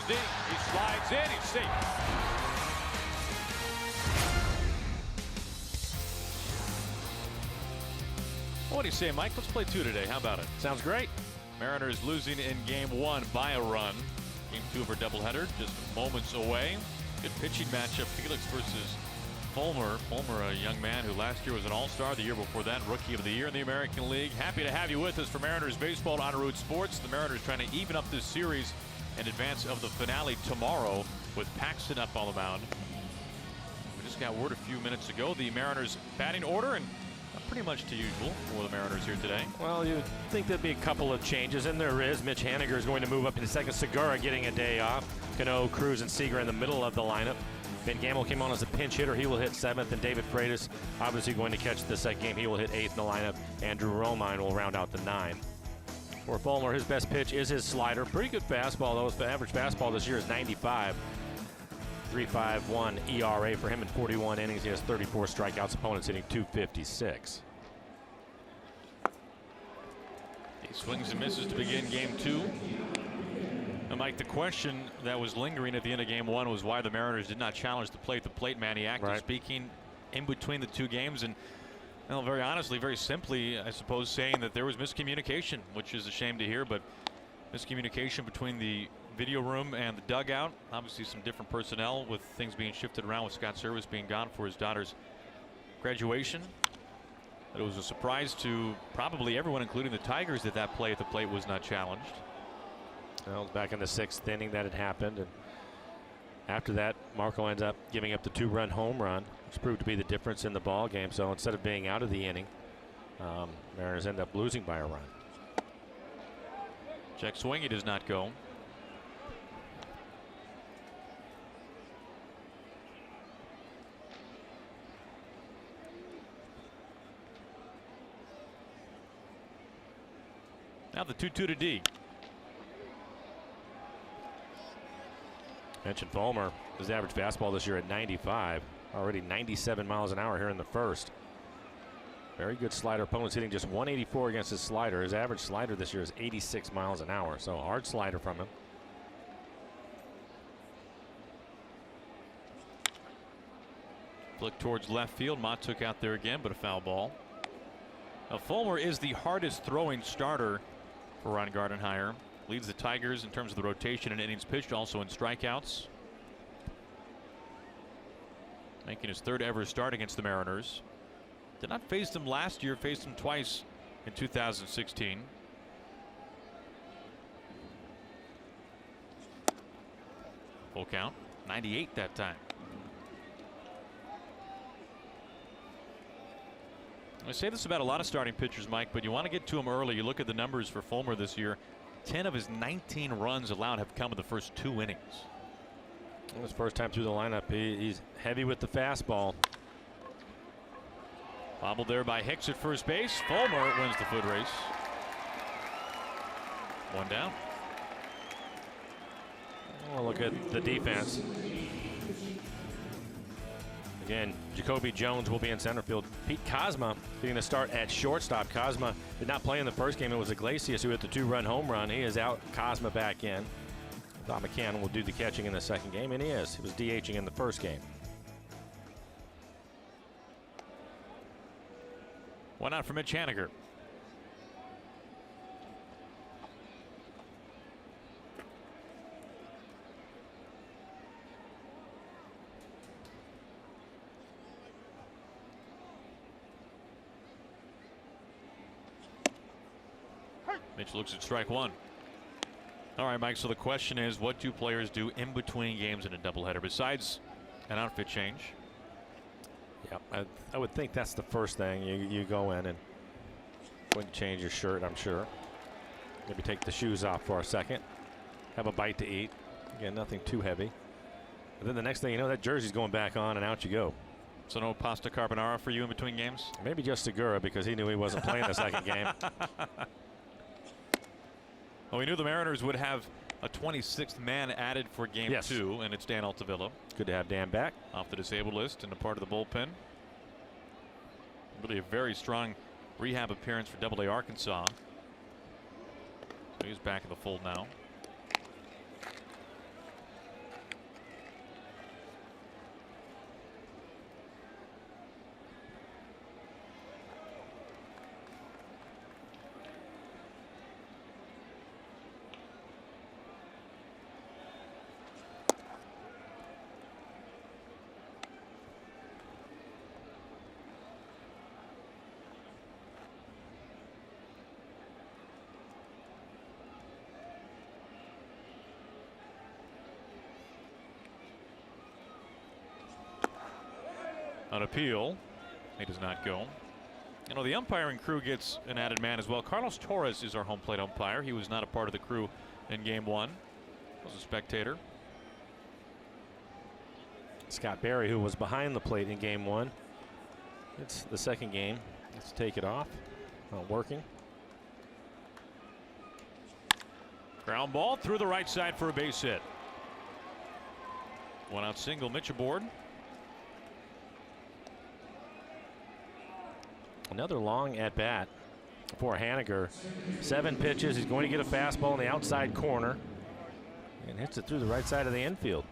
goes deep. He slides in. He's safe. What do you say, Mike? Let's play 2 today. How about it? Sounds great. Mariners losing in Game 1 by a run. Game 2 of our doubleheader just moments away. Good pitching matchup. Felix versus Fulmer. Fulmer, a young man who last year was an all-star. The year before that, Rookie of the Year in the American League. Happy to have you with us for Mariners Baseball on Root Sports. The Mariners trying to even up this series in advance of the finale tomorrow with Paxton up on the mound. We just got word a few minutes ago. The Mariners batting order, and pretty much to usual for the Mariners here today. Well, you'd think there'd be a couple of changes, and there is. Mitch Haniger is going to move up into second. Segura getting a day off. Cano, Cruz, and Seager in the middle of the lineup. Ben Gamble came on as a pinch hitter. He will hit 7th, and David Freitas obviously going to catch the second game. He will hit 8th in the lineup. Andrew Romine will round out the 9. For Fulmer, his best pitch is his slider. Pretty good fastball, though. His average fastball this year is 95. 3.51 ERA for him in 41 innings. He has 34 strikeouts. Opponents hitting 256. He swings and misses to begin Game 2. And Mike, the question that was lingering at the end of Game 1 was why the Mariners did not challenge the plate. The plate man, he acted speaking in between the 2 games, and well, very honestly, very simply, I suppose, saying that there was miscommunication, which is a shame to hear, but miscommunication between the video room and the dugout. Obviously some different personnel with things being shifted around, with Scott Service being gone for his daughter's graduation. But it was a surprise to probably everyone, including the Tigers, that that play at the plate was not challenged. Well, it was back in the 6th inning that it happened, and after that, Marco ends up giving up the 2-run home run, which proved to be the difference in the ball game. So instead of being out of the inning, Mariners end up losing by a run. Check swing, he does not go. Now the 2-2 to D. Mentioned Fulmer, his average fastball this year at 95, already 97 miles an hour here in the first. Very good slider. Opponents hitting just 184 against his slider. His average slider this year is 86 miles an hour, so a hard slider from him. Flick towards left field. Mott took out there again, but a foul ball. Now, Fulmer is the hardest throwing starter for Ron Gardenhire. Leads the Tigers in terms of the rotation and innings pitched, also in strikeouts. Making his 3rd ever start against the Mariners. Did not face them last year, faced them twice in 2016. Full count, 98 that time. I say this about a lot of starting pitchers, Mike, but you want to get to them early. You look at the numbers for Fulmer this year. 10 of his 19 runs allowed have come in the first 2 innings. His first time through the lineup, he's heavy with the fastball. Bobbled there by Hicks at first base. Fulmer wins the foot race. 1 down. Oh, look at the defense. Again, Jacoby Jones will be in center field. Pete Kozma getting the start at shortstop. Kozma did not play in the first game. It was Iglesias who hit the 2-run home run. He is out. Kozma back in. Thought McCann will do the catching in the second game, and he is. He was DHing in the first game. One out for Mitch Haniger. Mitch looks at strike 1. All right, Mike, so the question is, what do players do in between games in a doubleheader besides an outfit change? Yeah, I would think that's the first thing. You go in and going to change your shirt, I'm sure. Maybe take the shoes off for a second. Have a bite to eat. Again, nothing too heavy. And then the next thing you know, that jersey's going back on and out you go. So no pasta carbonara for you in between games? Maybe just Segura because he knew he wasn't playing the second game. Well, we knew the Mariners would have a 26th man added for Game 2, and it's Dan Altavilla. Good to have Dan back. Off the disabled list and a part of the bullpen. Really a very strong rehab appearance for Double-A Arkansas. So he's back in the fold now. An appeal. He does not go. You know, the umpiring crew gets an added man as well. Carlos Torres is our home plate umpire. He was not a part of the crew in game 1. Was a spectator. Scott Berry, who was behind the plate in game 1. It's the second game. Let's take it off. Not working. Ground ball through the right side for a base hit. One out single, Mitch aboard. Another long at bat for Haniger. 7 pitches. He's going to get a fastball in the outside corner and hits it through the right side of the infield.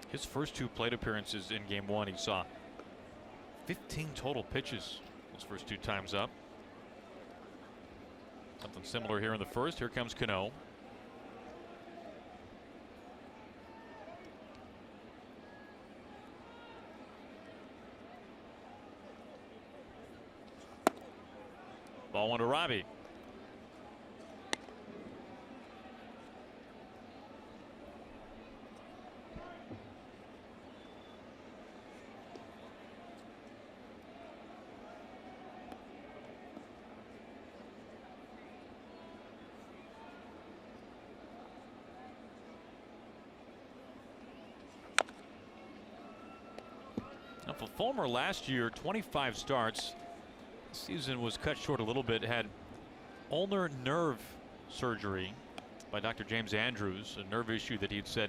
His first 2 plate appearances in game 1, he saw 15 total pitches those first 2 times up. Something similar here in the first. Here comes Cano. Ball 1 to Robbie. Now for Fulmer last year, 25 starts. Season was cut short a little bit. Had ulnar nerve surgery by Dr. James Andrews, a nerve issue that he'd said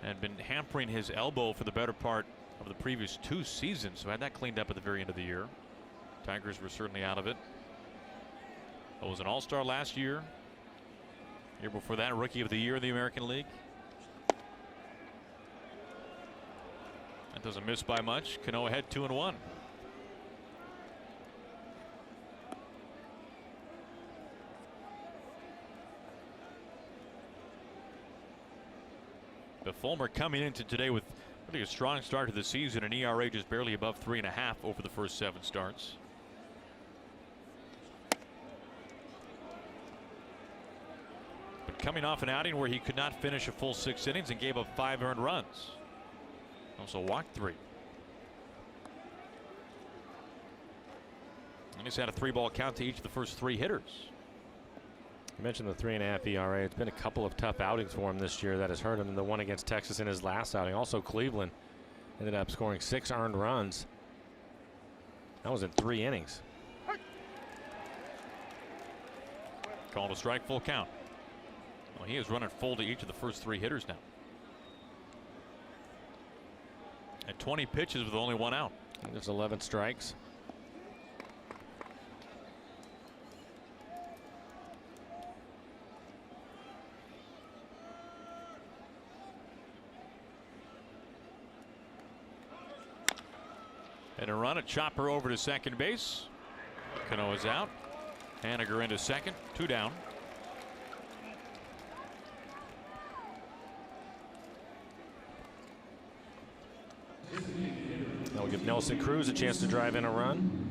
had been hampering his elbow for the better part of the previous 2 seasons. So had that cleaned up at the very end of the year. Tigers were certainly out of it. But was an all-star last year. Year before that, rookie of the year in the American League. That doesn't miss by much. Cano ahead 2-1. But Fulmer coming into today with really a strong start to the season, an ERA just barely above 3.5 over the first 7 starts. But coming off an outing where he could not finish a full 6 innings and gave up 5 earned runs. Also walked 3. And he's had a 3-ball count to each of the first 3 hitters. You mentioned the 3.5 ERA. It's been a couple of tough outings for him this year that has hurt him. The one against Texas in his last outing. Also Cleveland ended up scoring 6 earned runs. That was in 3 innings. Called a strike, full count. Well, he is running full to each of the first 3 hitters now. And 20 pitches with only 1 out. There's 11 strikes. And a run, a chopper over to second base. Cano is out. Haniger into second, 2 down. That will give Nelson Cruz a chance to drive in a run.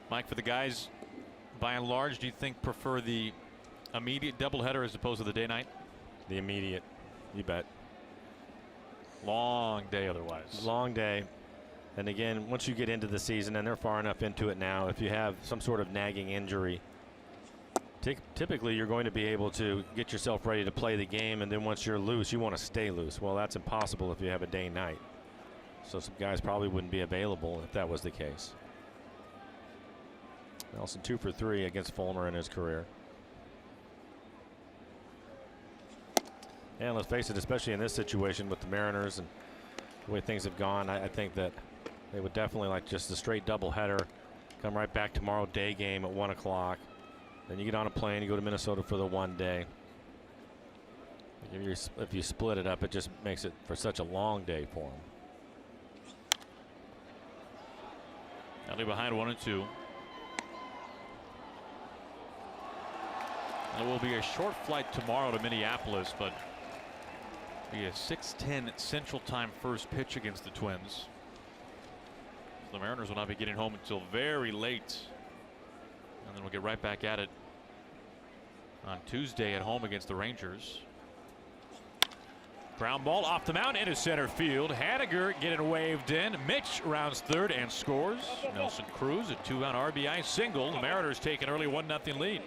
Mike, for the guys, by and large, do you think prefer the immediate doubleheader as opposed to the day-night? The immediate, you bet. Long day otherwise. Long day. And again, once you get into the season, and they're far enough into it now, if you have some sort of nagging injury, typically you're going to be able to get yourself ready to play the game, and then once you're loose, you want to stay loose. Well, that's impossible if you have a day-night. So some guys probably wouldn't be available if that was the case. Nelson 2 for 3 against Fulmer in his career. And let's face it, especially in this situation with the Mariners and the way things have gone, I think that they would definitely like just a straight doubleheader. Come right back tomorrow, day game at 1 o'clock. Then you get on a plane, you go to Minnesota for the 1 day. If you split it up, it just makes it for such a long day for them. Ellie behind 1-2. It will be a short flight tomorrow to Minneapolis, but be a 6:10 Central Time first pitch against the Twins. The Mariners will not be getting home until very late And then we'll get right back at it on Tuesday at home against the Rangers. Ground ball off the mound into center field. Haniger getting waved in. Mitch rounds third and scores. Nelson Cruz a 2-out RBI single. The Mariners take an early 1-0 lead.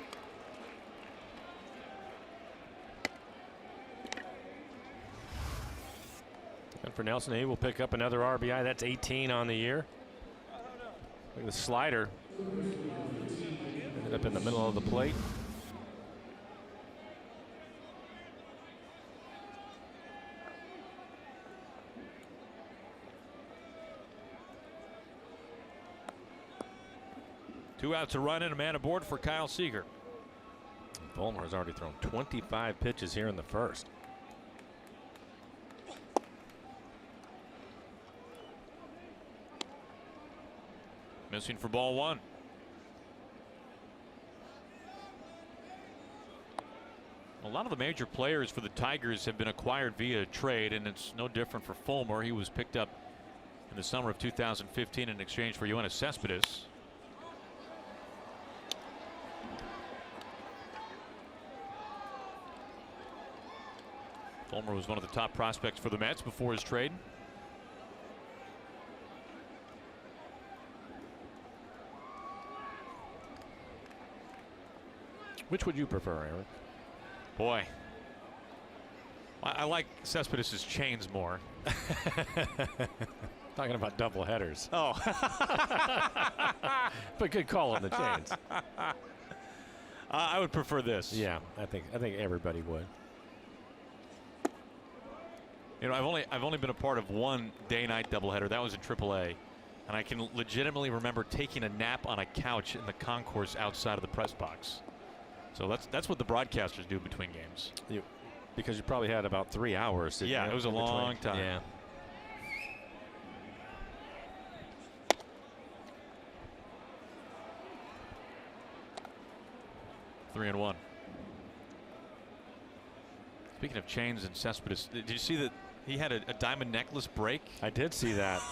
And for Nelson, he will pick up another RBI. That's 18 on the year. Look at the slider. Ended up in the middle of the plate. Two outs, a run, and a man aboard for Kyle Seager. Fulmer has already thrown 25 pitches here in the first. Missing for ball one. A lot of the major players for the Tigers have been acquired via trade, and it's no different for Fulmer. He was picked up in the summer of 2015 in exchange for Yoenis Cespedes. Fulmer was one of the top prospects for the Mets before his trade. Which would you prefer, Eric? Boy, I like Cespedes' chains more. Talking about double headers. Oh. But good call on the chains. I would prefer this. Yeah, I think everybody would. You know, I've only been a part of one day-night doubleheader. That was in AAA, and I can legitimately remember taking a nap on a couch in the concourse outside of the press box. So that's what the broadcasters do between games. Because you probably had about 3 hours. Yeah, it was a long time. Yeah. Three and one. Speaking of chains and Cespedes, did you see that he had a diamond necklace break? I did see that.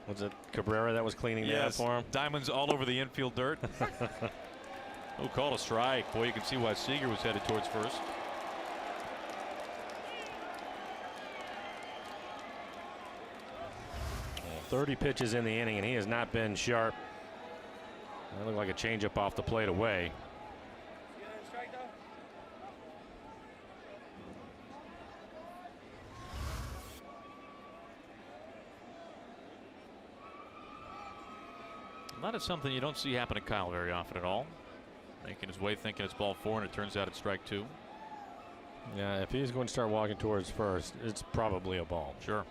Was it Cabrera that was cleaning that up for him? Diamonds all over the infield dirt. Oh, call a strike. Boy, you can see why Seager was headed towards first. Well, 30 pitches in the inning, and he has not been sharp. That looked like a changeup off the plate away. That is something you don't see happen to Kyle very often at all. Making his way, thinking it's ball four, and it turns out it's strike two. Yeah, if he's going to start walking towards first, it's probably a ball. Sure.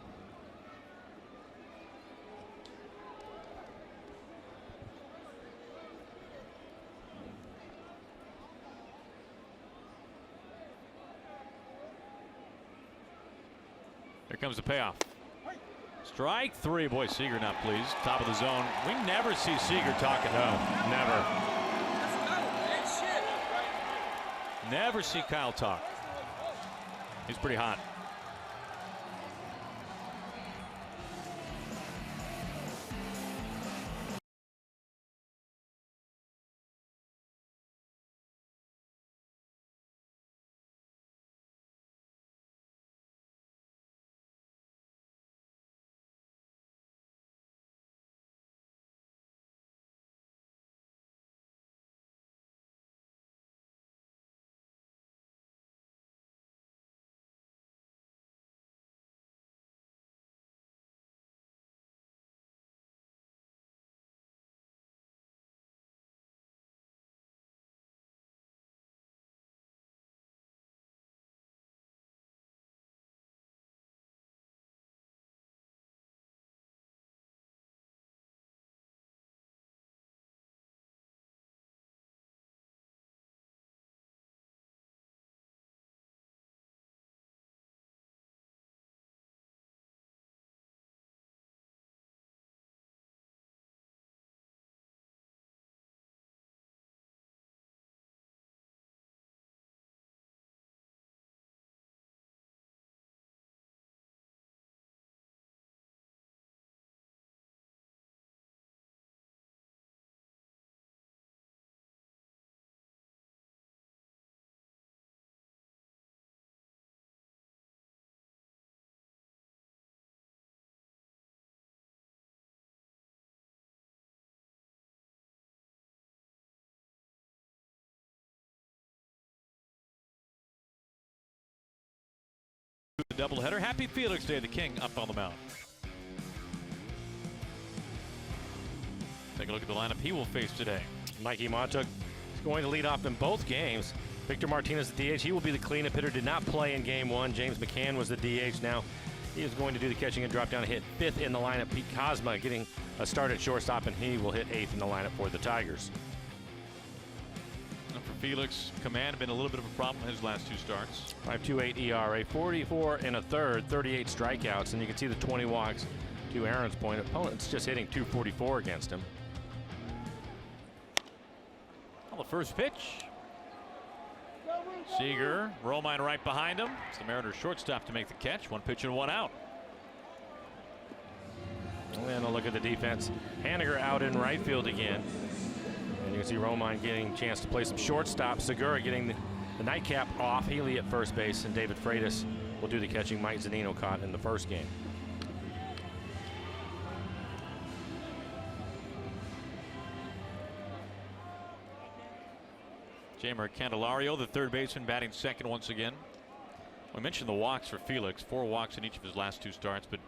Here comes the payoff. Strike three. Boy, Seager not pleased. Top of the zone. We never see Seager talking. No, never. Never see Kyle talk. He's pretty hot. The doubleheader. Happy Felix Day, the king, up on the mound. Take a look at the lineup he will face today. Mikey Montauk is going to lead off in both games. Victor Martinez, the DH, he will be the cleanup hitter. Did not play in game one. James McCann was the DH. Now he is going to do the catching and drop down and hit 5th in the lineup. Pete Kozma getting a start at shortstop, and he will hit 8th in the lineup for the Tigers. And for Felix, command had been a little bit of a problem in his last 2 starts. 5.28 ERA, 44 1/3, 38 strikeouts, and you can see the 20 walks. To Aaron's point, opponent's just hitting .244 against him. On the first pitch, Seager, Romine right behind him. It's the Mariners shortstop to make the catch. 1 pitch and 1 out. And a look at the defense. Haniger out in right field again. And you can see Romine getting a chance to play some shortstop. Segura getting the nightcap off. Healy at first base, and David Freitas will do the catching. Mike Zunino caught in the first game. Jeimer Candelario, the third baseman, batting second once again. We mentioned the walks for Felix, 4 walks in each of his last 2 starts, but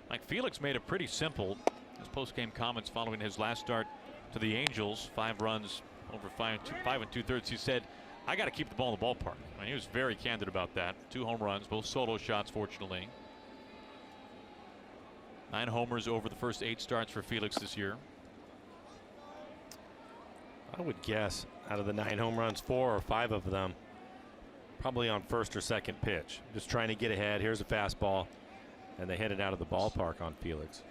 Mike Felix made it pretty simple. His post-game comments following his last start to the Angels, 5 runs over 5 2/3. He said, "I got to keep the ball in the ballpark." I mean, he was very candid about that. 2 home runs, both solo shots, fortunately. 9 homers over the first 8 starts for Felix this year. I would guess out of the 9 home runs, 4 or 5 of them probably on first or second pitch. Just trying to get ahead. Here's a fastball, and they hit it out of the ballpark on Felix.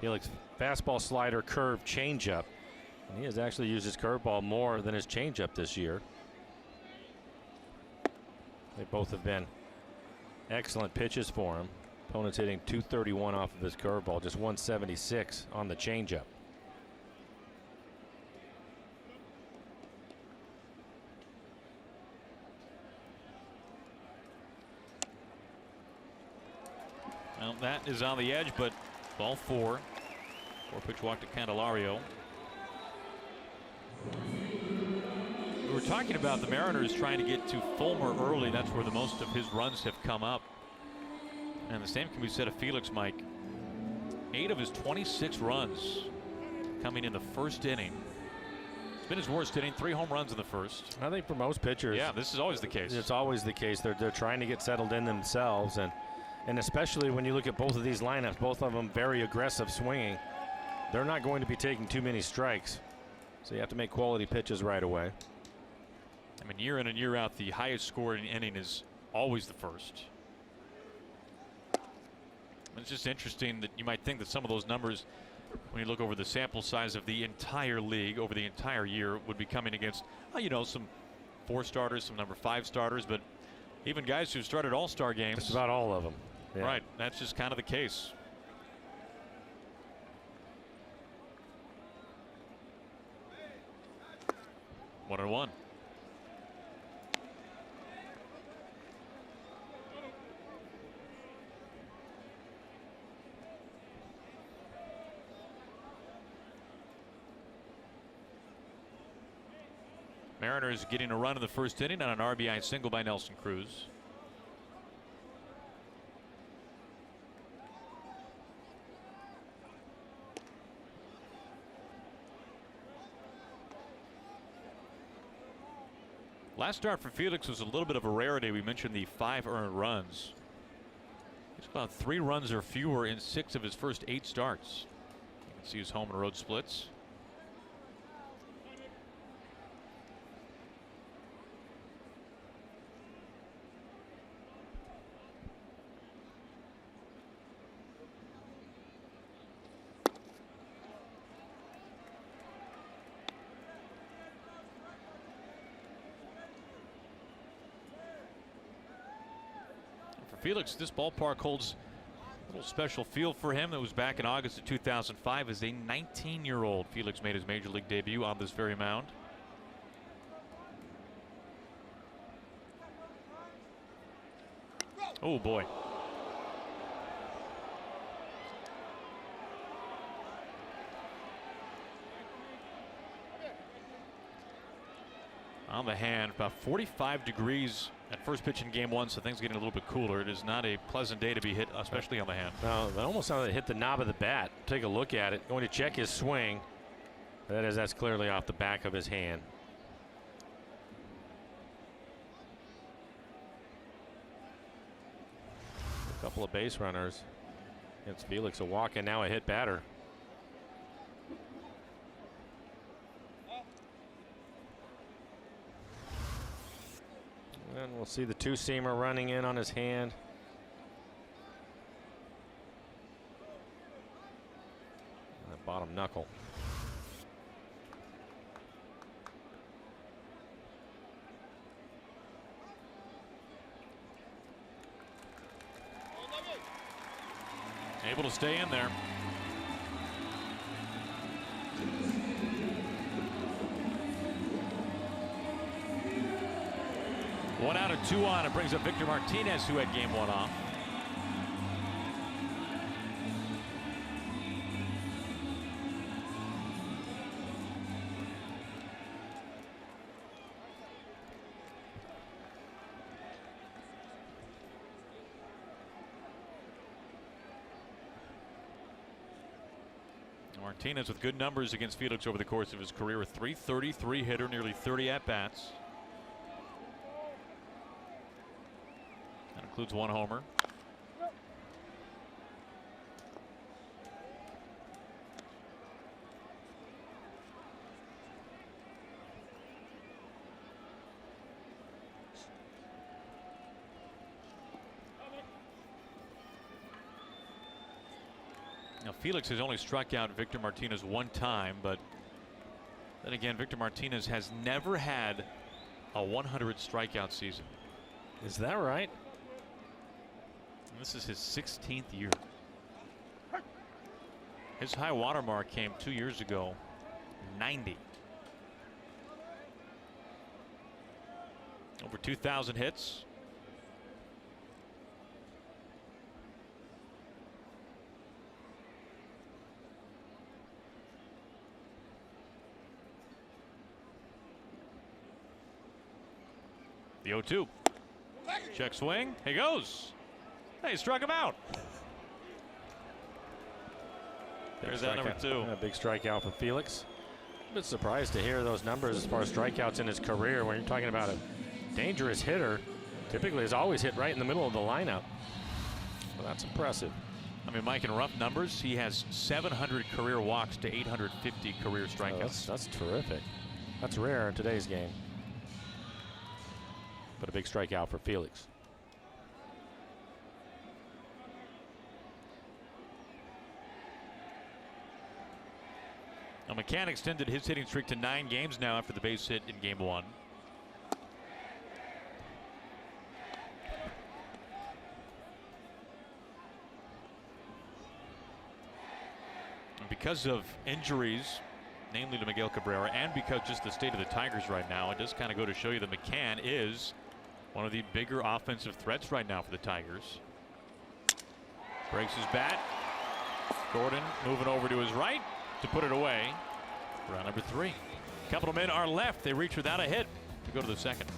Felix, fastball, slider, curve, changeup. And he has actually used his curveball more than his changeup this year. They both have been excellent pitches for him. Opponent's hitting .231 off of his curveball, just .176 on the changeup. Well, that is on the edge, but ball 4. 4-pitch walk to Candelario. We were talking about the Mariners trying to get to Fulmer early. That's where the most of his runs have come up. And the same can be said of Felix, Mike. 8 of his 26 runs coming in the first inning. It's been his worst inning, 3 home runs in the first. I think for most pitchers, yeah, this is always the case. It's always the case. They're trying to get settled in themselves, and especially when you look at both of these lineups, both of them very aggressive swinging. They're not going to be taking too many strikes, so you have to make quality pitches right away. I mean, year in and year out, the highest scoring inning is always the first. It's just interesting that you might think that some of those numbers, when you look over the sample size of the entire league over the entire year, would be coming against, you know, some 4 starters, some number 5 starters, but even guys who started all-star games. Just about all of them. Yeah. Right. That's just kind of the case. One and 1. Mariners getting a run in the first inning on an RBI single by Nelson Cruz. Last start for Felix was a little bit of a rarity. We mentioned the 5 earned runs. He's about 3 runs or fewer in 6 of his first 8 starts. You can see his home and road splits. Felix, this ballpark holds a little special feel for him. That was back in August of 2005 as a 19-year-old. Felix made his major league debut on this very mound. Oh boy. On the hand, about 45 degrees At first pitch in game one, so things getting a little bit cooler. It is not a pleasant day to be hit, especially on the hand. No, it almost sounded like it hit the knob of the bat. Take a look at it. Going to check his swing. That's clearly off the back of his hand. A couple of base runners. It's Felix a walk and now a hit batter. And we'll see the two-seamer running in on his hand. That bottom knuckle. Able to stay in there. One out and two on. It brings up Victor Martinez, who had game one off. Martinez with good numbers against Felix over the course of his career. A .333 hitter, nearly 30 at-bats. That includes one homer. Now Felix has only struck out Victor Martinez one time, but then again, Victor Martinez has never had a 100 strikeout season. Is that right? And this is his 16th year. His high water mark came 2 years ago, 90. Over 2,000 hits. The 0-2. Check swing. He goes. Hey, struck him out. There's that number two. A big strikeout for Felix. A bit surprised to hear those numbers as far as strikeouts in his career. When you're talking about a dangerous hitter, typically has always hit right in the middle of the lineup. Well, that's impressive. I mean, Mike, in rough numbers, he has 700 career walks to 850 career strikeouts. That's terrific. That's rare in today's game. But a big strikeout for Felix. Now, McCann extended his hitting streak to 9 games now after the base hit in game one. And because of injuries, namely to Miguel Cabrera, and because just the state of the Tigers right now, it does kind of go to show you that McCann is one of the bigger offensive threats right now for the Tigers. Breaks his bat. Gordon moving over to his right to put it away. Round number 3. A couple of men are left. They reach without a hit to go to the second.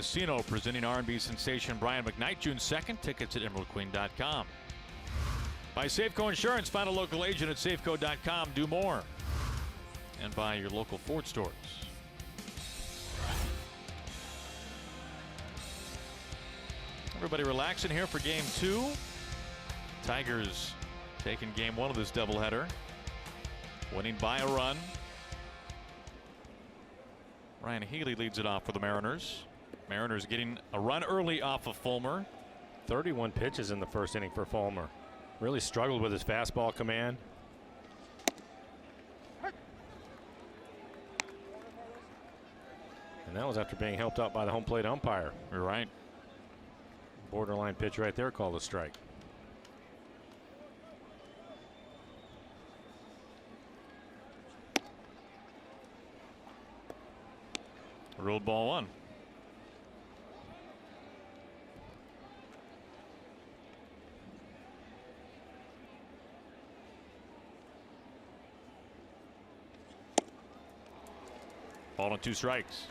Casino presenting R&B sensation Brian McKnight June 2nd. Tickets at emeraldqueen.com. By Safeco Insurance, find a local agent at safeco.com. Do more. And by your local Ford stores. Everybody relaxing here for game 2. Tigers taking game 1 of this doubleheader. Winning by a run. Ryan Healy leads it off for the Mariners. Mariners getting a run early off of Fulmer. 31 pitches in the first inning for Fulmer. Really struggled with his fastball command. And that was after being helped out by the home plate umpire. You're right. Borderline pitch right there, called a strike. Ruled ball 1. Ball and 2 strikes.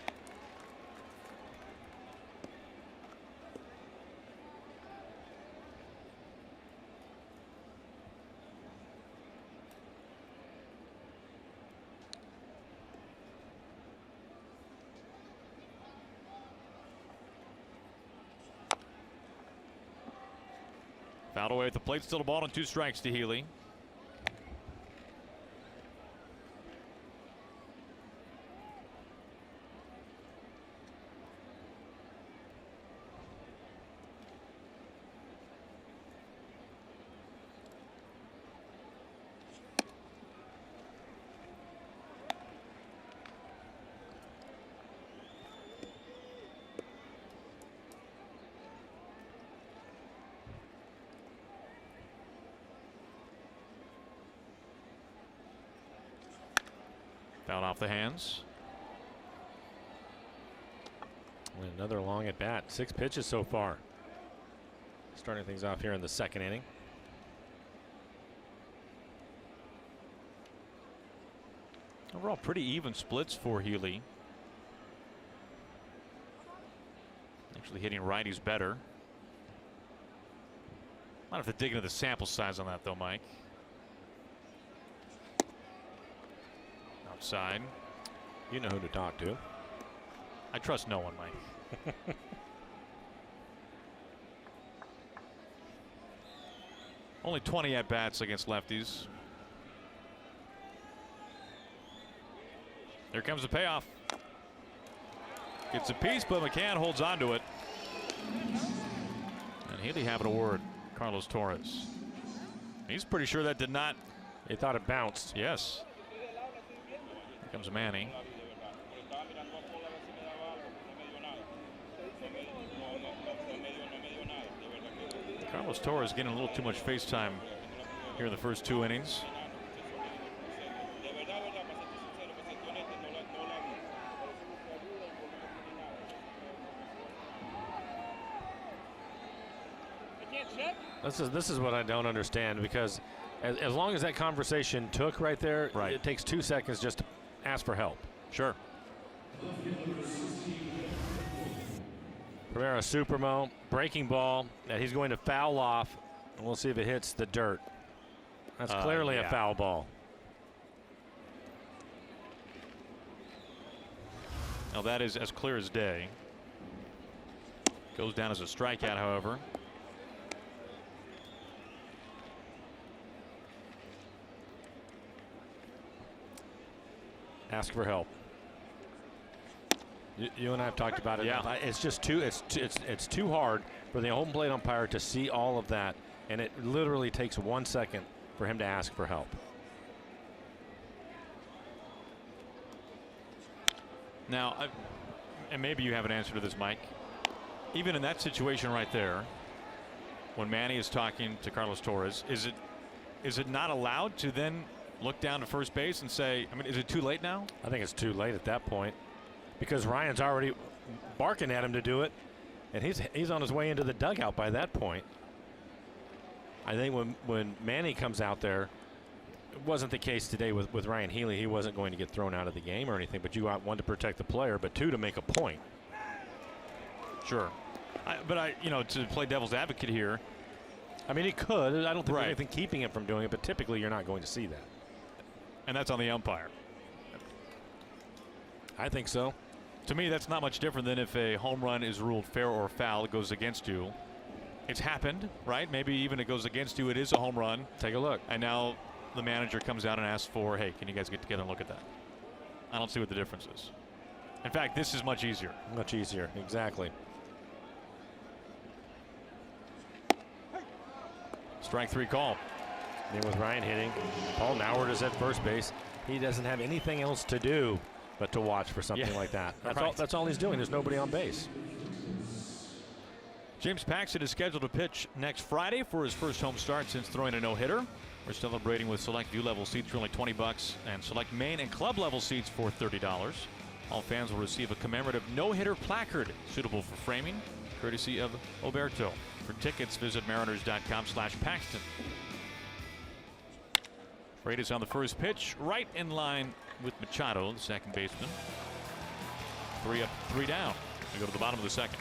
Fouled away at the plate. Still a ball and 2 strikes to Healy. Fouled off the hands. Another long at bat. 6 pitches so far. Starting things off here in the second inning. Overall, pretty even splits for Healy. Actually hitting righties better. Might have to dig into the sample size on that, though, Mike. Outside. You know who to talk to. I trust no one, Mike. Only 20 at-bats against lefties. Here comes the payoff. Gets a piece, but McCann holds on to it. And Healy having a word. Carlos Torres. He's pretty sure that did not. He thought it bounced. Yes. Here comes Manny. Carlos Torres getting a little too much face time here in the first 2 innings. This is what I don't understand, because as long as that conversation took right there, right, it takes 2 seconds just to ask for help. Sure. Pereira Supermo, breaking ball that he's going to foul off, and we'll see if it hits the dirt. That's clearly a foul ball. Now that is as clear as day. Goes down as a strikeout, however. Ask for help. You and I have talked about it. Yeah. It's just it's too hard for the home plate umpire to see all of that, and it literally takes 1 second for him to ask for help. Now, and maybe you have an answer to this, Mike. Even in that situation right there, when Manny is talking to Carlos Torres, is it not allowed to then look down to first base and say, I mean, is it too late now? I think it's too late at that point, because Ryan's already barking at him to do it, and he's on his way into the dugout by that point. I think when Manny comes out there, it wasn't the case today with Ryan Healy. He wasn't going to get thrown out of the game or anything, but you want, 1, to protect the player, but 2, to make a point. Sure. But to play devil's advocate here. I mean, he could. I don't think there's anything keeping him from doing it, but typically you're not going to see that. And that's on the umpire. I think so. To me, that's not much different than if a home run is ruled fair or foul. It goes against you. It's happened, right? Maybe even it goes against you. It is a home run. Take a look. And now the manager comes out and asks for, hey, can you guys get together and look at that? I don't see what the difference is. In fact, this is much easier. Much easier, exactly. Strike 3 call. And with Ryan hitting, Paul Nauert is at first base. He doesn't have anything else to do but to watch for something like that. That's all he's doing. There's nobody on base. James Paxton is scheduled to pitch next Friday for his first home start since throwing a no-hitter. We're celebrating with select view-level seats for only $20 and select main and club-level seats for $30. All fans will receive a commemorative no-hitter placard suitable for framing, courtesy of Oberto. For tickets, visit mariners.com/Paxton. Freitas on the first pitch, right in line with Machado, the second baseman. 3 up, 3 down. We go to the bottom of the second.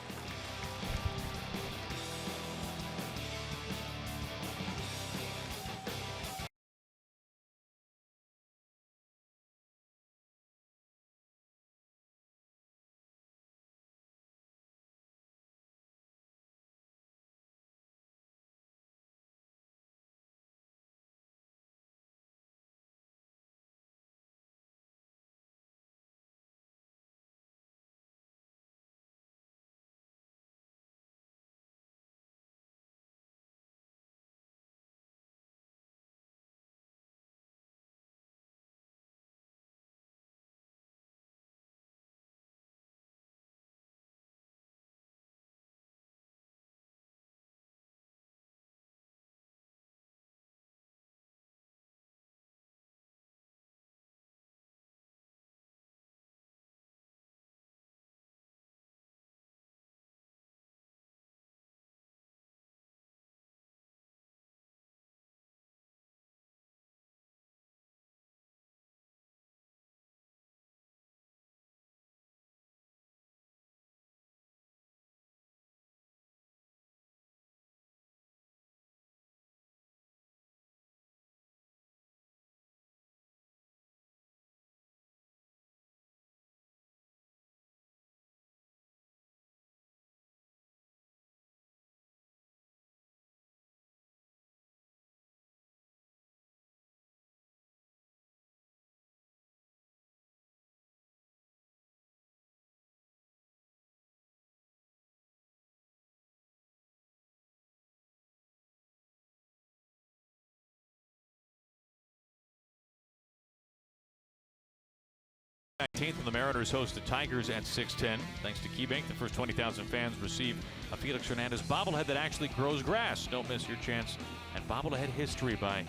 And the Mariners host the Tigers at 6:10. Thanks to KeyBank, the first 20,000 fans receive a Felix Hernandez bobblehead that actually grows grass. Don't miss your chance at bobblehead history by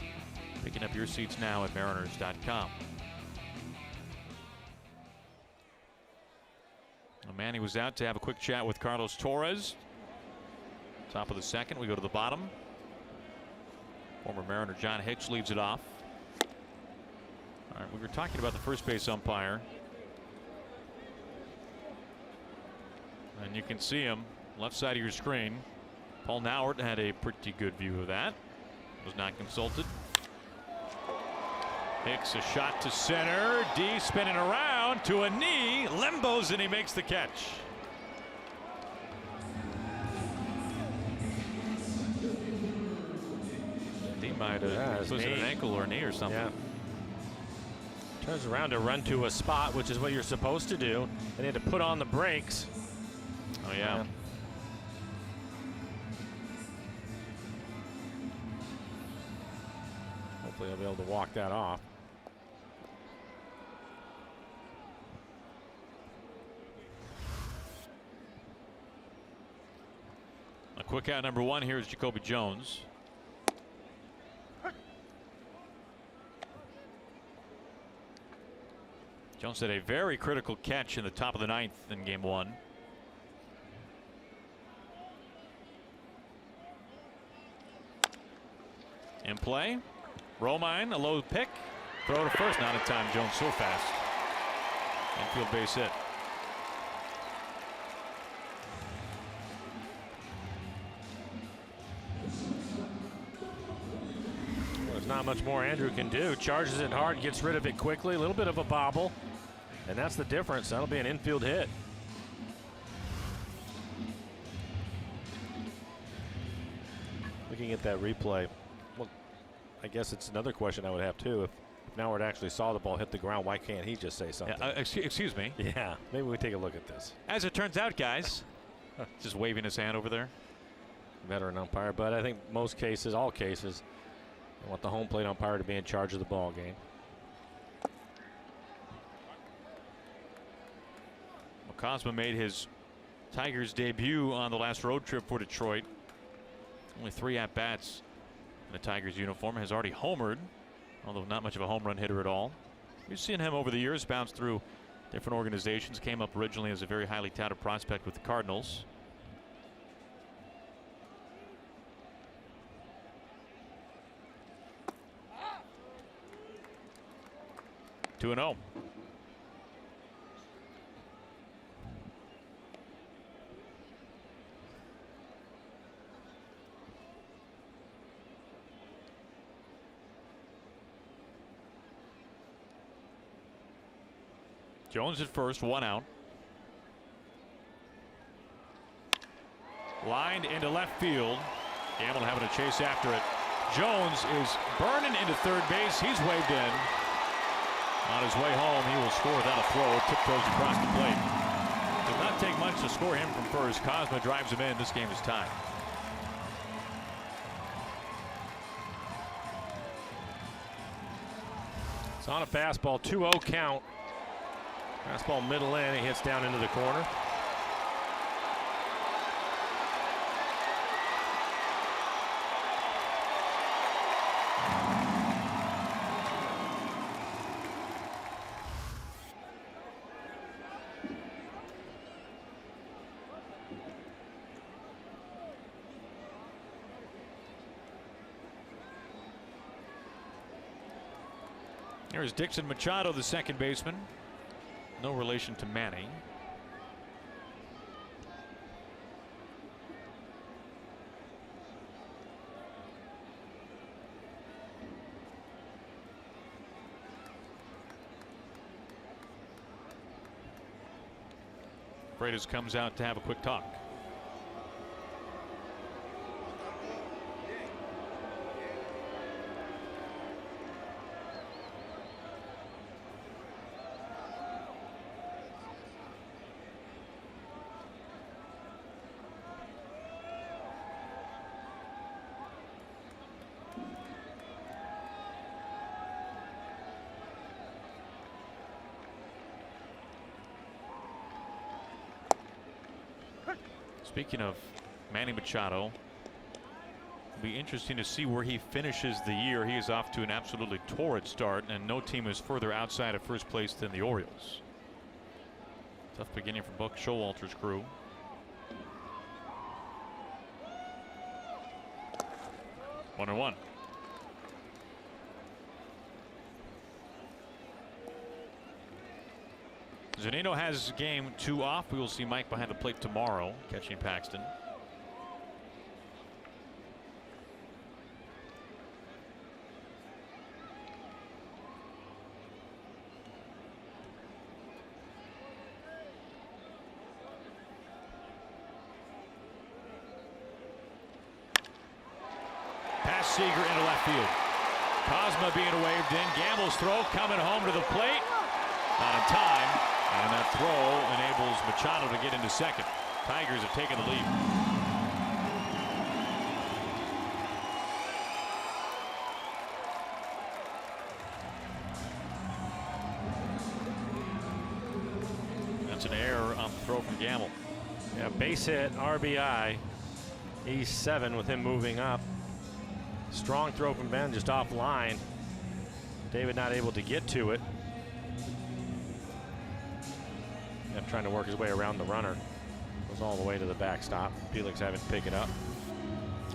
picking up your seats now at mariners.com. Manny was out to have a quick chat with Carlos Torres. Top of the second, we go to the bottom. Former Mariner John Hicks leads it off. All right, we were talking about the first base umpire. And you can see him left side of your screen. Paul Nauert had a pretty good view of that. Was not consulted. Hicks a shot to center. D spinning around to a knee. Limbos and he makes the catch. D might have twisted an ankle or a knee or something. Yeah. Turns around to run to a spot, which is what you're supposed to do. And he had to put on the brakes. Oh, yeah. Hopefully, I'll be able to walk that off. A quick out number 1 here is Jacoby Jones. Jones had a very critical catch in the top of the 9th in game 1. In play, Romine, a low pick, throw to first, not in time. Jones so fast. Infield base hit. not much more Andrew can do. Charges it hard, gets rid of it quickly. A little bit of a bobble, and that's the difference. That'll be an infield hit. Looking at that replay, well, I guess it's another question I would have too. If Mallard actually saw the ball hit the ground, why can't he just say something? Excuse me. Yeah, maybe we take a look at this. As it turns out, guys, just waving his hand over there. Veteran umpire, but I think most cases, all cases, they want the home plate umpire to be in charge of the ball game. Cosma made his Tigers debut on the last road trip for Detroit. Only 3 at-bats in the Tigers uniform. Has already homered, although not much of a home run hitter at all. We've seen him over the years bounce through different organizations. Came up originally as a very highly touted prospect with the Cardinals. Two and 0. Jones at first, 1 out. Lined into left field. Gamble having to chase after it. Jones is burning into third base. He's waved in. On his way home, he will score without a throw. Tiptoes across the plate. Does not take much to score him from first. Cosma drives him in. This game is tied. It's on a fastball, 2-0 count. Fastball middle in, he hits down into the corner. Here's Dixon Machado, the second baseman. No relation to Manny. Freitas comes out to have a quick talk. Speaking of Manny Machado, it'll be interesting to see where he finishes the year. He is off to an absolutely torrid start, and no team is further outside of first place than the Orioles. Tough beginning for Buck Showalter's crew. One and one. Zunino has game 2 off. We will see Mike behind the plate tomorrow, catching Paxton. Pass Seager into left field. Cosma being waved in. Gamble's throw coming home to the plate. Not in time. And that throw enables Machado to get into second. Tigers have taken the lead. That's an error on the throw from Gamble. Yeah, base hit, RBI. He's 7 with him moving up. Strong throw from Ben, just offline. David not able to get to it. Trying to work his way around the runner. Goes all the way to the backstop. Felix having to pick it up.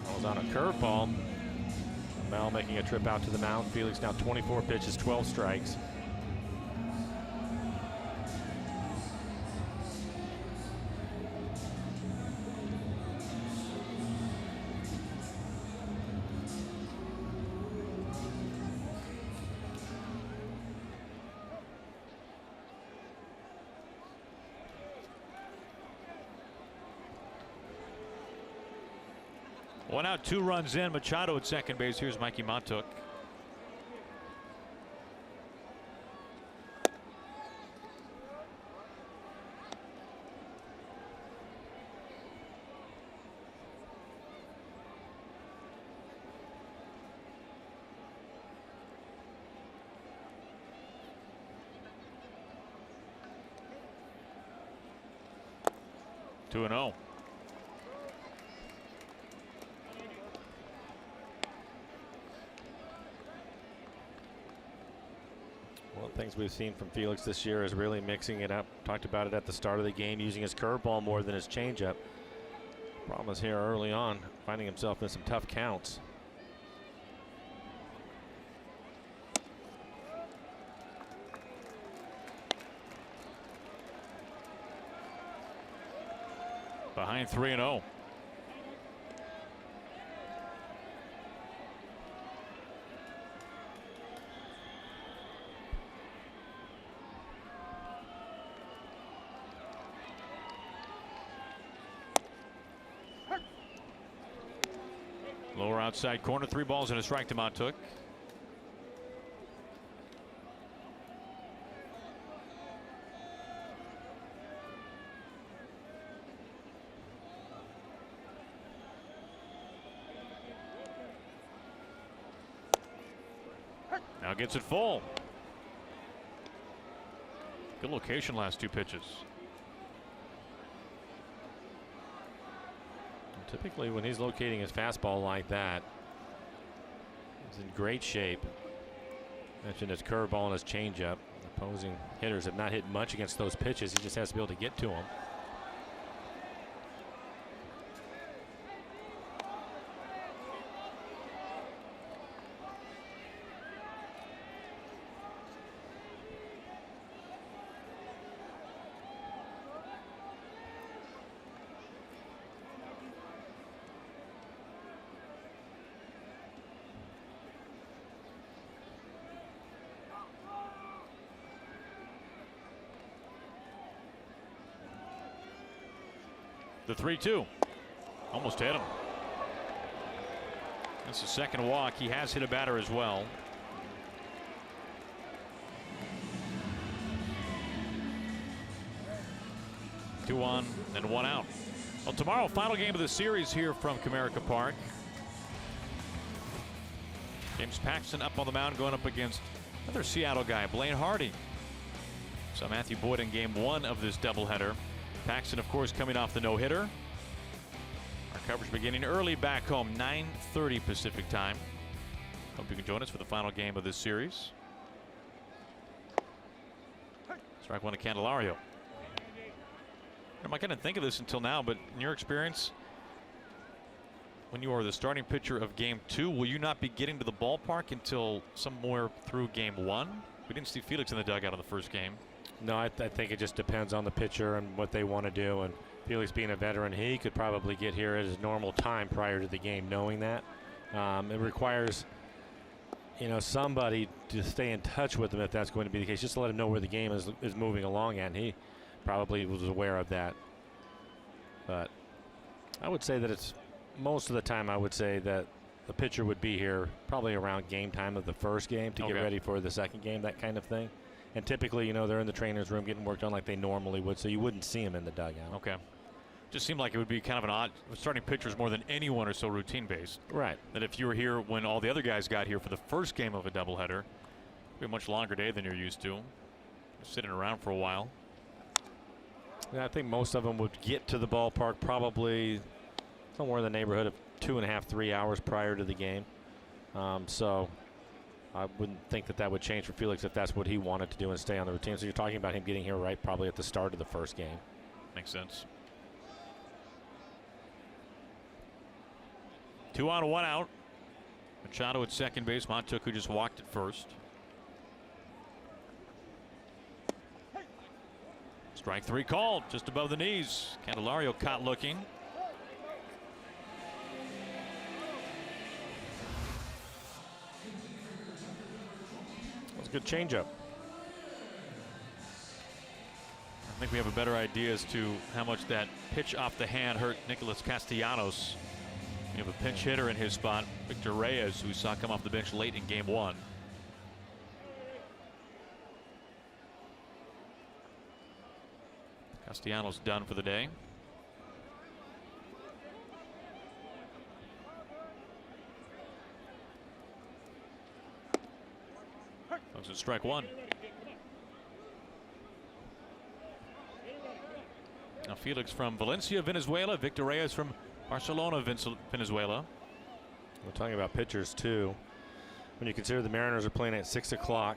That was on a curveball. Mel making a trip out to the mound. Felix now 24 pitches, 12 strikes. One out, 2 runs in. Machado at second base. Here's Mikey Montook. Two and 0. One of the things we've seen from Felix this year is really mixing it up. Talked about it at the start of the game, using his curveball more than his changeup. Problem is here early on, finding himself in some tough counts. Behind 3-0. Lower outside corner, 3 balls and a strike to Montook. Now gets it full. Good location last 2 pitches. And typically when he's locating his fastball like that, he's in great shape. Mentioned his curveball and his changeup. Opposing hitters have not hit much against those pitches. He just has to be able to get to them. The 3-2. Almost hit him. That's the second walk. He has hit a batter as well. Two on and 1 out. Well, tomorrow, final game of the series here from Comerica Park. James Paxton up on the mound going up against another Seattle guy, Blaine Hardy. So Matthew Boyd in game 1 of this doubleheader. Paxton, of course, coming off the no-hitter. Our coverage beginning early back home, 9:30 Pacific time. Hope you can join us for the final game of this series. Strike 1 to Candelario. I didn't think of this until now, but in your experience, when you are the starting pitcher of game 2, will you not be getting to the ballpark until somewhere through game 1? We didn't see Felix in the dugout in the first game. No, I think it just depends on the pitcher and what they want to do. And Felix being a veteran, he could probably get here at his normal time prior to the game, knowing that. It requires, somebody to stay in touch with him if that's going to be the case, just to let him know where the game is moving along at. And he probably was aware of that. But I would say that it's most of the time, I would say that the pitcher would be here probably around game time of the first game to get ready for the second game, that kind of thing. And typically, they're in the trainer's room getting worked on like they normally would, so you wouldn't see them in the dugout. Okay. Just seemed like it would be kind of an odd, starting pitchers more than anyone are so routine based. Right. That if you were here when all the other guys got here for the first game of a doubleheader, it would be a much longer day than you're used to. Sitting around for a while. Yeah, I think most of them would get to the ballpark probably somewhere in the neighborhood of 2.5, 3 hours prior to the game. So I wouldn't think that would change for Felix if that's what he wanted to do and stay on the routine. So you're talking about him getting here right probably at the start of the first game. Makes sense. 2 on, 1 out. Machado at second base. Montook, who just walked at first. Strike 3 called, just above the knees. Candelario caught looking. That's a good changeup. I think we have a better idea as to how much that pitch off the hand hurt Nicholas Castellanos You have a pinch hitter in his spot, Victor Reyes, who saw come off the bench late in game 1. Castellanos done for the day. Looks at strike 1. Now Felix from Valencia, Venezuela. Victor Reyes from Barcelona, Venezuela. We're talking about pitchers too. When you consider the Mariners are playing at 6 o'clock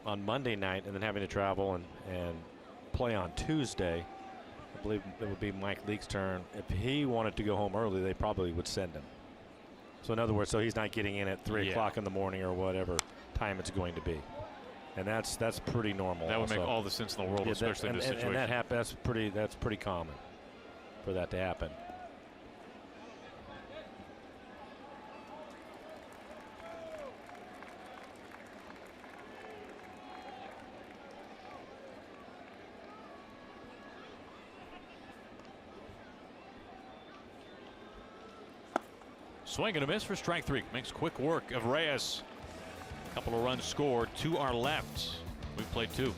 on Monday night and then having to travel and play on Tuesday, I believe it would be Mike Leake's turn. If he wanted to go home early, they probably would send him. So in other words, so he's not getting in at 3 o'clock in the morning or whatever time it's going to be. And that's pretty normal. That would make all the sense in the world, especially in this situation. And that's pretty common for that to happen. Swing and a miss for strike 3. Makes quick work of Reyes. A couple of runs scored. 2 are left. We've played 2.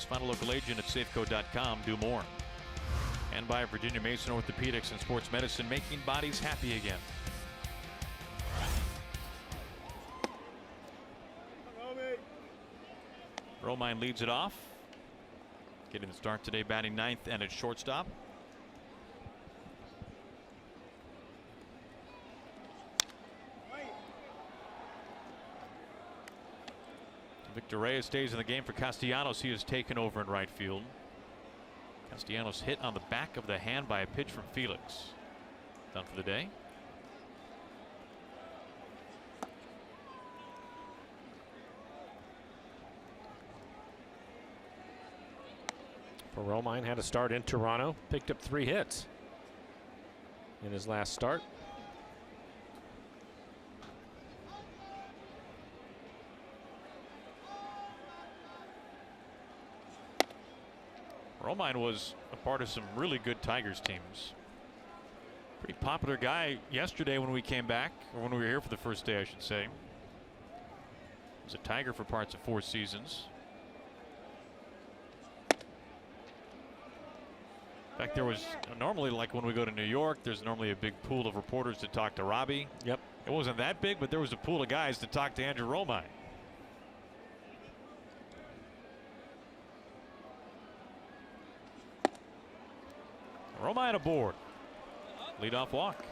Final local agent at Safeco.com. Do more. And by Virginia Mason Orthopedics and Sports Medicine, making bodies happy again. Romine leads it off. Getting the start today, batting 9th and at shortstop. Victor Reyes stays in the game for Castellanos. He has taken over in right field. Castellanos hit on the back of the hand by a pitch from Felix. Done for the day. For Romine, had a start in Toronto, picked up 3 hits in his last start. Romine was a part of some really good Tigers teams. Pretty popular guy yesterday when we came back, or when we were here for the first day, I should say. Was a Tiger for parts of 4 seasons. In fact, there was normally, like when we go to New York, there's normally a big pool of reporters to talk to Robbie. Yep. It wasn't that big, but there was a pool of guys to talk to Andrew Romine. Romine aboard. Leadoff walk.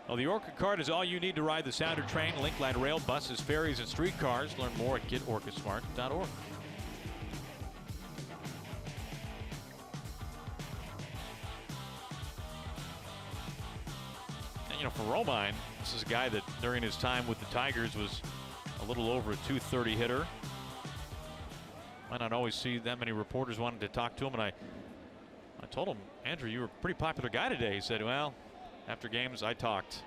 Well, the Orca card is all you need to ride the Sounder train, Link Light Rail, buses, ferries, and streetcars. Learn more at getorcasmart.org. And, you know, for Romine, this is a guy that during his time with the Tigers was a little over a 230 hitter. Might not always see that many reporters wanting to talk to him, and I told him, Andrew, you were a pretty popular guy today. He said, well, after games, I talked.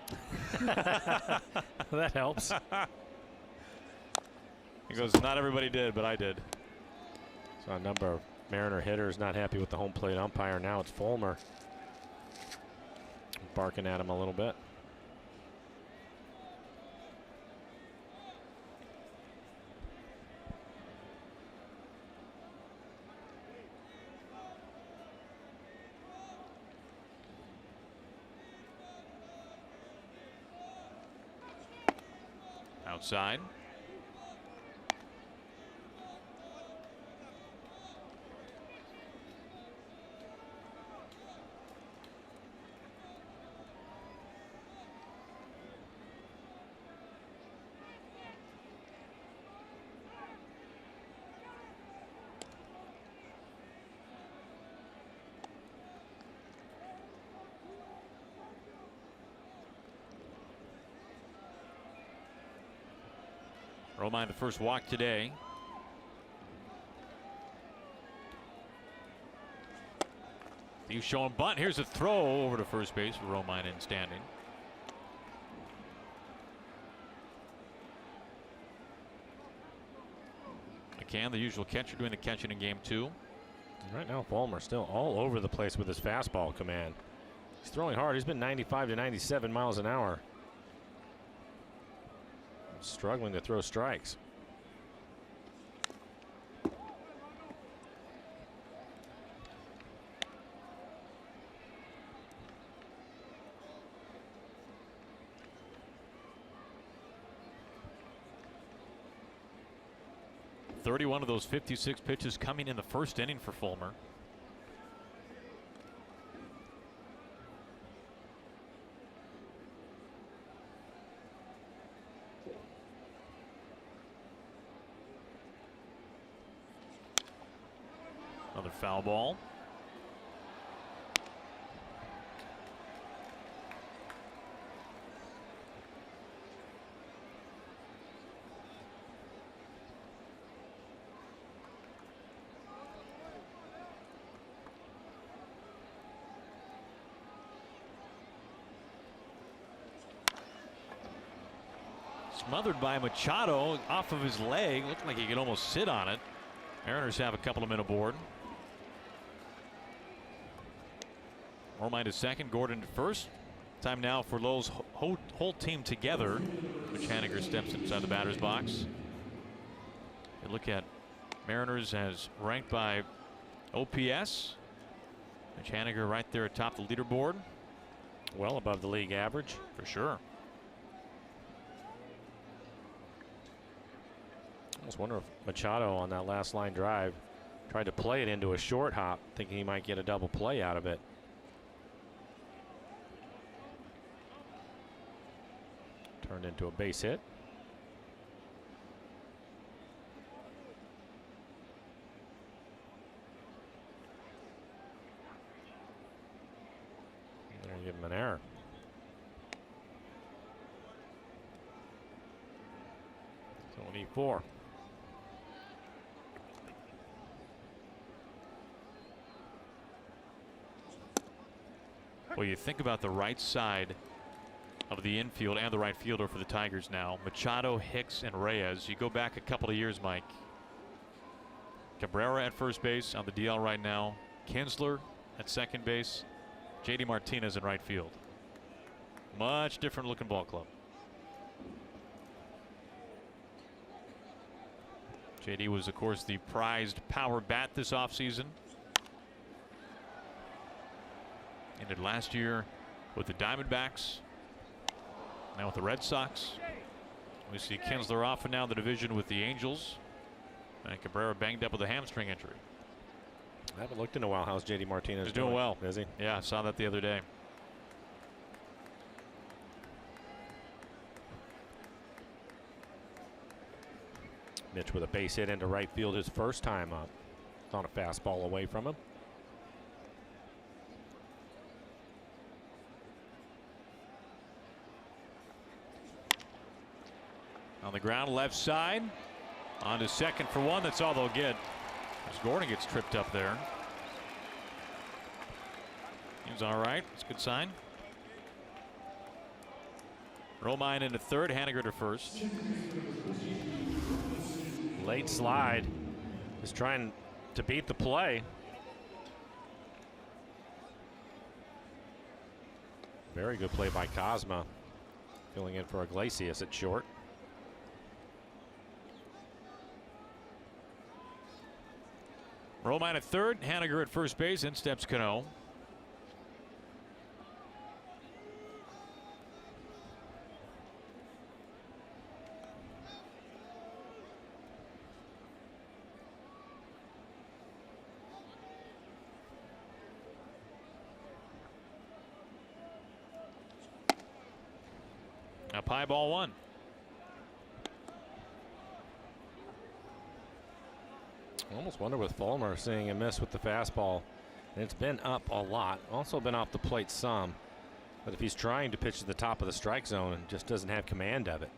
That helps. He goes, not everybody did, but I did. So a number of Mariner hitters not happy with the home plate umpire. Now it's Fulmer barking at him a little bit. Outside. Romine the first walk today. He's showing bunt. Here's a throw over to first base for Romine in standing. McCann, the usual catcher, doing the catching in game 2. Right now, Fulmer still all over the place with his fastball command. He's throwing hard. He's been 95 to 97 miles an hour. Struggling to throw strikes. .31 of those 56 pitches coming in the first inning for Fulmer. Another foul ball. Smothered by Machado off of his leg. Looked like he could almost sit on it. Mariners have a couple of men aboard. Romine to second, Gordon to first. Time now for Lowell's whole team together. Haniger steps inside the batter's box. You look at Mariners as ranked by OPS. Haniger right there atop the leaderboard. Well above the league average. For sure. I almost wonder if Machado on that last line drive tried to play it into a short hop, thinking he might get a double play out of it. Turned into a base hit. They're going to give him an error. So we need 4. Well, you think about the right side of the infield and the right fielder for the Tigers now. Machado, Hicks, and Reyes. You go back a couple of years, Mike. Cabrera at first base on the DL right now. Kinsler at second base. JD Martinez in right field. Much different looking ball club. JD was, of course, the prized power bat this offseason. Ended last year with the Diamondbacks. Now with the Red Sox. We see Kinsler off and now the division with the Angels. And Cabrera banged up with a hamstring injury. I haven't looked in a while. How's JD Martinez He's doing well. Is he? Yeah, I saw that the other day. Mitch with a base hit into right field his first time up. It's on a fastball away from him. On the ground, left side. On to second for one. That's all they'll get. As Gordon gets tripped up there. He's all right. It's a good sign. Romine into third. Haniger to first. Late slide. Just trying to beat the play. Very good play by Cosma. Filling in for Iglesias at short. Romine at third. Haniger at first base. In steps Cano. Up high, ball one. I almost wonder with Fulmer seeing a miss with the fastball. And it's been up a lot. Also been off the plate some. But if he's trying to pitch to the top of the strike zone and just doesn't have command of it.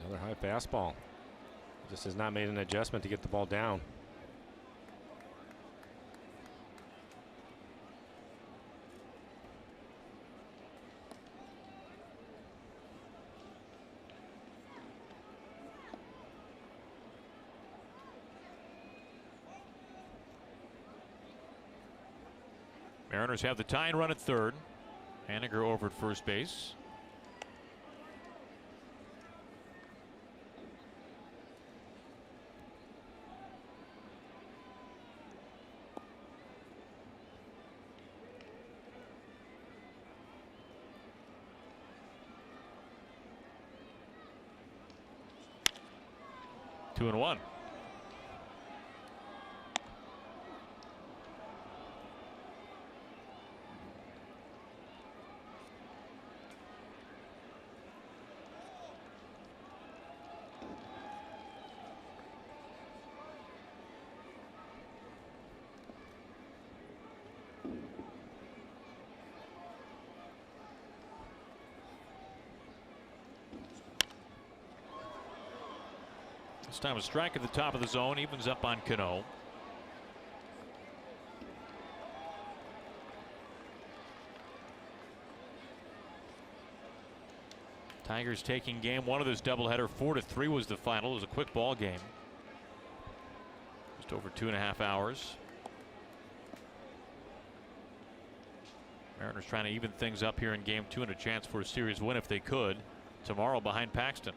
Another high fastball. Just has not made an adjustment to get the ball down. Mariners have the tying run at third. Haniger over at first base. Two and one. This time a strike at the top of the zone, evens up on Cano. Tigers taking game one of this doubleheader. 4-3 was the final. It was a quick ball game. Just over 2.5 hours. Mariners trying to even things up here in game two and a chance for a series win if they could tomorrow behind Paxton.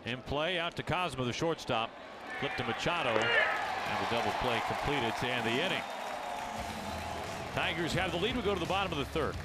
In play, out to Cosma, the shortstop. Flipped to Machado, and the double play completed to end the inning. Tigers have the lead. We go to the bottom of the third.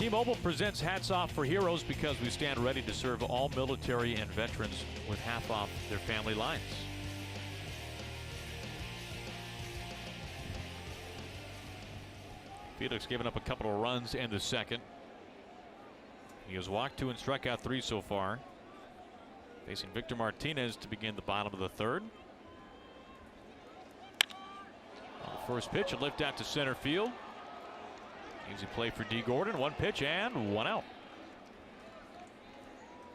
T-Mobile presents Hats Off for Heroes because we stand ready to serve all military and veterans with half off their family lines. Felix giving up a couple of runs in the second. He has walked 2 and struck out 3 so far. Facing Victor Martinez to begin the bottom of the third. First pitch, a lift out to center field. Easy play for D. Gordon. 1 pitch and 1 out.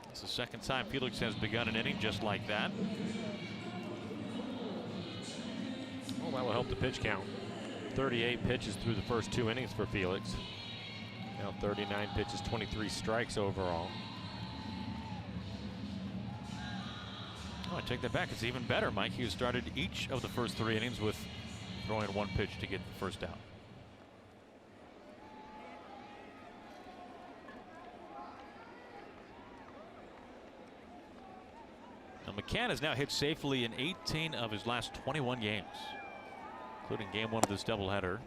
It's the second time Felix has begun an inning just like that. Well, that will help the pitch count. 38 pitches through the first 2 innings for Felix. Now 39 pitches, 23 strikes overall. Oh, I take that back. It's even better. Mike Hughes started each of the first 3 innings with throwing 1 pitch to get the first out. Now McCann has now hit safely in 18 of his last 21 games, including game 1 of this doubleheader.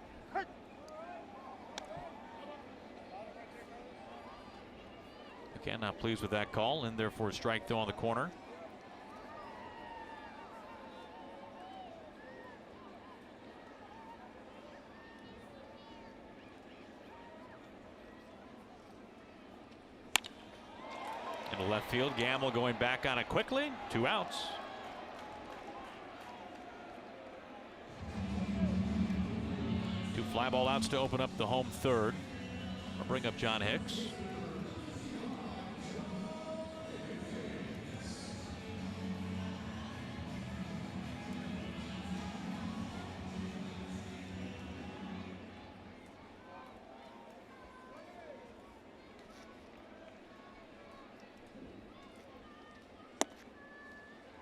McCann not pleased with that call, and therefore a strike throw on the corner. Into left field, Gamble going back on it quickly. 2 outs. Two fly ball outs to open up the home third. I'll bring up John Hicks.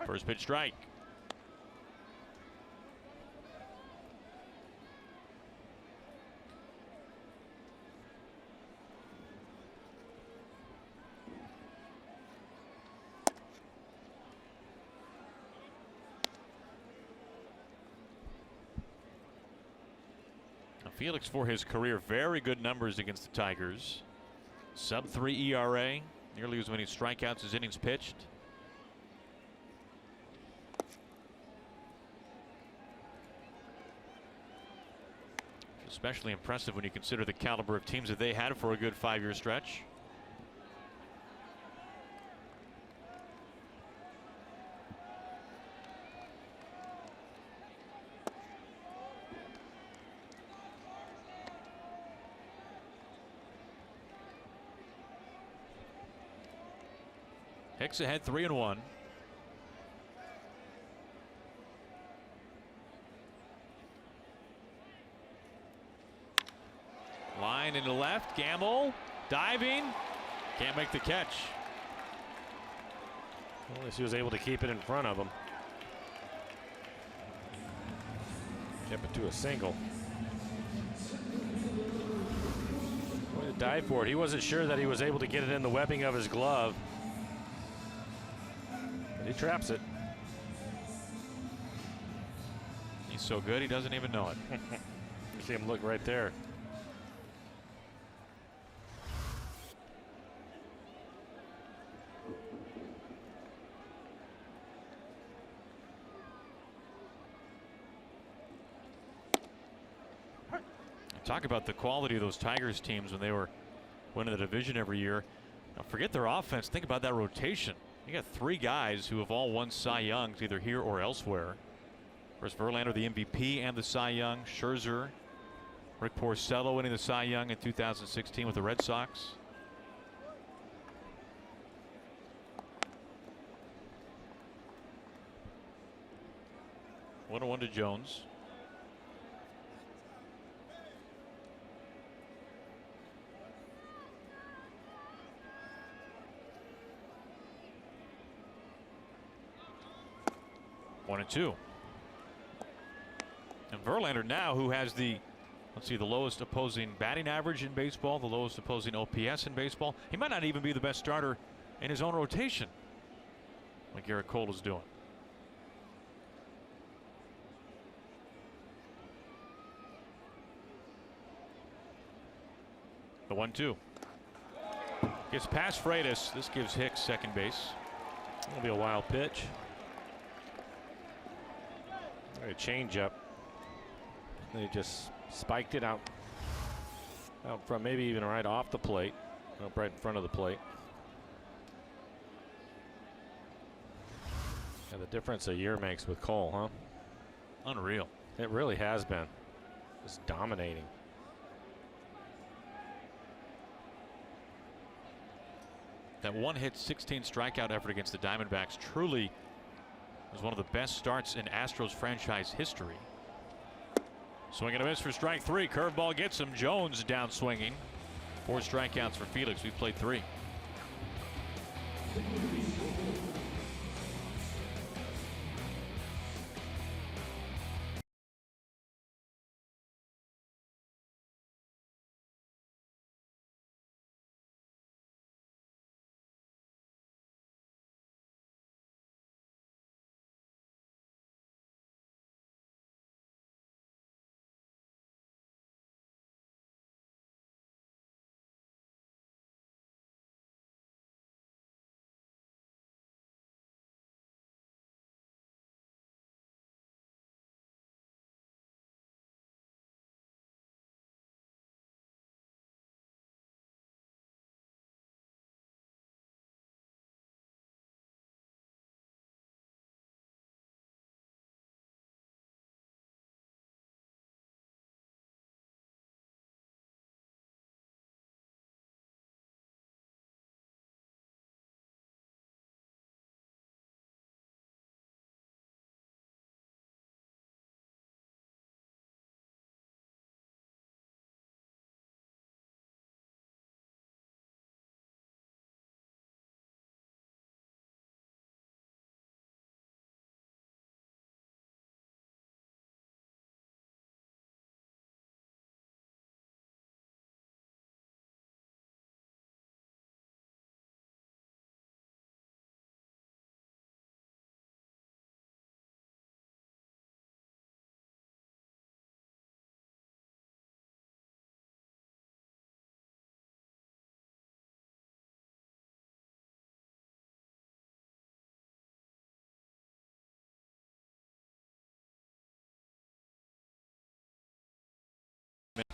First pitch strike. Now Felix, for his career, very good numbers against the Tigers. Sub-3 ERA, nearly as many strikeouts as innings pitched. Especially impressive when you consider the caliber of teams that they had for a good 5-year stretch. Hicks ahead 3-1. Line into left, Gamble diving, can't make the catch. Well, at least he was able to keep it in front of him. Kept it to a single. Way to dive for it. He wasn't sure that he was able to get it in the webbing of his glove. But he traps it. He's so good he doesn't even know it. You see him look right there. Talk about the quality of those Tigers teams when they were winning the division every year. Now forget their offense. Think about that rotation. You got 3 guys who have all won Cy Youngs either here or elsewhere. Of course, Verlander, the MVP and the Cy Young. Scherzer, Rick Porcello winning the Cy Young in 2016 with the Red Sox. One to Jones. One and two. And Verlander now, who has the, let's see, the lowest opposing batting average in baseball, the lowest opposing OPS in baseball. He might not even be the best starter in his own rotation, like Garrett Cole is doing. The 1-2. Gets past Freitas. This gives Hicks second base. It'll be a wild pitch. A changeup. They just spiked it out from maybe even right off the plate, up right in front of the plate. And the difference a year makes with Cole, huh? Unreal. It really has been. Just dominating. That one-hit, 16 strikeout effort against the Diamondbacks truly was one of the best starts in Astros franchise history. Swing and a miss for strike three. Curveball gets him. Jones down swinging. 4 strikeouts for Felix. We've played 3.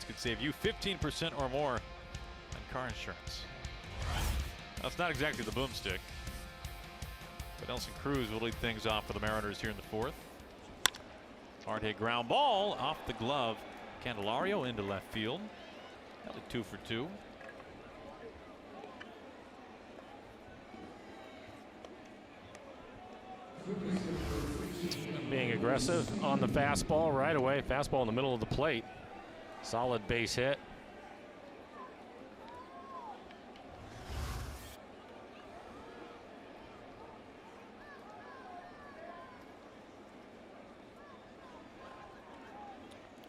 Could save you 15% or more on car insurance. That's not exactly the boomstick, but Nelson Cruz will lead things off for the Mariners here in the 4th. Hard hit ground ball off the glove. Candelario into left field. That'll be 2 for 2. Being aggressive on the fastball right away. Fastball in the middle of the plate. Solid base hit.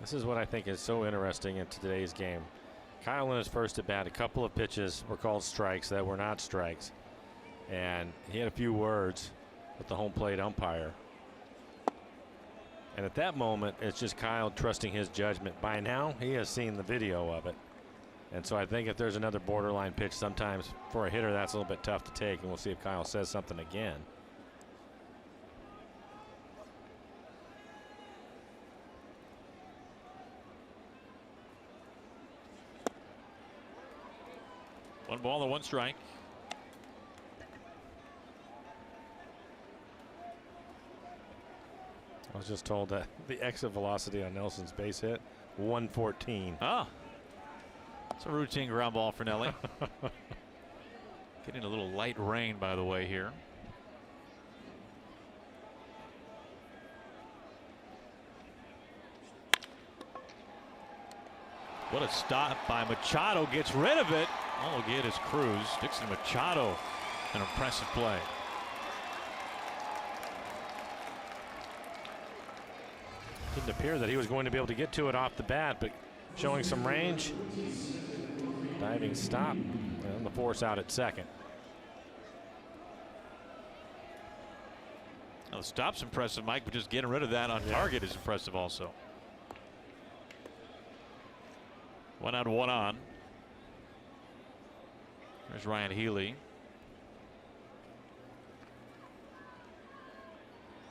This is what I think is so interesting in today's game. Kyle in his first at bat, a couple of pitches were called strikes that were not strikes. And he had a few words with the home plate umpire. And at that moment, it's just Kyle trusting his judgment. By now, he has seen the video of it. And so I think if there's another borderline pitch, sometimes for a hitter, that's a little bit tough to take. And we'll see if Kyle says something again. One ball and 1 strike. I was just told that the exit velocity on Nelson's base hit, 114. Ah, it's a routine ground ball for Nelly. Getting a little light rain, by the way, here. What a stop by Machado. Gets rid of it. All we'll get is Cruz. Dixon Machado, an impressive play. Didn't appear that he was going to be able to get to it off the bat, but showing some range. Diving stop, and the force out at second. Now the stop's impressive, Mike, but just getting rid of that on target is impressive also. 1 out, 1 on. There's Ryan Healy.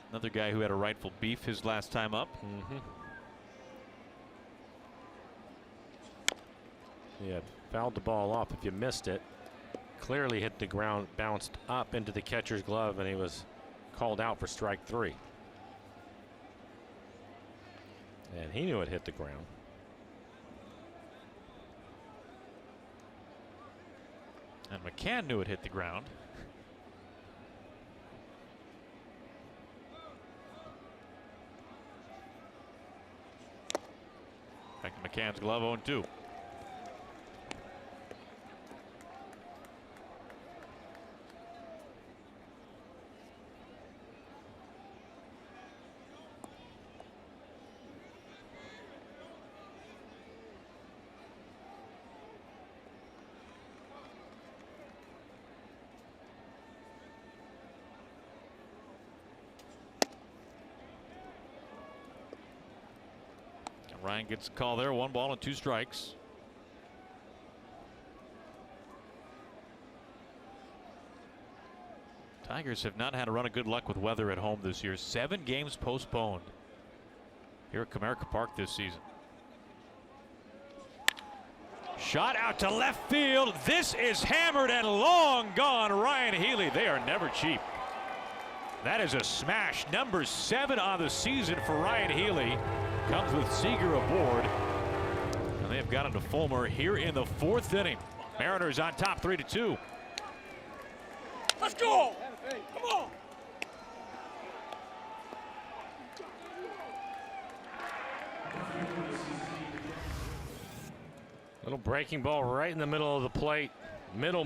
Another guy who had a rightful beef his last time up. Yeah, fouled the ball off. If you missed it, clearly hit the ground, bounced up into the catcher's glove, and he was called out for strike 3. And he knew it hit the ground. And McCann knew it hit the ground. Back to McCann's glove, 0-2. Ryan gets a call there. 1 ball and 2 strikes. Tigers have not had a run of good luck with weather at home this year. 7 games postponed here at Comerica Park this season. Shot out to left field. This is hammered and long gone. Ryan Healy. They are never cheap. That is a smash. Number 7 on the season for Ryan Healy. Comes with Seager aboard. And they have got into Fulmer here in the 4th inning. Mariners on top 3-2. Let's go! Come on! Little breaking ball right in the middle of the plate. Middle.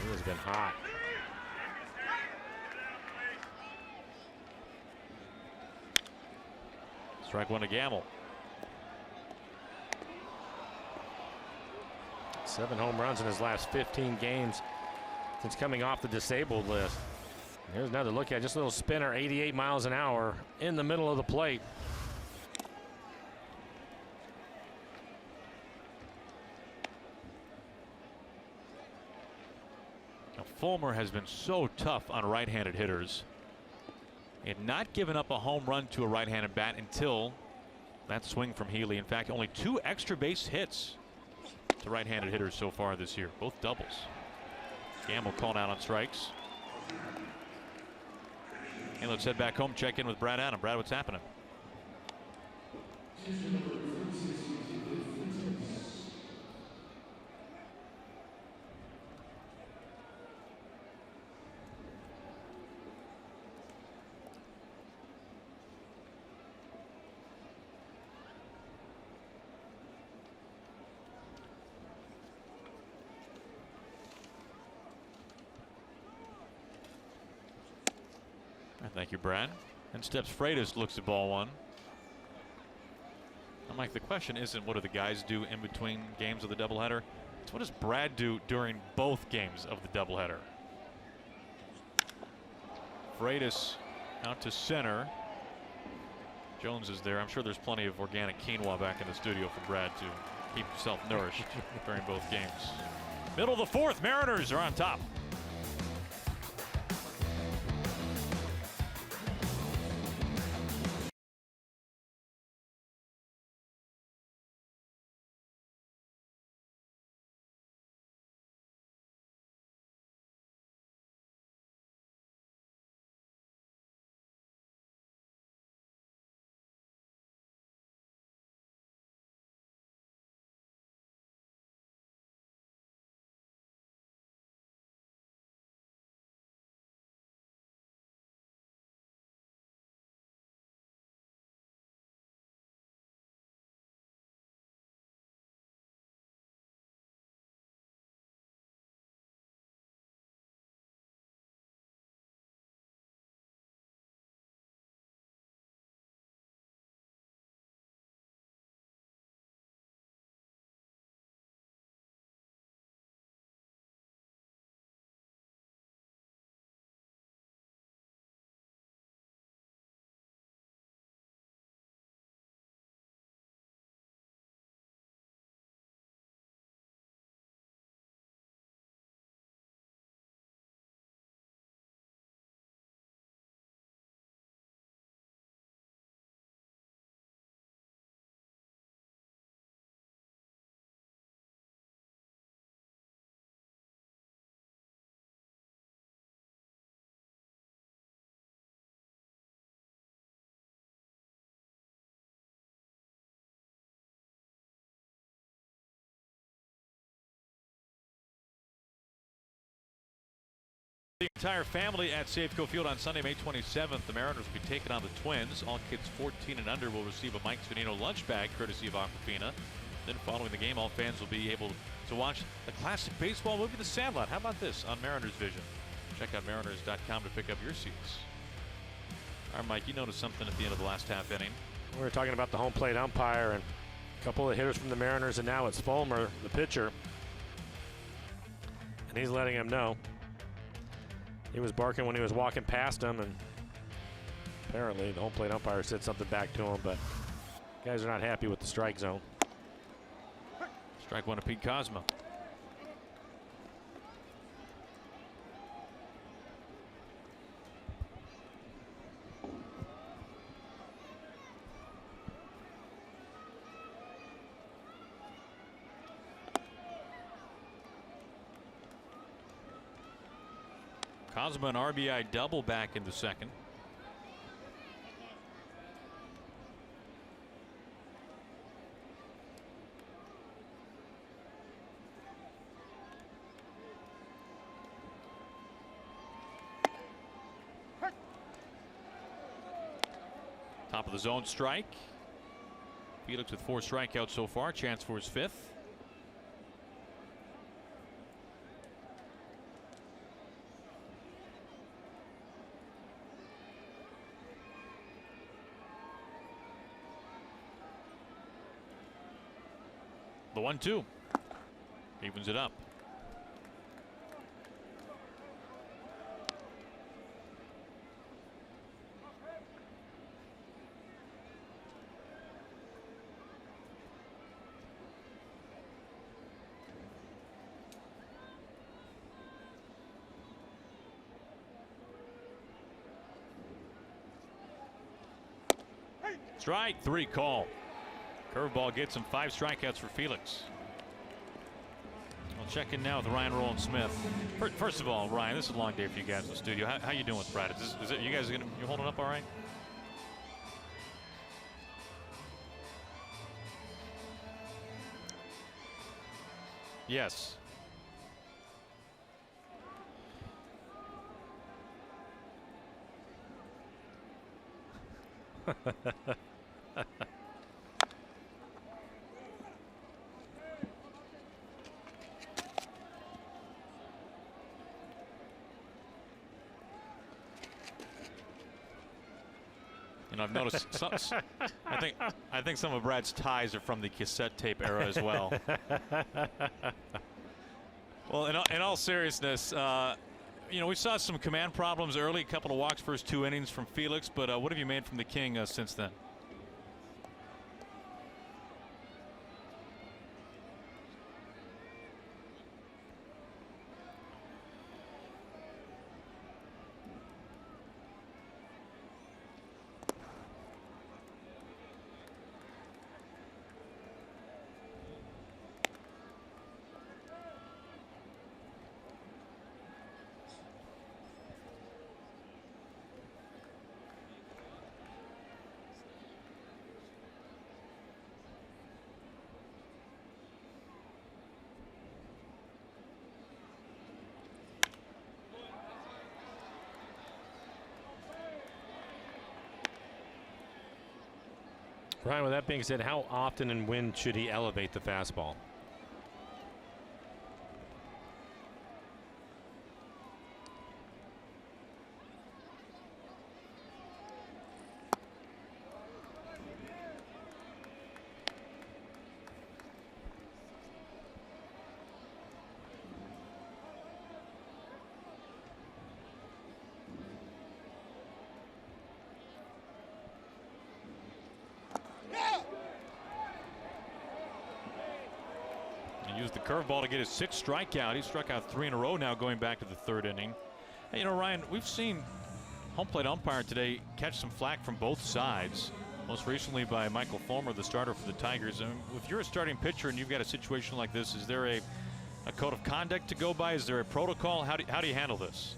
He has been hot. Strike 1 to Gamble. 7 home runs in his last 15 games since coming off the disabled list. Here's another look at just a little spinner, 88 miles an hour in the middle of the plate. Now, Fulmer has been so tough on right-handed hitters. He had not given up a home run to a right-handed bat until that swing from Healy. In fact, only 2 extra base hits to right-handed hitters so far this year, both doubles. Gamble called out on strikes. And let's head back home, check in with Brad Adam. Brad, what's happening? Thank you, Brad. And steps Freitas, looks at ball 1. And Mike, the question isn't what do the guys do in between games of the doubleheader. It's what does Brad do during both games of the doubleheader. Freitas out to center. Jones is there. I'm sure there's plenty of organic quinoa back in the studio for Brad to keep himself nourished during both games. Middle of the 4th, Mariners are on top. entire family at Safeco Field on Sunday, May 27th. The Mariners will be taking on the Twins. All kids 14 and under will receive a Mike Svenino lunch bag courtesy of Aquafina. Then following the game, all fans will be able to watch the classic baseball movie The Sandlot. How about this on Mariners Vision? Check out mariners.com to pick up your seats. All right, Mike, you noticed something at the end of the last half inning. We were talking about the home plate umpire and a couple of hitters from the Mariners, and now it's Fulmer, the pitcher. And he's letting him know. He was barking when he was walking past him, and apparently the home plate umpire said something back to him, but guys are not happy with the strike zone. Strike one to Pete Kozma. Kozma an RBI double back in the second. Top of the zone strike. Felix with 4 strikeouts so far. Chance for his 5th. The 1-2 evens it up. Strike 3 call. Curveball gets him 5 strikeouts for Felix. We'll check in now with Ryan Roland Smith. First of all, Ryan, this is a long day for you guys in the studio. How you doing with Brad? Is it you guys you holding up all right? Yes. You know, I've noticed. I think some of Brad's ties are from the cassette tape era as well. Well, in all seriousness, you know, we saw some command problems early. A couple of walks first 2 innings from Felix, but what have you made from the King since then? Ryan, with that being said, how often and when should he elevate the fastball? Used the curveball to get his 6th strikeout. He struck out 3 in a row now going back to the 3rd inning. Hey, you know, Ryan, we've seen home plate umpire today catch some flack from both sides. Most recently by Michael Fulmer, the starter for the Tigers. And if you're a starting pitcher and you've got a situation like this, is there a code of conduct to go by? Is there a protocol? How do you handle this?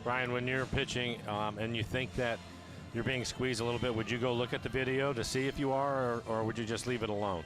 Ryan, when you're pitching and you think that you're being squeezed a little bit, would you go look at the video to see if you are, or would you just leave it alone?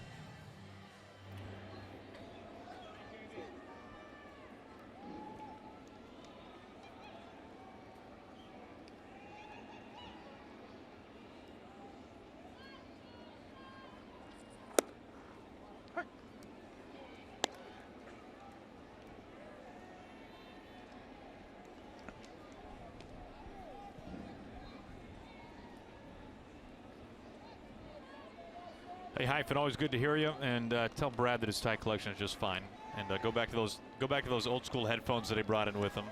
Hey, Hyphen, always good to hear you, and tell Brad that his tie collection is just fine. And go back to those old school headphones that he brought in with him.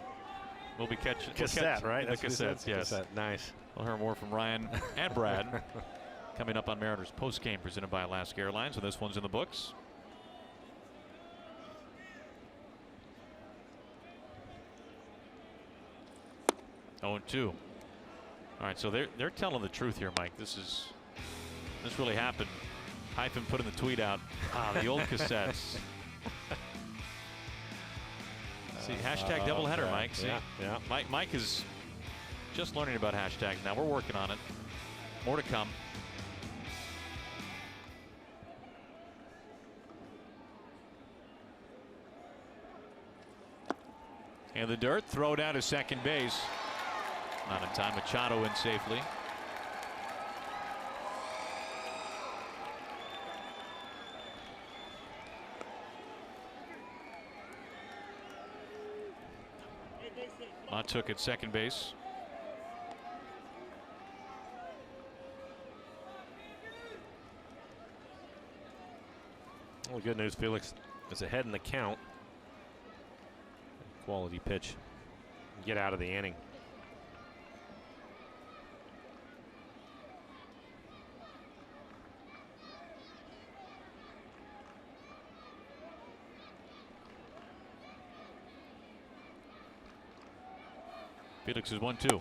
We'll be catching cassette, right? The cassettes, yes. Cassette. Nice. We'll hear more from Ryan and Brad coming up on Mariners post game presented by Alaska Airlines. So this one's in the books. Oh, and 2. All right, so they're telling the truth here, Mike. This really happened. Hyphen putting the tweet out. The old cassettes. See, hashtag doubleheader, Mike. See, yeah. Mike is just learning about hashtags now. We're working on it. More to come. And the dirt, throw down to second base. Not in time. Machado in safely. Took at second base. Well, good news, Felix is ahead in the count. Quality pitch. Get out of the inning. Felix is 1-2.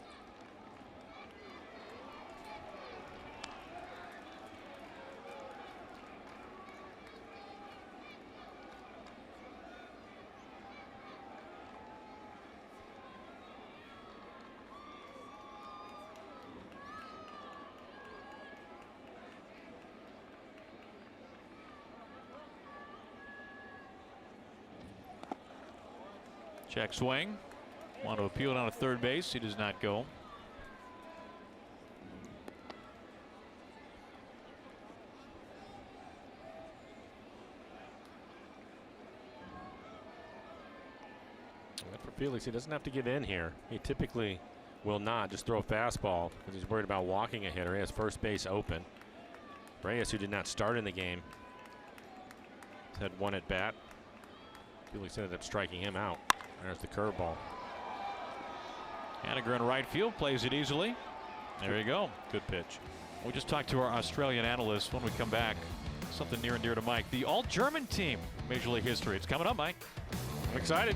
Check swing. Want to appeal down to third base. He does not go. For Felix, he doesn't have to get in here. He typically will not just throw a fastball because he's worried about walking a hitter. He has first base open. Reyes, who did not start in the game, had one at bat. Felix ended up striking him out. There's the curveball. Haniger in right field, plays it easily. There you go. Good pitch. We just talked to our Australian analyst. When we come back, something near and dear to Mike, the all-German team, Major League history. It's coming up, Mike. I'm excited.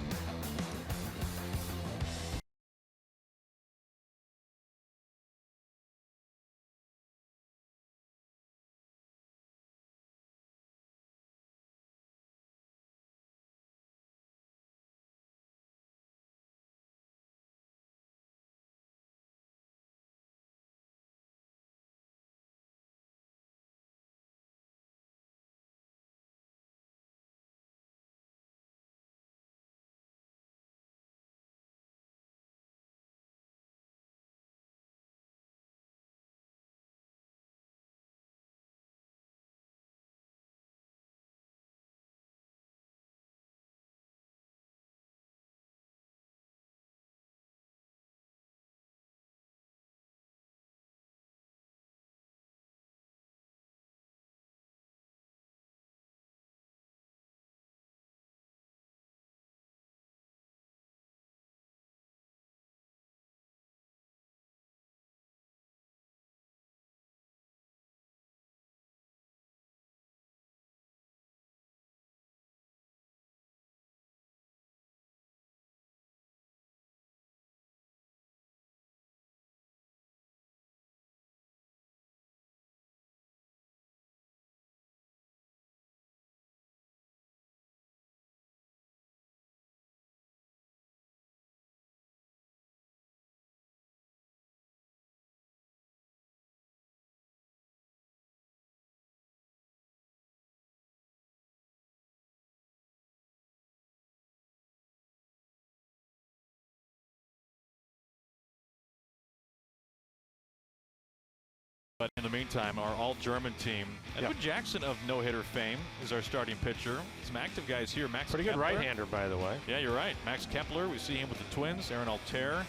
But in the meantime, our all-German team, Edwin Jackson of no-hitter fame is our starting pitcher. Some active guys here. Max Pretty Kepler. good right-hander, by the way. Yeah, you're right. Max Kepler, we see him with the Twins. Aaron Altair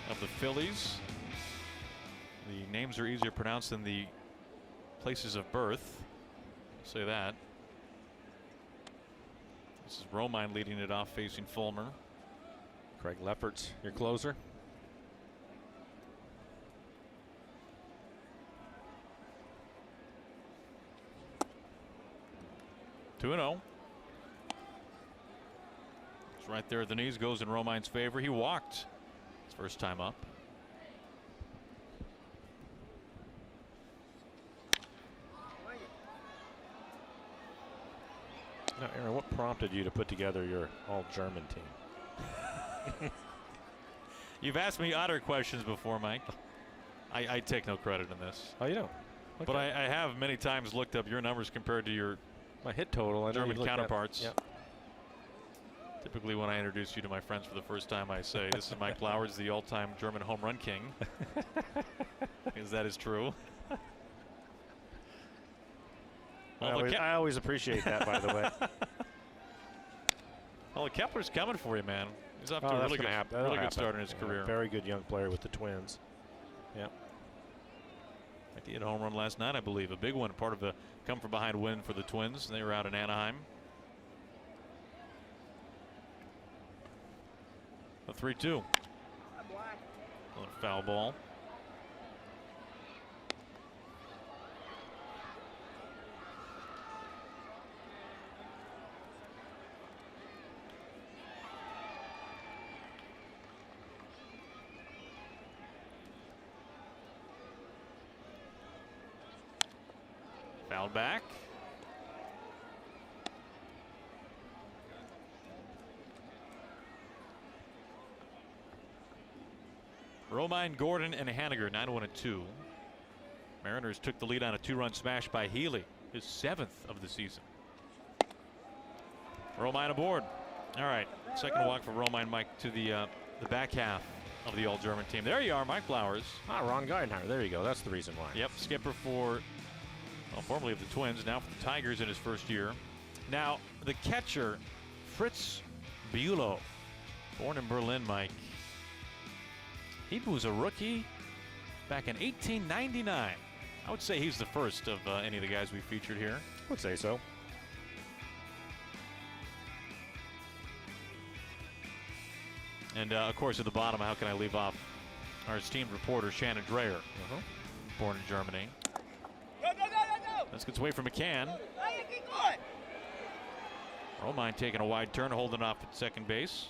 of the Phillies. The names are easier to pronounce than the places of birth. I'll say that. This is Romine leading it off, facing Fulmer. Craig Lefferts, your closer. 2-0. It's right there at the knees, goes in Romine's favor. He walked his first time up. Now, Aaron, what prompted you to put together your all-German team? You've asked me odder questions before, Mike. I take no credit in this. Oh, you don't? Okay. But I have many times looked up your numbers compared to your my hit total. German counterparts. Yep. Typically, when I introduce you to my friends for the first time, I say, this is Mike Flowers, the all-time German home run king. Because that is true. I always appreciate that, by the way. Well, Kepler's coming for you, man. He's off to a really good start in his career. Very good young player with the Twins. Yep. He had a home run last night, I believe. A big one, part of the come-from-behind win for the Twins. They were out in Anaheim. A 3-2. Another foul ball. Fouled back. Romine, Gordon, and Haniger, 9-1-2. Mariners took the lead on a 2-run smash by Healy, his 7th of the season. Romine aboard. All right, second walk for Romine, Mike, to the back half of the all-German team. There you are, Mike Flowers. Ron Geidenheimer. There you go. That's the reason why. Yep, skipper for, well, formerly of the Twins, now for the Tigers in his first year. Now, the catcher, Fritz Bülow, born in Berlin, Mike. He was a rookie back in 1899. I would say he's the first of any of the guys we featured here. I would say so. And, of course, at the bottom, how can I leave off our esteemed reporter, Shannon Dreyer, born in Germany. Go, go, go, go, go! This gets away from McCann. Keep going! Romine taking a wide turn, holding off at second base.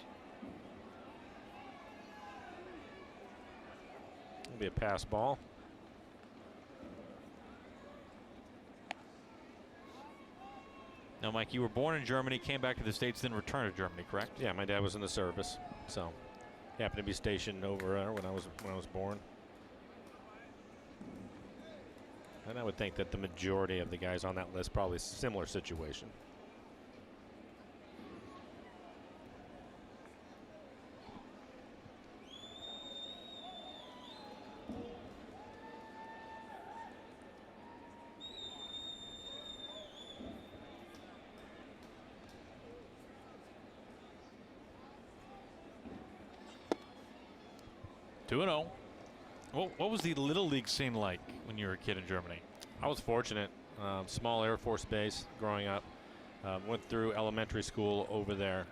It'll be a pass ball. Now, Mike, you were born in Germany, came back to the States, then returned to Germany, correct? Yeah, my dad was in the service, so he happened to be stationed over there when I was born. And I would think that the majority of the guys on that list probably similar situation. What was the Little League scene like when you were a kid in Germany? I was fortunate. Small Air Force base growing up. Went through elementary school over there.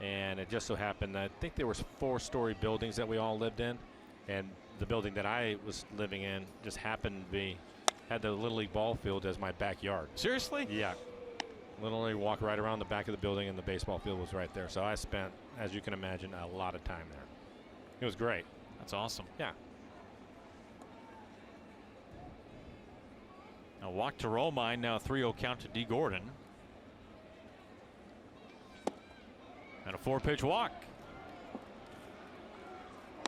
And it just so happened that I think there was 4-story buildings that we all lived in. And the building that I was living in just happened to had the Little League ball field as my backyard. Seriously? Yeah. Literally walk right around the back of the building and the baseball field was right there. So I spent, as you can imagine, a lot of time there. It was great. That's awesome. Yeah. Now walk to Romine, now 3-0 count to D. Gordon. And a 4-pitch walk.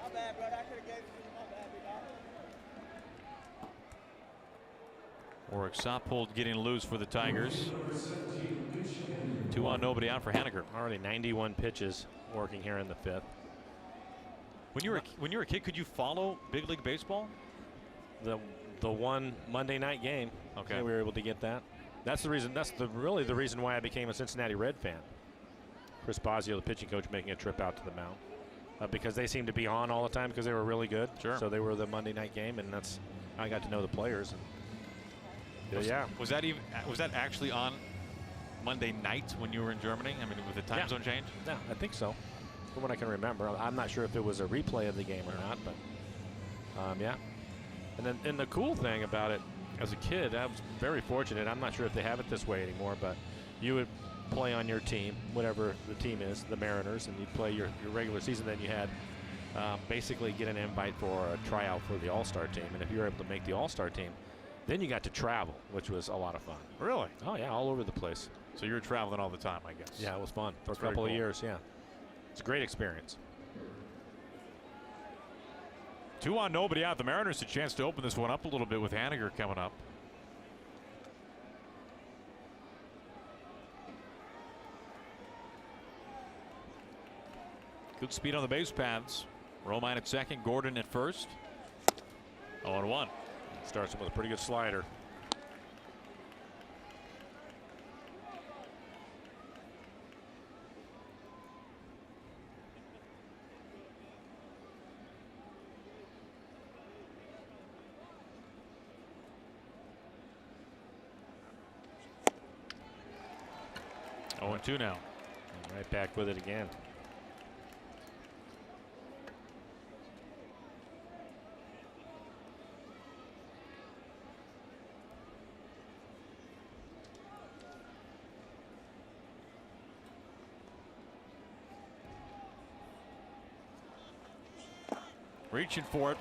My bad, brother. I could have gave it to you. My bad, big dog. Warwick Soppold getting loose for the Tigers. 2 on, nobody out for Haniger. Already 91 pitches working here in the 5th. When you were a kid, could you follow big league baseball? the one Monday night game. Okay. We were able to get that. That's the reason. That's really the reason why I became a Cincinnati Red fan. Chris Bosio, the pitching coach, making a trip out to the mound because they seemed to be on all the time because they were really good. Sure. So they were the Monday night game, and that's how I got to know the players. And Was that actually on Monday night when you were in Germany? I mean, with the time zone change? Yeah, I think so. From what I can remember, I'm not sure if it was a replay of the game or not, but yeah. And the cool thing about it, as a kid, I was very fortunate. I'm not sure if they have it this way anymore, but you would play on your team, whatever the team is, the Mariners, and you'd play your regular season. Then you had basically get an invite for a tryout for the All-Star team, and if you were able to make the All-Star team, then you got to travel, which was a lot of fun. Really? Oh yeah, all over the place. So you were traveling all the time, I guess. Yeah, it was fun for That's a couple very of cool. years. Yeah, it's a great experience. 2-on, nobody out. The Mariners a chance to open this one up a little bit with Haniger coming up. Good speed on the base paths. Romine at second, Gordon at first. 0-1. Starts him with a pretty good slider. Oh, 0-2 now. And right back with it again. Reaching for it.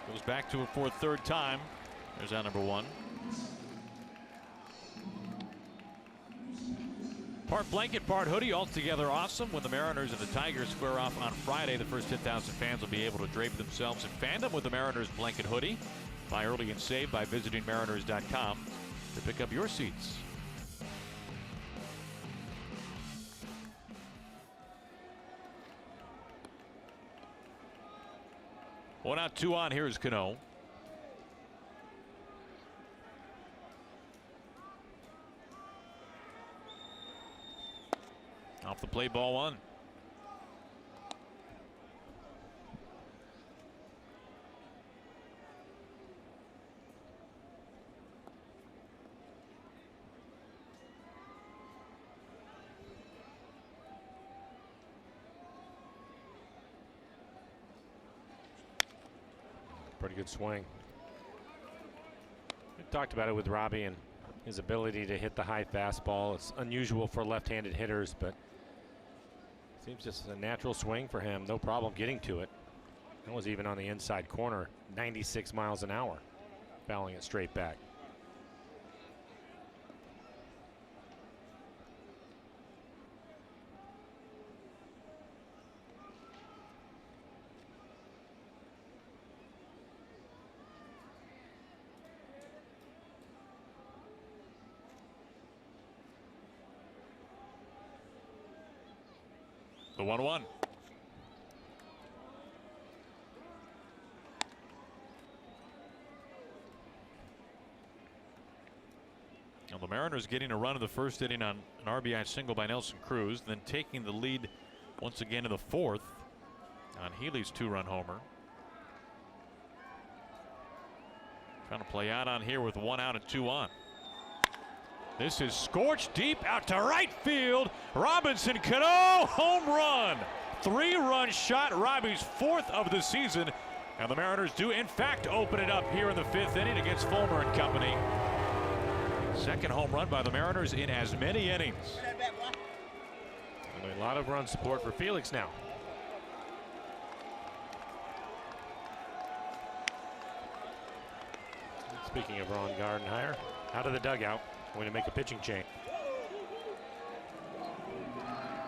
Goes back to it for a third time. There's our number 1. Part blanket, part hoodie, altogether awesome. When the Mariners and the Tigers square off on Friday, the first 10,000 fans will be able to drape themselves in fandom with the Mariners blanket hoodie. Buy early and save by visiting mariners.com to pick up your seats. One out, 2 on. Here's Cano. Off the play, ball 1. Pretty good swing. We talked about it with Robbie and his ability to hit the high fastball. It's unusual for left-handed hitters, but seems just a natural swing for him. No problem getting to it. That was even on the inside corner, 96 miles an hour, fouling it straight back. The 1-1. Now the Mariners getting a run in the first inning on an RBI single by Nelson Cruz, then taking the lead once again in the 4th on Healy's 2-run homer. Trying to play out on here with 1 out and 2 on. This is scorched deep out to right field. Robinson Cano, home run. 3-run shot, Robbie's 4th of the season. And the Mariners do, in fact, open it up here in the 5th inning against Fulmer and company. Second home run by the Mariners in as many innings. And a lot of run support for Felix now. Speaking of Ron Gardenhire, out of the dugout. Going to make a pitching change.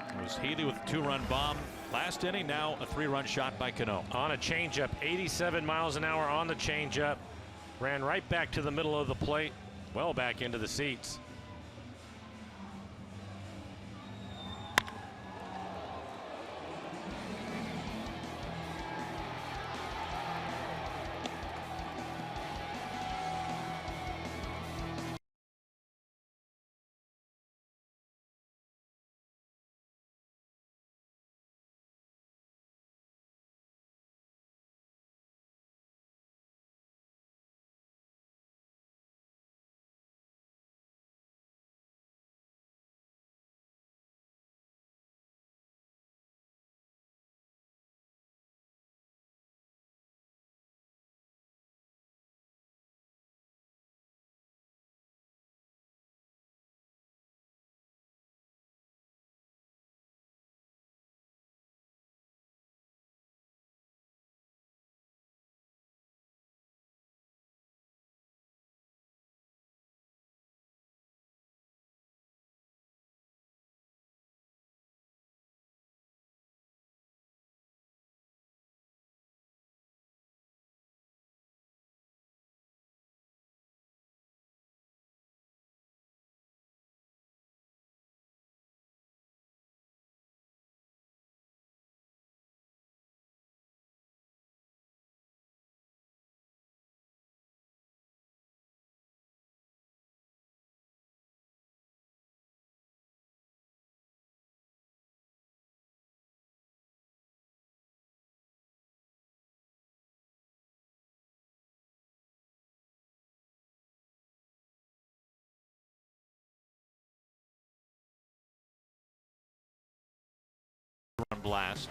It was Healy with a 2-run bomb last inning. Now a 3-run shot by Cano. On a changeup, 87 miles an hour on the changeup. Ran right back to the middle of the plate, well back into the seats. blast.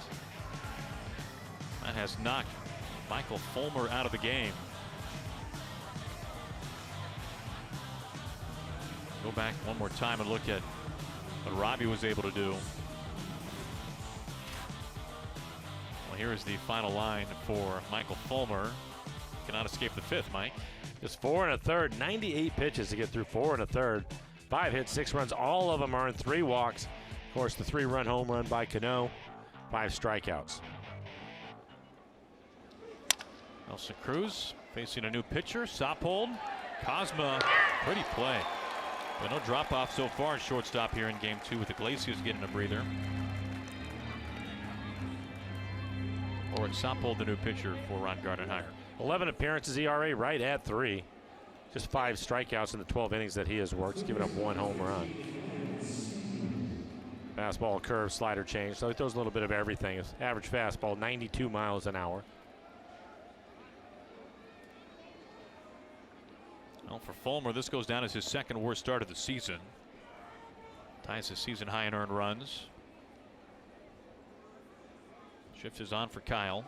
That has knocked Michael Fulmer out of the game. Go back one more time and look at what Robbie was able to do. Well, here is the final line for Michael Fulmer. Cannot escape the fifth, Mike. Just 4 1/3, 98 pitches to get through 4 1/3. 5 hits, 6 runs, all of them earned 3 walks. Of course, the 3-run home run by Cano, 5 strikeouts. Nelson Cruz facing a new pitcher, Soppold. Cosma, pretty play. But no drop-off so far at shortstop here in game 2 with Iglesias getting a breather. Or it's Soppold, the new pitcher for Ron Gardenhire. 11 appearances, ERA right at 3. Just 5 strikeouts in the 12 innings that he has worked. He's given up 1 home run. Fastball, curve, slider change. So he throws a little bit of everything. His average fastball, 92 miles an hour. Well, for Fulmer, this goes down as his second worst start of the season. Ties his season high in earned runs. Shift is on for Kyle.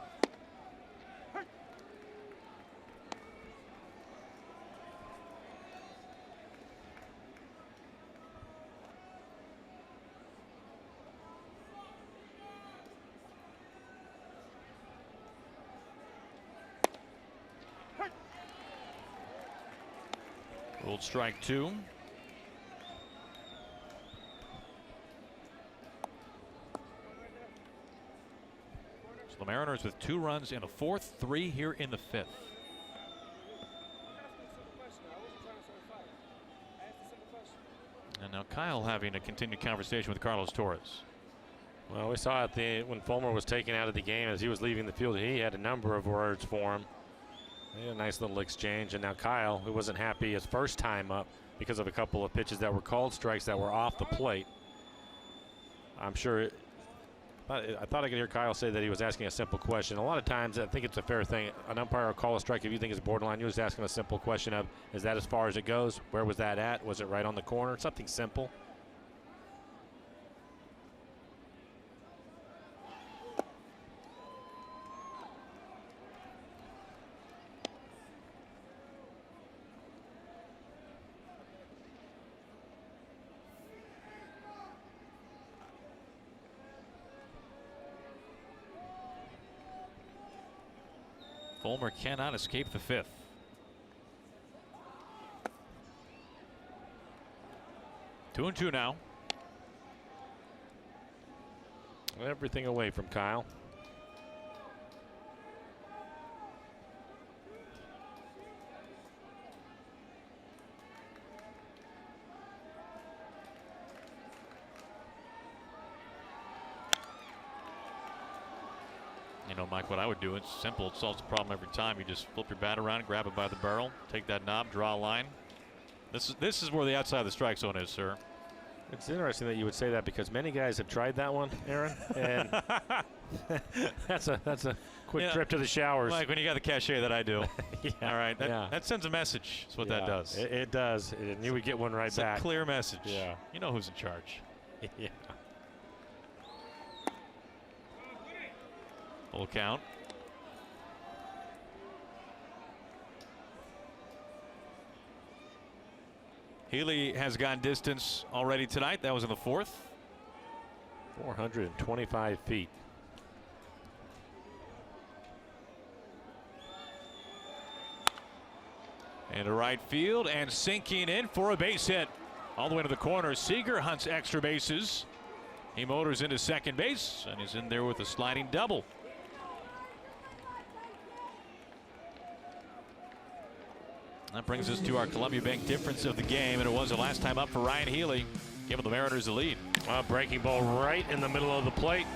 Ruled strike 2. So the Mariners with 2 runs in a 4th, 3 here in the 5th. And now Kyle having a continued conversation with Carlos Torres. Well, we saw it when Fulmer was taken out of the game as he was leaving the field. He had a number of words for him. They had a nice little exchange, and now Kyle, who wasn't happy his first time up because of a couple of pitches that were called strikes that were off the plate. I'm sure I thought I could hear Kyle say that he was asking a simple question. A lot of times I think it's a fair thing. An umpire will call a strike if you think it's borderline. You're just asking a simple question of, is that as far as it goes? Where was that at? Was it right on the corner? Something simple. Fulmer cannot escape the 5th. Two and two now. Everything away from Kyle. You know, Mike, what I would do, it's simple. It solves the problem every time. You just flip your bat around, grab it by the barrel, take that knob, draw a line. This is where the outside of the strike zone is, sir. It's interesting that you would say that because many guys have tried that one, Aaron, and that's a quick trip to the showers. Mike, when you got the cachet that I do. Yeah, all right, that sends a message. That's what that does. It does. And you would get one right back. It's a clear message. Yeah. You know who's in charge. Yeah. Full count. Healy has gone distance already tonight. That was in the 4th. 425 feet. And to right field and sinking in for a base hit. All the way to the corner. Seager hunts extra bases. He motors into second base and is in there with a sliding double. That brings us to our Columbia Bank difference of the game, and it was the last time up for Ryan Healy, giving the Mariners the lead. Breaking ball right in the middle of the plate.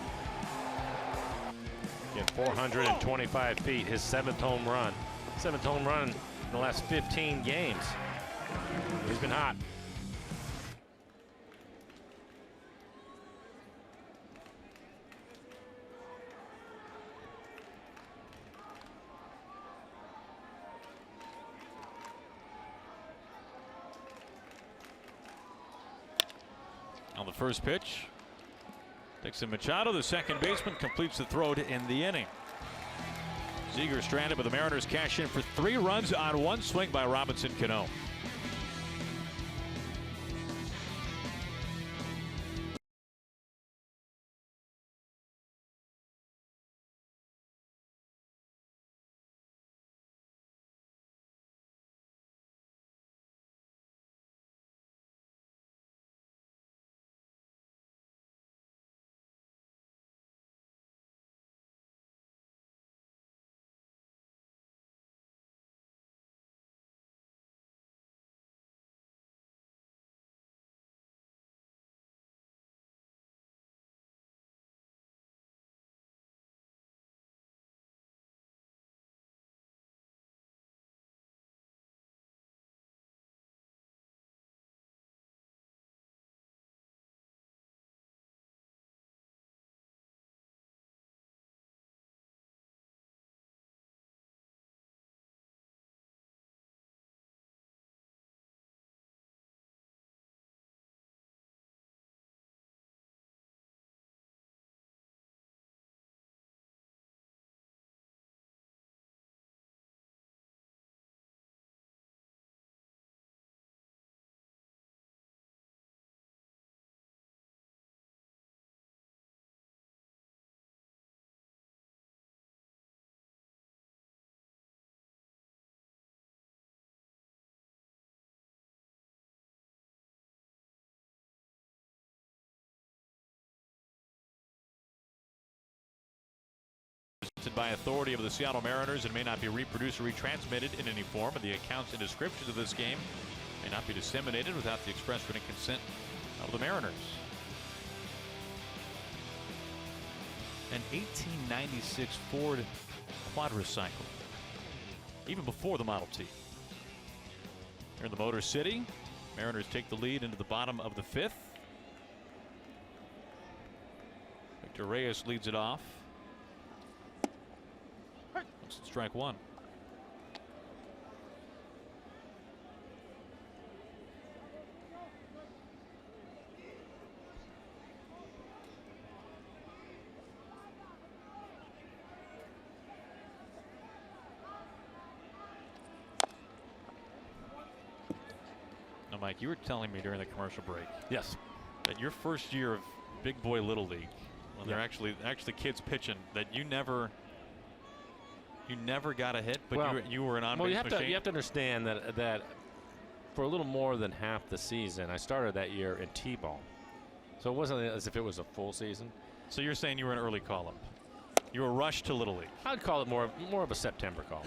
Get 425 feet, his 7th home run. 7th home run in the last 15 games. He's been hot. On the first pitch, Dixon Machado, the second baseman, completes the throw to end the inning. Seager stranded, but the Mariners cash in for 3 runs on 1 swing by Robinson Cano. By authority of the Seattle Mariners and may not be reproduced or retransmitted in any form, and the accounts and descriptions of this game may not be disseminated without the express written consent of the Mariners. An 1896 Ford quadricycle, even before the Model T. Here in the Motor City, Mariners take the lead into the bottom of the 5th. Victor Reyes leads it off. Strike 1. Now, Mike, you were telling me during the commercial break, Yes, that your first year of Big Boy Little League, when they're actually kids pitching, that you never got a hit, but well, you were an on-base machine. You have to understand that for a little more than half the season, I started that year in T-ball. So it wasn't as if it was a full season. So you're saying you were an early call-up. You were rushed to Little League. I'd call it more of a September call.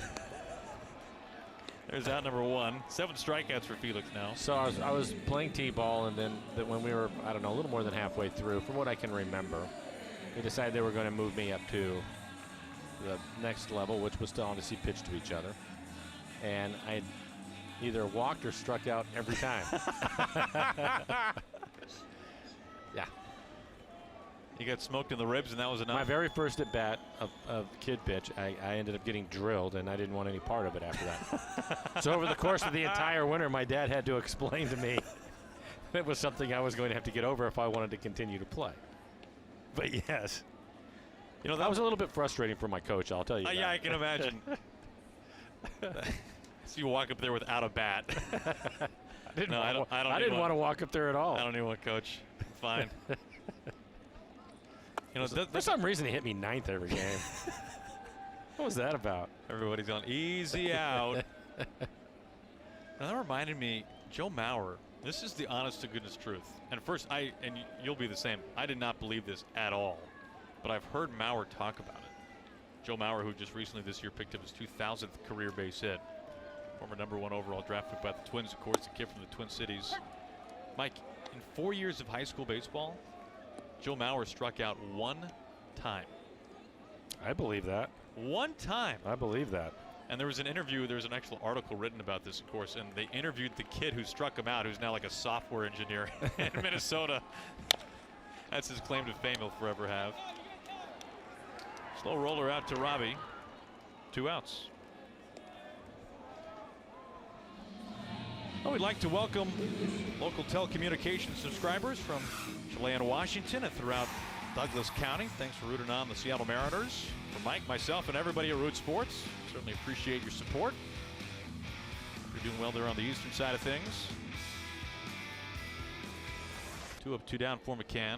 There's out number 1. 7 strikeouts for Felix now. So I was playing T-ball, and then when we were, I don't know, a little more than halfway through, from what I can remember, they decided they were going to move me up to the next level, which was still on to see pitch to each other, and I either walked or struck out every time. Yeah. You got smoked in the ribs, and that was enough. My very first at bat of kid pitch, I ended up getting drilled, and I didn't want any part of it after that. So over the course of the entire winter, my dad had to explain to me it was something I was going to have to get over if I wanted to continue to play. But yes. You know, that was a little bit frustrating for my coach, I'll tell you. Yeah, I can imagine. So you walk up there without a bat. I didn't want to walk up there at all. I don't even want coach. Fine. You know, for some reason he hit me 9th every game. What was that about? Everybody's going easy out. Now, that reminded me, Joe Mauer. This is the honest to goodness truth. And first, and you'll be the same. I did not believe this at all. But I've heard Mauer talk about it. Joe Mauer, who just recently this year picked up his 2000th career base hit. Former #1 overall draft pick by the Twins, of course, the kid from the Twin Cities. Mike, in 4 years of high school baseball, Joe Mauer struck out 1 time. I believe that. 1 time. I believe that. And there was an interview, there's an actual article written about this, of course, and they interviewed the kid who struck him out, who's now like a software engineer in Minnesota. That's his claim to fame he'll forever have. Slow roller out to Robbie. 2 outs. Well, we'd like to welcome local telecommunications subscribers from Chelan, Washington, and throughout Douglas County. Thanks for rooting on the Seattle Mariners. For Mike, myself, and everybody at Root Sports, certainly appreciate your support. You're doing well there on the eastern side of things. 2 up, 2 down for McCann.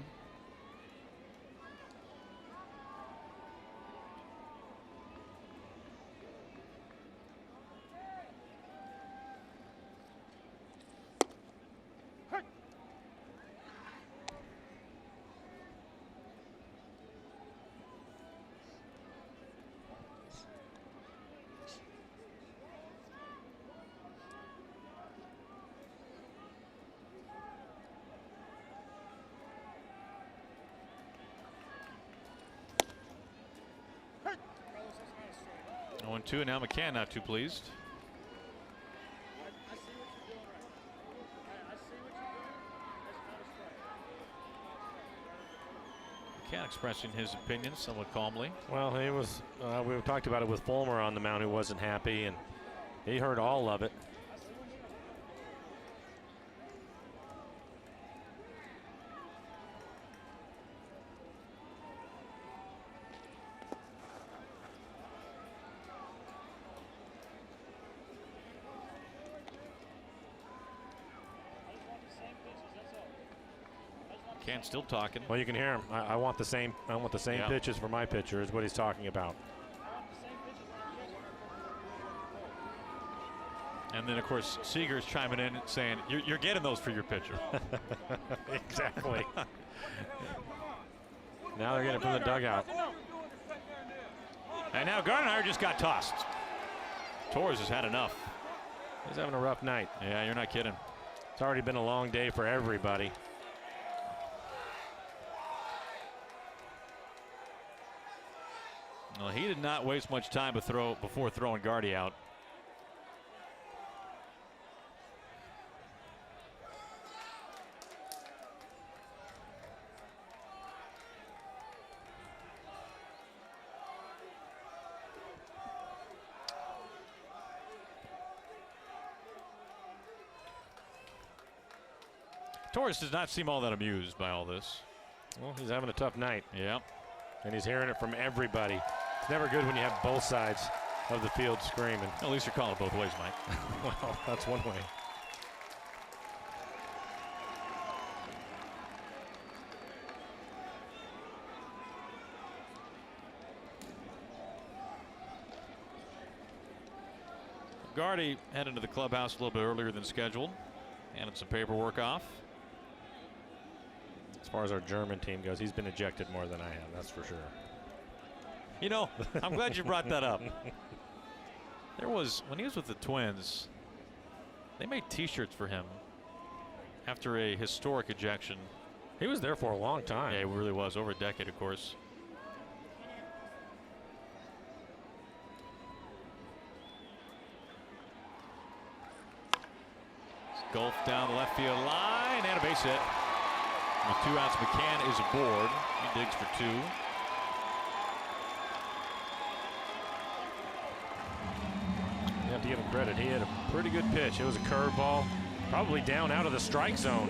Oh, 1-2, and now McCann not too pleased. McCann expressing his opinion somewhat calmly. Well, he was. We talked about it with Fulmer on the mound, who wasn't happy, and he heard all of it. McCann still talking. Well, you can hear him. I want the same. I want the same Yeah. pitches for my pitcher. Is what he's talking about. And then, of course, Seager's chiming in and saying, you're getting those for your pitcher. Exactly. Now they're getting it from the dugout. And now Gardenhire just got tossed. Torres has had enough. He's having a rough night. Yeah, you're not kidding. It's already been a long day for everybody. Well, he did not waste much time before throwing Gardy out. Torres does not seem all that amused by all this. Well, he's having a tough night. Yeah. And he's hearing it from everybody. It's never good when you have both sides of the field screaming. At least you're calling it both ways, Mike. Well, that's one way. Gardy headed into the clubhouse a little bit earlier than scheduled. Handed some paperwork off. As far as our German team goes, he's been ejected more than I have, that's for sure. You know, I'm glad you brought that up. There was, when he was with the Twins, they made T-shirts for him after a historic ejection. He was there for a long time. Yeah, he really was. Over a decade, of course. Golf down the left field line and a base hit. With 2 outs, McCann is aboard. He digs for 2. You have to give him credit. He had a pretty good pitch. It was a curveball, probably down out of the strike zone.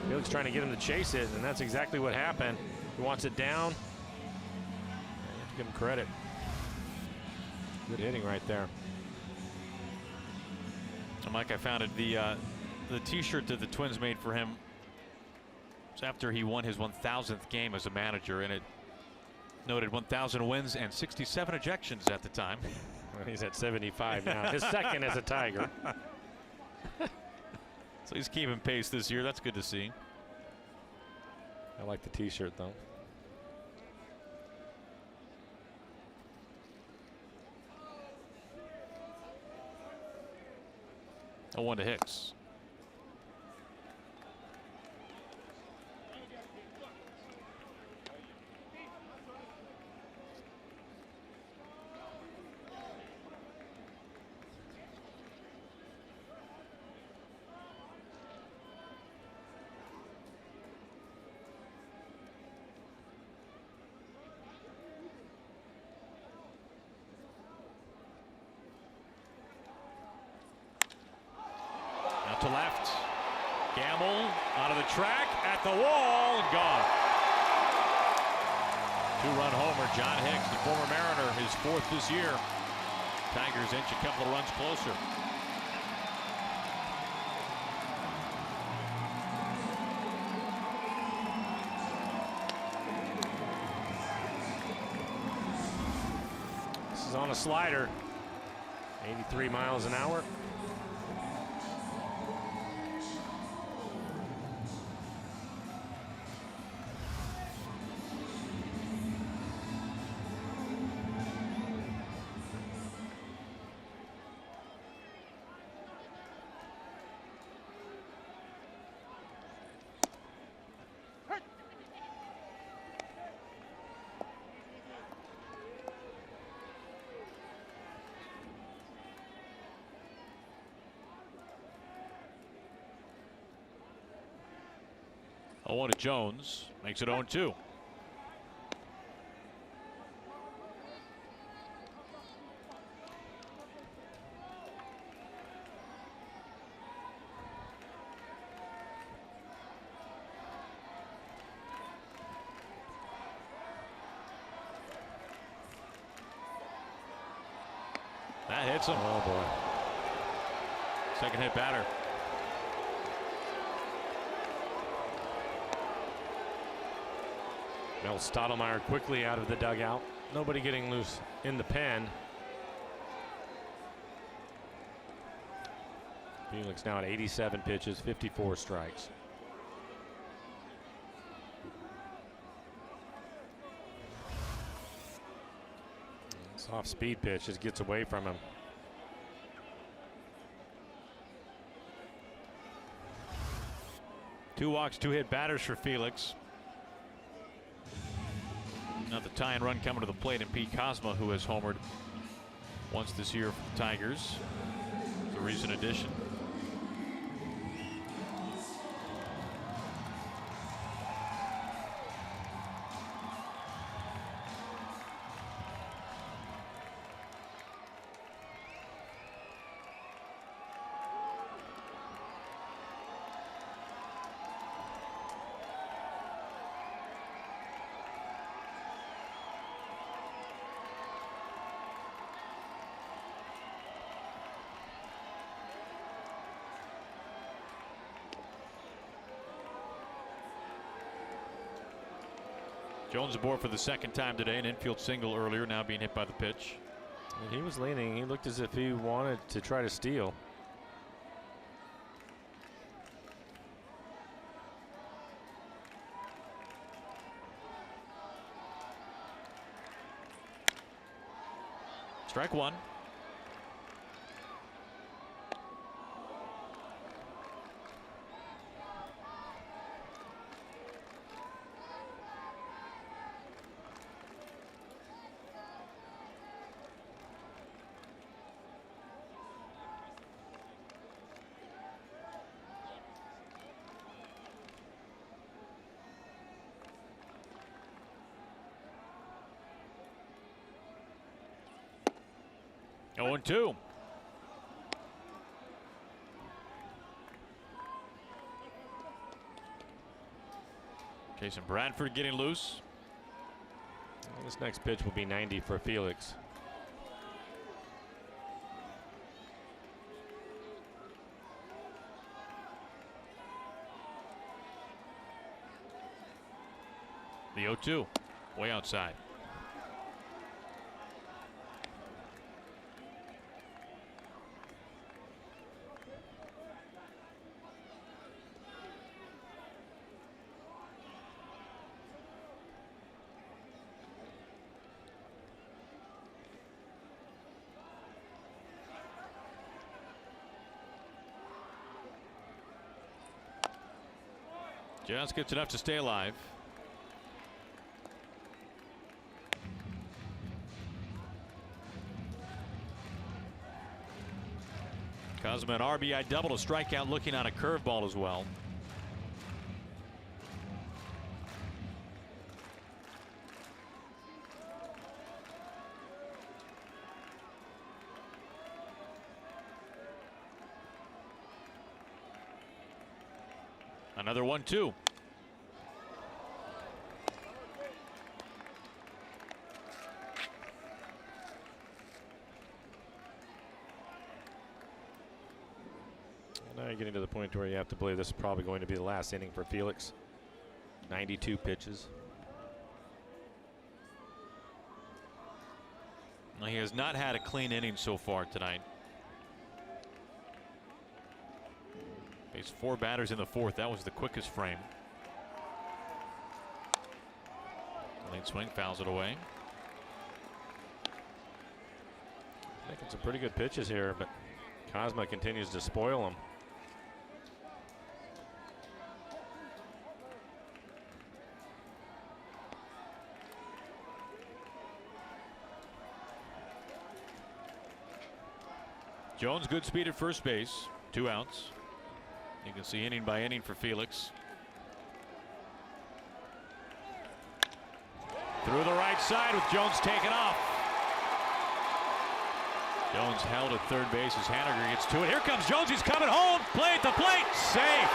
Felix trying to get him to chase it, and that's exactly what happened. He wants it down. You have to give him credit. Good hitting right there. And Mike, I found it. The T-shirt that the Twins made for him was after he won his 1,000th game as a manager, and it noted 1,000 wins and 67 ejections at the time. Well, he's at 75 now. His second as a Tiger. So he's keeping pace this year. That's good to see. I like the T-shirt, though. A 1 to Hicks. To left. Gamble out of the track, at the wall, and gone. Two-run homer. John Hicks, the former Mariner, his 4th this year. Tigers inch a couple of runs closer. This is on a slider. 83 miles an hour. Oh, to Jones, makes it 0-2. That hits him. Oh boy. Second hit batter. Mel Stottlemyre quickly out of the dugout. Nobody getting loose in the pen. Felix now at 87 pitches, 54 strikes. Soft speed pitch just gets away from him. Two walks, two hit batters for Felix. Now the tie and run coming to the plate, and Pete Kozma, who has homered once this year for the Tigers, the recent addition. Jones aboard for the second time today, an infield single earlier, now being hit by the pitch. And he was leaning. He looked as if he wanted to try to steal. Strike one. Oh, and 2. Jason Bradford getting loose. Well, this next pitch will be 90 for Felix. The 0-2, way outside. Just gets enough to stay alive. Kozma an RBI double, a strikeout, looking on a curveball as well. Another 1-2. Now you're getting to the point where you have to believe this is probably going to be the last inning for Felix. 92 pitches. Well, he has not had a clean inning so far tonight. Faced 4 batters in the 4th. That was the quickest frame. Late swing, fouls it away. Making some pretty good pitches here, but Cosma continues to spoil him. Jones, good speed at first base. 2 outs. You can see inning by inning for Felix. Through the right side with Jones taken off. Jones held at third base as Haniger gets to it. Here comes Jones. He's coming home. Play at the plate. Safe.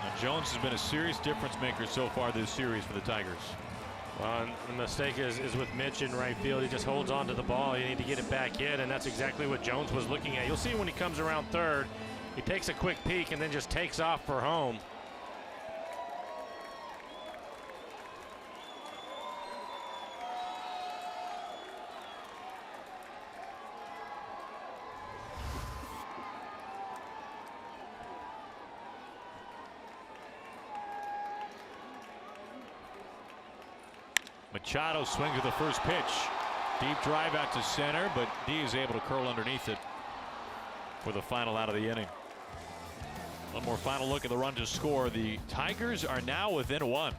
And Jones has been a serious difference maker so far this series for the Tigers. Well, and the mistake is with Mitch in right field. He just holds on to the ball. You need to get it back in, and that's exactly what Jones was looking at. You'll see when he comes around third, he takes a quick peek and then just takes off for home. Machado swings at the first pitch. Deep drive out to center, but D is able to curl underneath it for the final out of the inning. One more final look at the run to score. The Tigers are now within 1.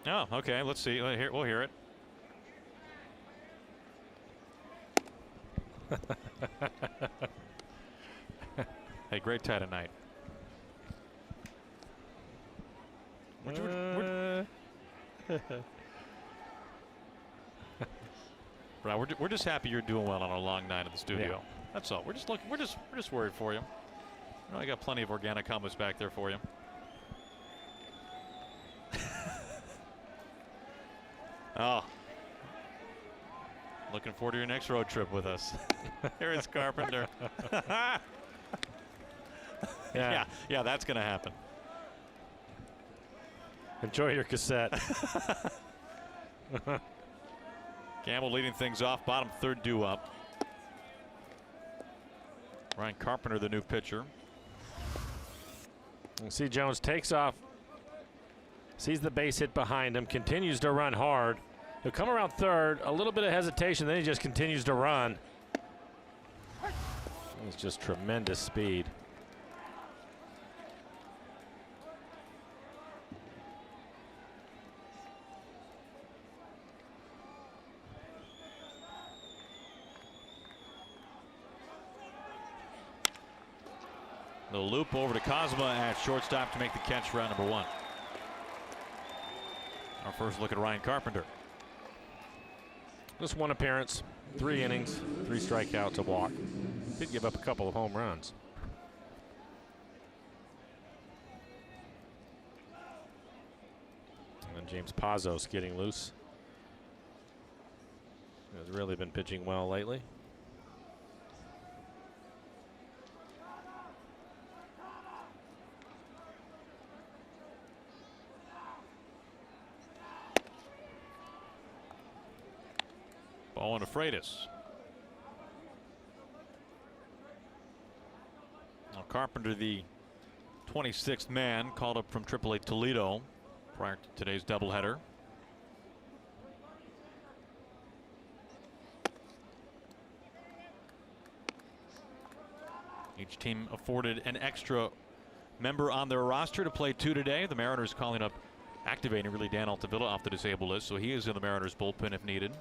Oh, okay. Let's see. We'll hear it. Hey, great tie tonight. Brian, we're just happy you're doing well on a long night at the studio. Yeah. That's all. We're just looking. We're just worried for you. I got plenty of organic comments back there for you. Oh. Looking forward to your next road trip with us. Here is Carpenter. Yeah, that's going to happen. Enjoy your cassette. Gamble leading things off, bottom third due up. Ryan Carpenter, the new pitcher. You see Jones takes off, sees the base hit behind him, continues to run hard. He'll come around third, a little bit of hesitation, then he just continues to run. It's just tremendous speed. The loop over to Kozma at shortstop to make the catch for out number 1. Our first look at Ryan Carpenter. Just one appearance, 3 innings, 3 strikeouts, a walk. Did give up a couple of home runs. And James Pazos getting loose. Has really been pitching well lately. Ball on to Freitas. Now Carpenter, the 26th man, called up from AAA Toledo prior to today's doubleheader. Each team afforded an extra member on their roster to play 2 today. The Mariners calling up, activating really Dan Altavilla off the disabled list, so he is in the Mariners bullpen if needed.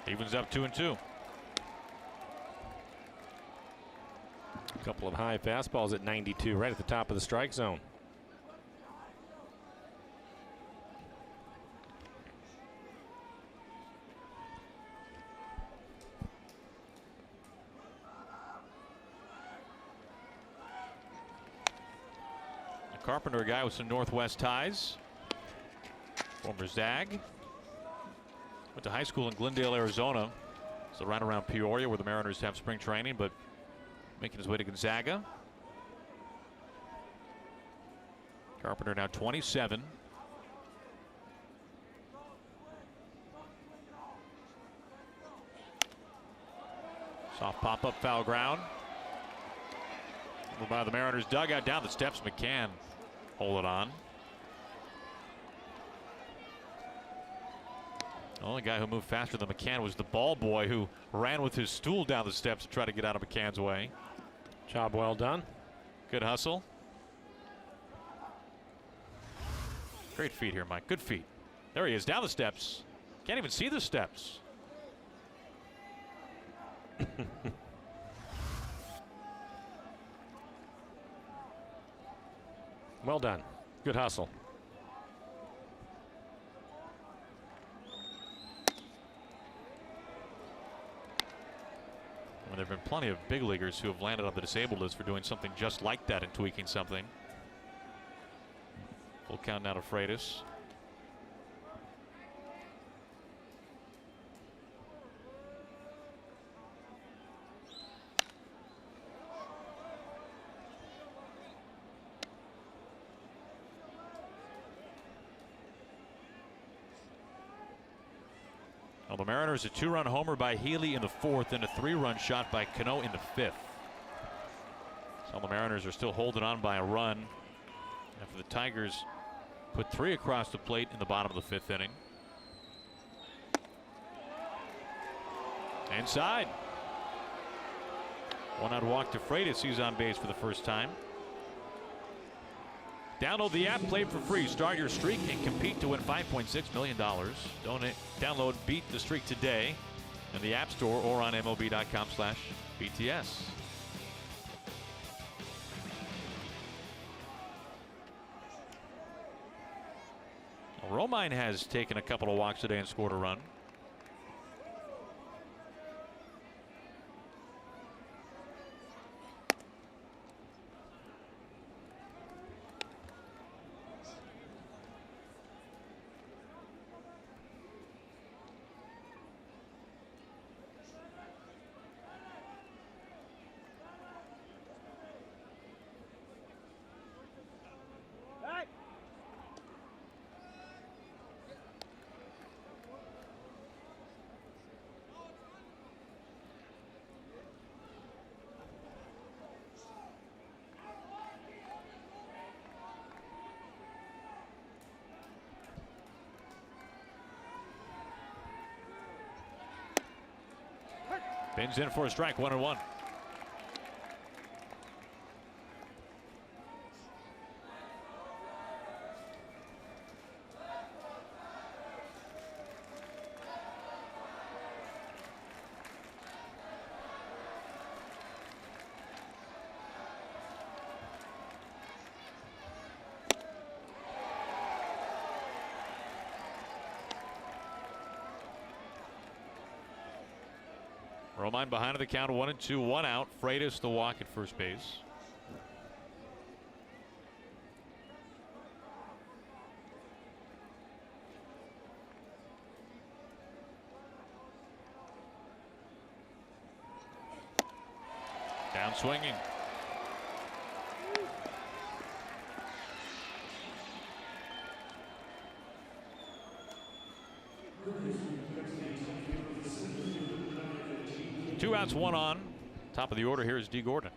Evens up 2-2. A couple of high fastballs at 92, right at the top of the strike zone. Carpenter, a guy with some Northwest ties. Former Zag. Went to high school in Glendale, Arizona. So right around Peoria, where the Mariners have spring training, but making his way to Gonzaga. Carpenter now 27. Soft pop-up, foul ground. Over by the Mariners dugout, down the steps, McCann hold it on. The only guy who moved faster than McCann was the ball boy, who ran with his stool down the steps to try to get out of McCann's way. Job well done. Good hustle. Great feet here, Mike. Good feet. There he is, down the steps. Can't even see the steps. Well done. Good hustle. There have been plenty of big leaguers who have landed on the disabled list for doing something just like that and tweaking something. Full count now to Freitas. Well, the Mariners, a 2-run homer by Healy in the 4th and a 3-run shot by Cano in the 5th. So the Mariners are still holding on by a run after the Tigers put 3 across the plate in the bottom of the 5th inning. Inside. 1-out walk to Freitas. He's on base for the first time. Download the app, play for free, start your streak, and compete to win $5.6 million. Download Beat the Streak today in the App Store or on MLB.com/BTS. Romine has taken a couple of walks today and scored a run. Bins in for a strike, 1-1. Romine behind the count, 1-2, 1 out. Freitas the walk at first base. Down swinging. Two outs, one on. Top of the order here is D. Gordon.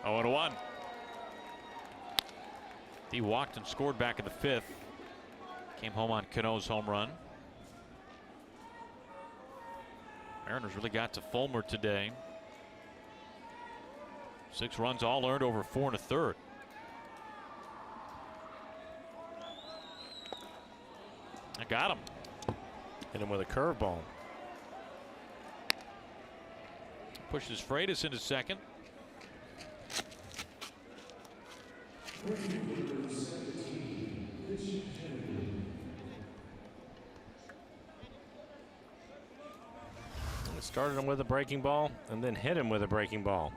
Oh, 1. He walked and scored back in the 5th. Came home on Cano's home run. Mariners really got to Fulmer today. 6 runs all earned over 4 1/3. I got him. Hit him with a curveball. Pushes Freitas into second. Started him with a breaking ball and then hit him with a breaking ball.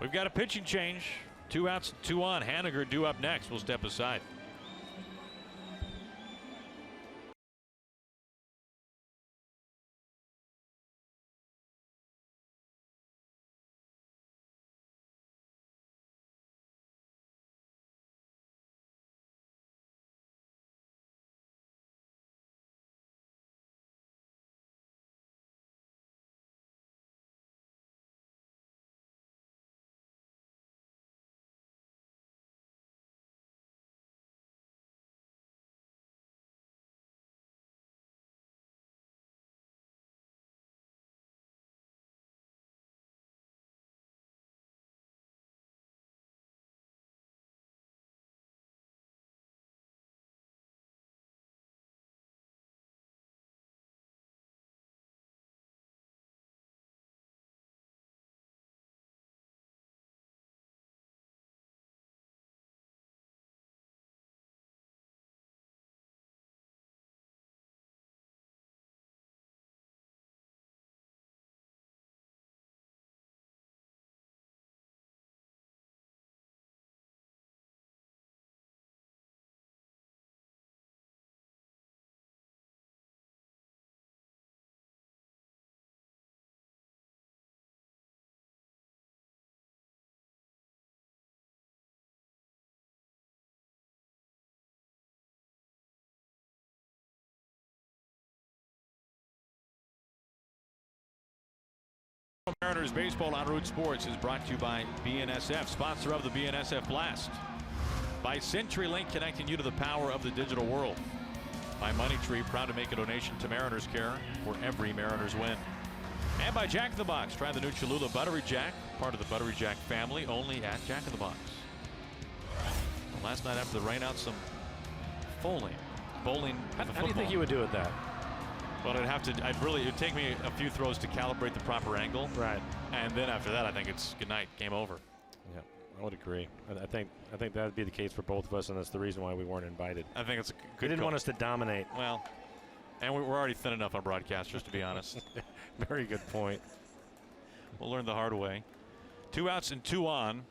We've got a pitching change. 2 outs, 2 on. Haniger due up next. We'll step aside. Mariners baseball on Root Sports is brought to you by BNSF, sponsor of the BNSF Blast. By CenturyLink, connecting you to the power of the digital world. by Money Tree, proud to make a donation to Mariners Care for every Mariners win. And by Jack in the Box, try the new Cholula Buttery Jack, part of the Buttery Jack family, only at Jack in the Box. Well, last night after the rain out, some bowling. How do you think you would do with that? Well, it'd take me a few throws to calibrate the proper angle. Right. And then after that, I think it's good night, game over. Yeah, I would agree. I think that would be the case for both of us, and that's the reason why we weren't invited. I think it's a good. They didn't want us to dominate. Well, and we're already thin enough on broadcasters, to be honest. Very good point. We'll learn the hard way. 2 outs and 2 on,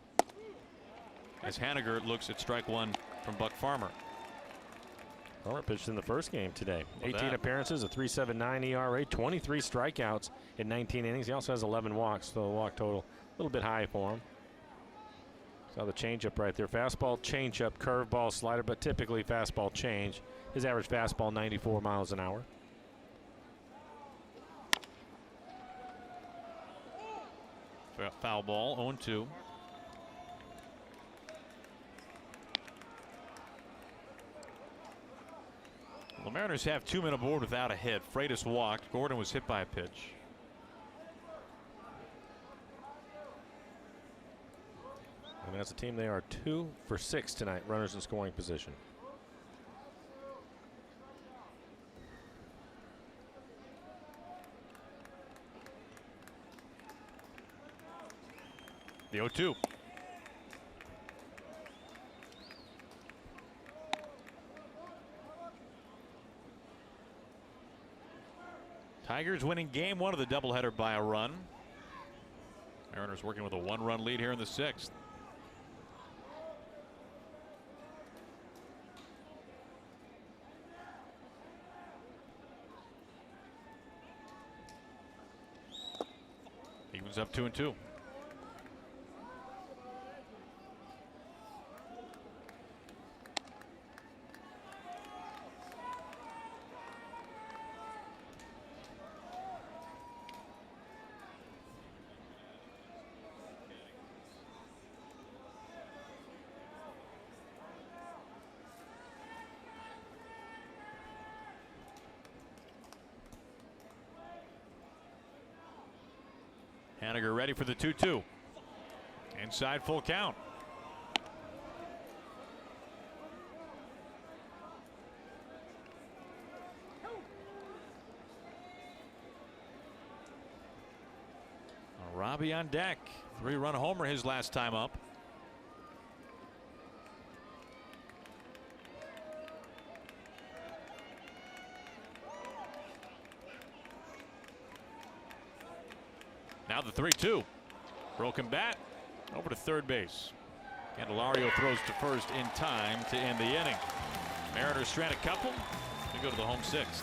as Haniger looks at strike one from Buck Farmer. Farmer pitched in the first game today. 18 appearances, a 3.79 ERA, 23 strikeouts in 19 innings. He also has 11 walks, so the walk total a little bit high for him. Saw the changeup right there. Fastball, changeup, curveball, slider, but typically fastball change. His average fastball 94 miles an hour. Foul ball, 0-2. The Mariners have 2 men aboard without a hit. Freitas walked. Gordon was hit by a pitch. And as a team, they are 2 for 6 tonight, runners in scoring position. The 0-2. Tigers winning game 1 of the doubleheader by a run. Mariners working with a 1-run lead here in the 6th. Evens up 2-2. Haniger ready for the 2-2. Inside, full count. Robbie on deck. 3-run homer his last time up. Now the 3-2. Broken bat over to third base. Candelario throws to first in time to end the inning. Mariners strand a couple to go to the home 6th.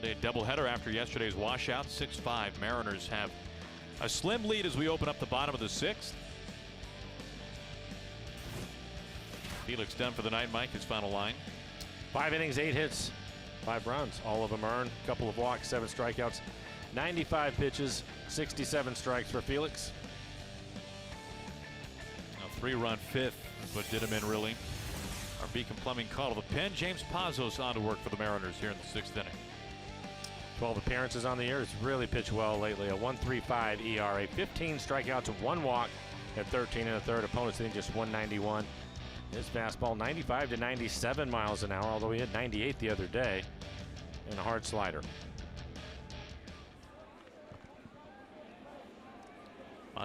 Today, a doubleheader after yesterday's washout. 6-5. Mariners have a slim lead as we open up the bottom of the 6th. Felix done for the night. Mike, his final line. 5 innings, 8 hits, 5 runs. All of them earned. A couple of walks, 7 strikeouts, 95 pitches, 67 strikes for Felix. A 3-run 5th is what did him in, really. Our Beacon Plumbing call to the pen. James Pazos on to work for the Mariners here in the 6th inning. 12 appearances on the year. He's really pitched well lately. A 1.35 ERA, 15 strikeouts and 1 walk at 13 1/3. Opponents hitting just 191. His fastball 95 to 97 miles an hour, although he hit 98 the other day, and a hard slider.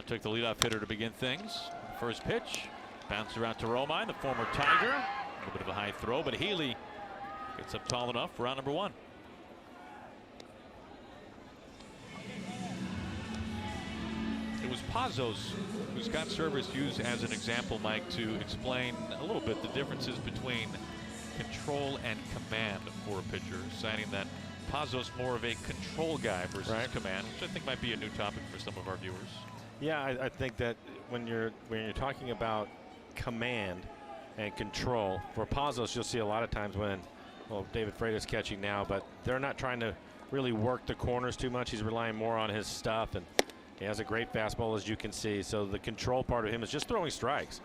Took the leadoff hitter to begin things. First pitch bounced around to Romine, the former Tiger. A little bit of a high throw, but Healy gets up tall enough for out number 1. It was Pazos who Scott Service used as an example, Mike, to explain a little bit the differences between control and command for a pitcher, citing that Pazos more of a control guy versus command, which I think might be a new topic for some of our viewers. Yeah, I think that when you're talking about command and control, for Pazos, you'll see a lot of times when, well, David Freitas catching now, but they're not trying to really work the corners too much. He's relying more on his stuff, and he has a great fastball, as you can see. So the control part of him is just throwing strikes.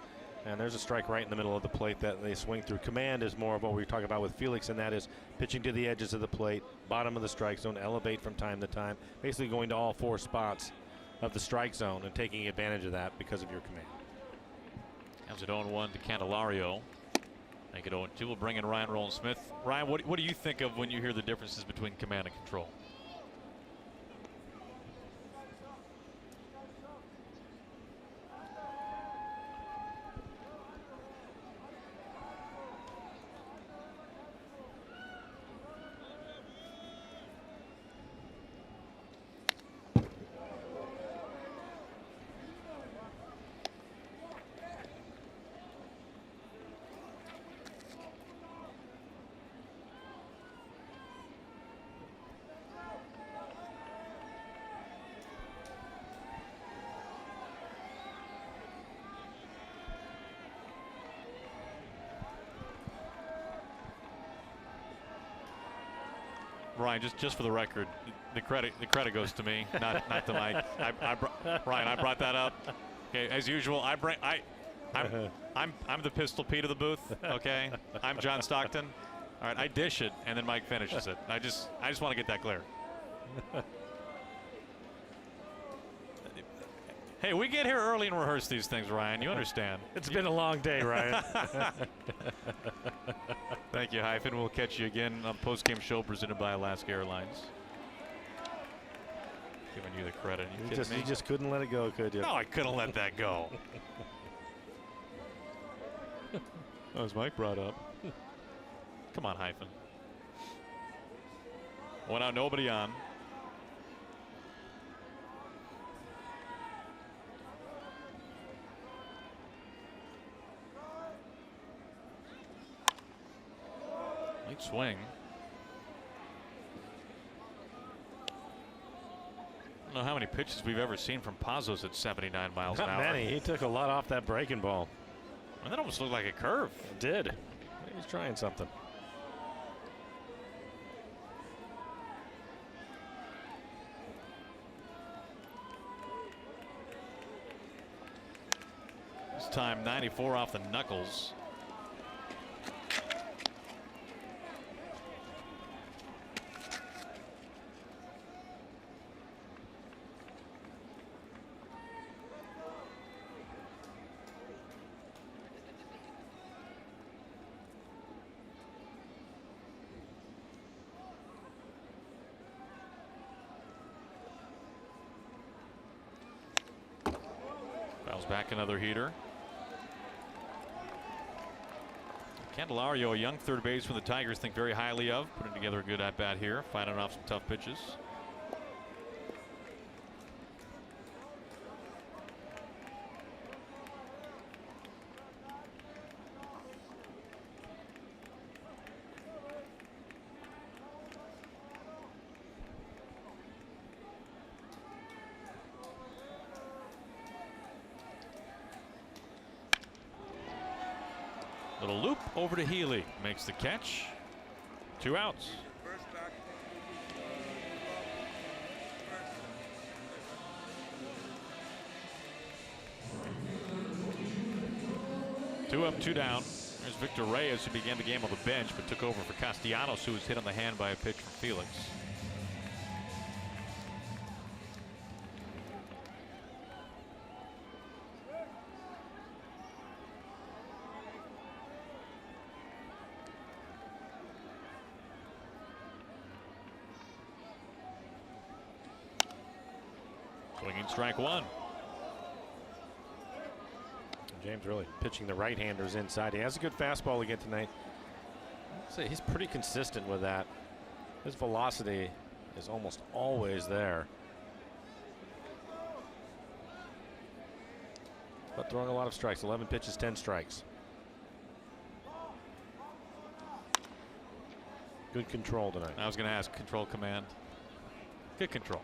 And there's a strike right in the middle of the plate that they swing through. Command is more of what we were talking about with Felix, and that is pitching to the edges of the plate, bottom of the strike zone, elevate from time to time, basically going to all 4 spots of the strike zone and taking advantage of that because of your command. Counts it 0-1 to Candelario. Make it 0-2. We'll bring in Ryan Rowland-Smith. Ryan, what do you think of when you hear the differences between command and control? Ryan, just for the record, the credit goes to me, not to Mike. Ryan, I brought that up. Okay, as usual, I'm the Pistol Pete of the booth. Okay, I'm John Stockton. All right, I dish it, and then Mike finishes it. I just want to get that clear. Hey, we get here early and rehearse these things, Ryan. You understand. It's been a long day, Ryan. Thank you, Hyphen. We'll catch you again on the postgame show presented by Alaska Airlines. Giving you the credit. You just couldn't let it go, could you? No, I couldn't let that go. That was Mike brought up. Come on, Hyphen. 1 out, nobody on. Late swing. I don't know how many pitches we've ever seen from Pazos at 79 miles an hour. Not many. He took a lot off that breaking ball. And that almost looked like a curve. It did. He's trying something. This time 94 off the knuckles. Back another heater. Candelario, a young third baseman the Tigers think very highly of, putting together a good at bat here, fighting off some tough pitches. Little loop over to Healy. Makes the catch. 2 outs. 2 up, 2 down. There's Victor Reyes, who began the game on the bench but took over for Castellanos, who was hit on the hand by a pitch from Felix. Swinging strike 1. James really pitching the right-handers inside. He has a good fastball again tonight. I'd say he's pretty consistent with that. His velocity is almost always there. But throwing a lot of strikes. 11 pitches, 10 strikes. Good control tonight. I was going to ask control command. Good control.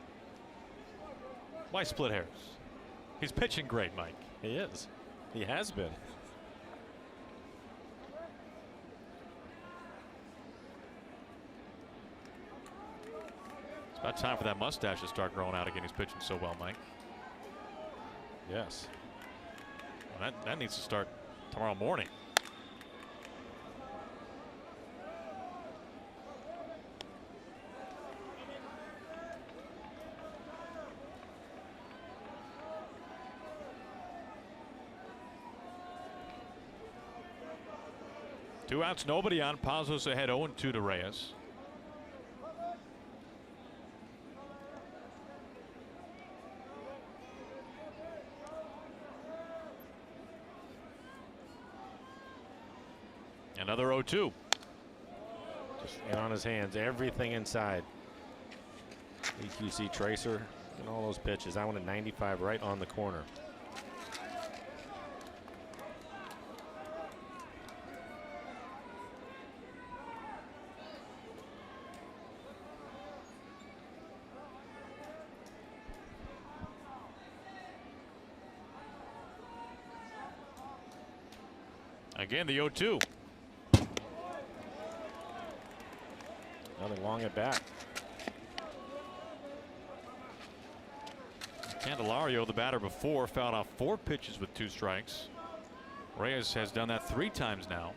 Why split hairs? He's pitching great, Mike. He is. He has been. It's about time for that mustache to start growing out again. He's pitching so well, Mike. Yes. Well, that needs to start tomorrow morning. Two outs, nobody on. Pazos ahead 0-2 to Reyes. Another 0-2. Just in on his hands, everything inside. EQC tracer and all those pitches. That one at 95 right on the corner. Again, the 0-2. Another long at bat. Candelario, the batter before, fouled off 4 pitches with 2 strikes. Reyes has done that 3 times now.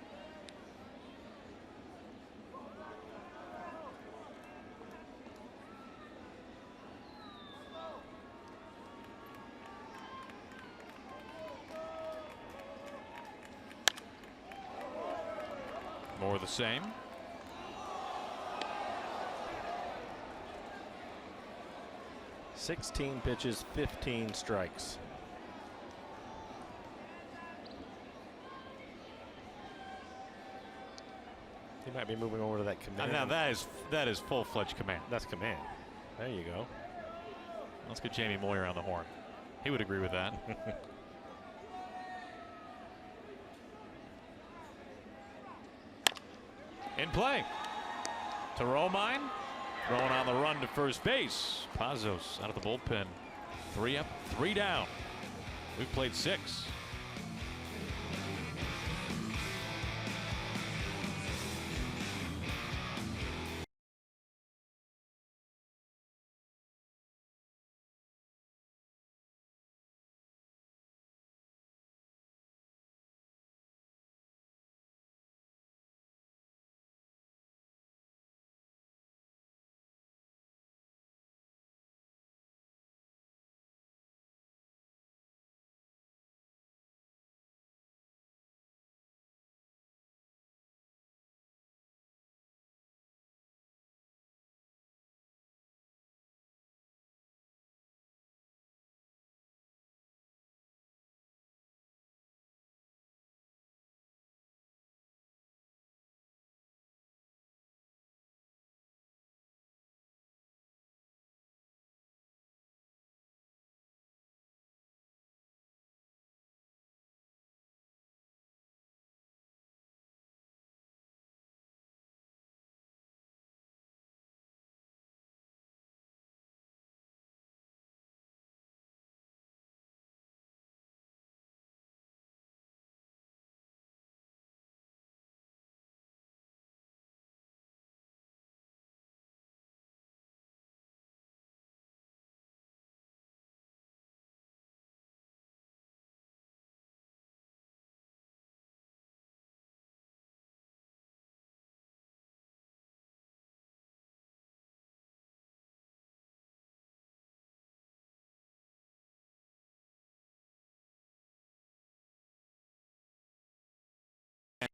More of the same. $16 pitches, 15 strikes. He might be moving over to that command. Now that is full-fledged command. That's command. There you go. Let's get Jamie Moyer on the horn. He would agree with that. In play. To Romine. Throwing on the run to first base. Pazos out of the bullpen. 3 up, 3 down. We've played 6.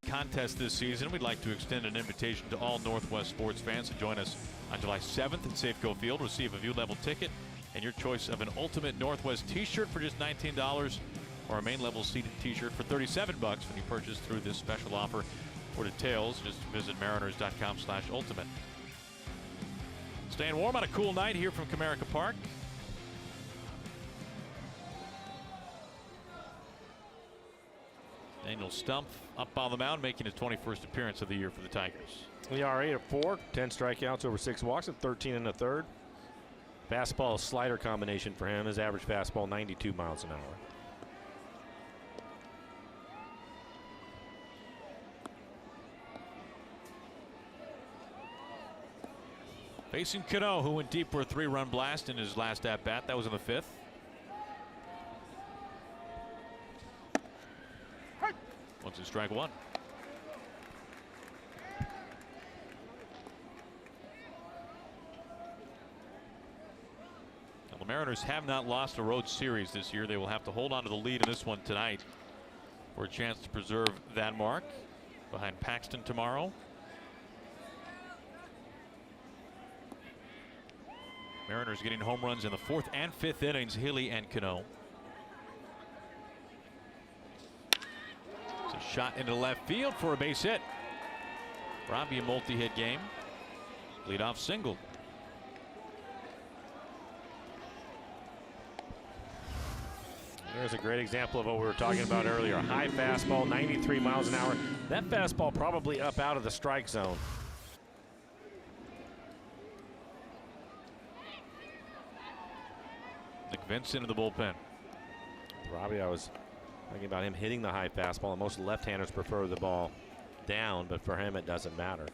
contest this season. We'd like to extend an invitation to all Northwest sports fans to join us on July 7th at Safeco Field. Receive a view-level ticket and your choice of an Ultimate Northwest t-shirt for just $19 or a main level seated t-shirt for $37 when you purchase through this special offer. For details, just visit mariners.com/ultimate. Staying warm on a cool night here from Comerica Park. Daniel Stumpf up on the mound, making his 21st appearance of the year for the Tigers. The ERA at 4, 10 strikeouts over 6 walks, and 13 in the third. Fastball slider combination for him. His average fastball 92 miles an hour. Facing Cano, who went deep for a 3-run blast in his last at-bat. That was in the 5th. Once it's strike one. Now, the Mariners have not lost a road series this year. They will have to hold on to the lead in this one tonight for a chance to preserve that mark behind Paxton tomorrow. Mariners getting home runs in the 4th and 5th innings, Healy and Cano. It's a shot into left field for a base hit. Robbie, a multi-hit game. Leadoff single. There's a great example of what we were talking about earlier. High fastball, 93 miles an hour. That fastball probably up out of the strike zone. Nick Vincent in the bullpen. Robbie, I was thinking about him hitting the high fastball, and most left-handers prefer the ball down, but for him it doesn't matter.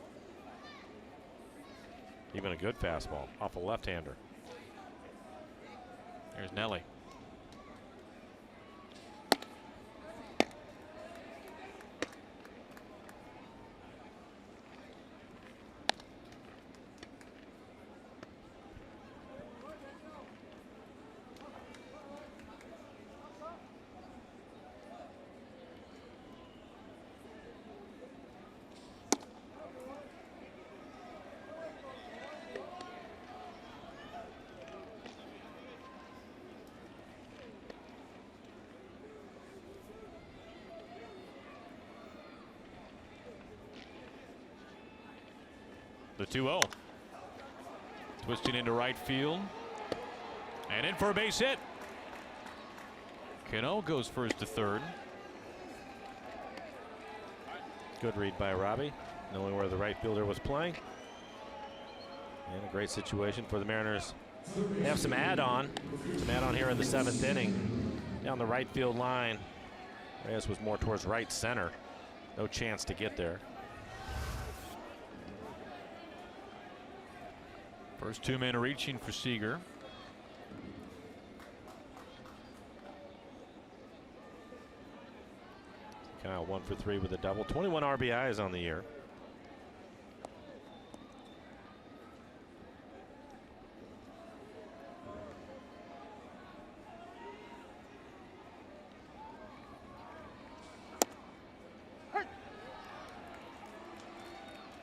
Even a good fastball off a left-hander. There's Nelly. The 2-0. Twisting into right field. And in for a base hit. Cano goes first to third. Good read by Robbie, knowing where the right fielder was playing. And a great situation for the Mariners. They have some add-on here in the 7th inning. Down the right field line. Reyes was more towards right center. No chance to get there. First 2 men reaching for Seager. Kyle 1 for 3 with a double. 21 RBIs on the year.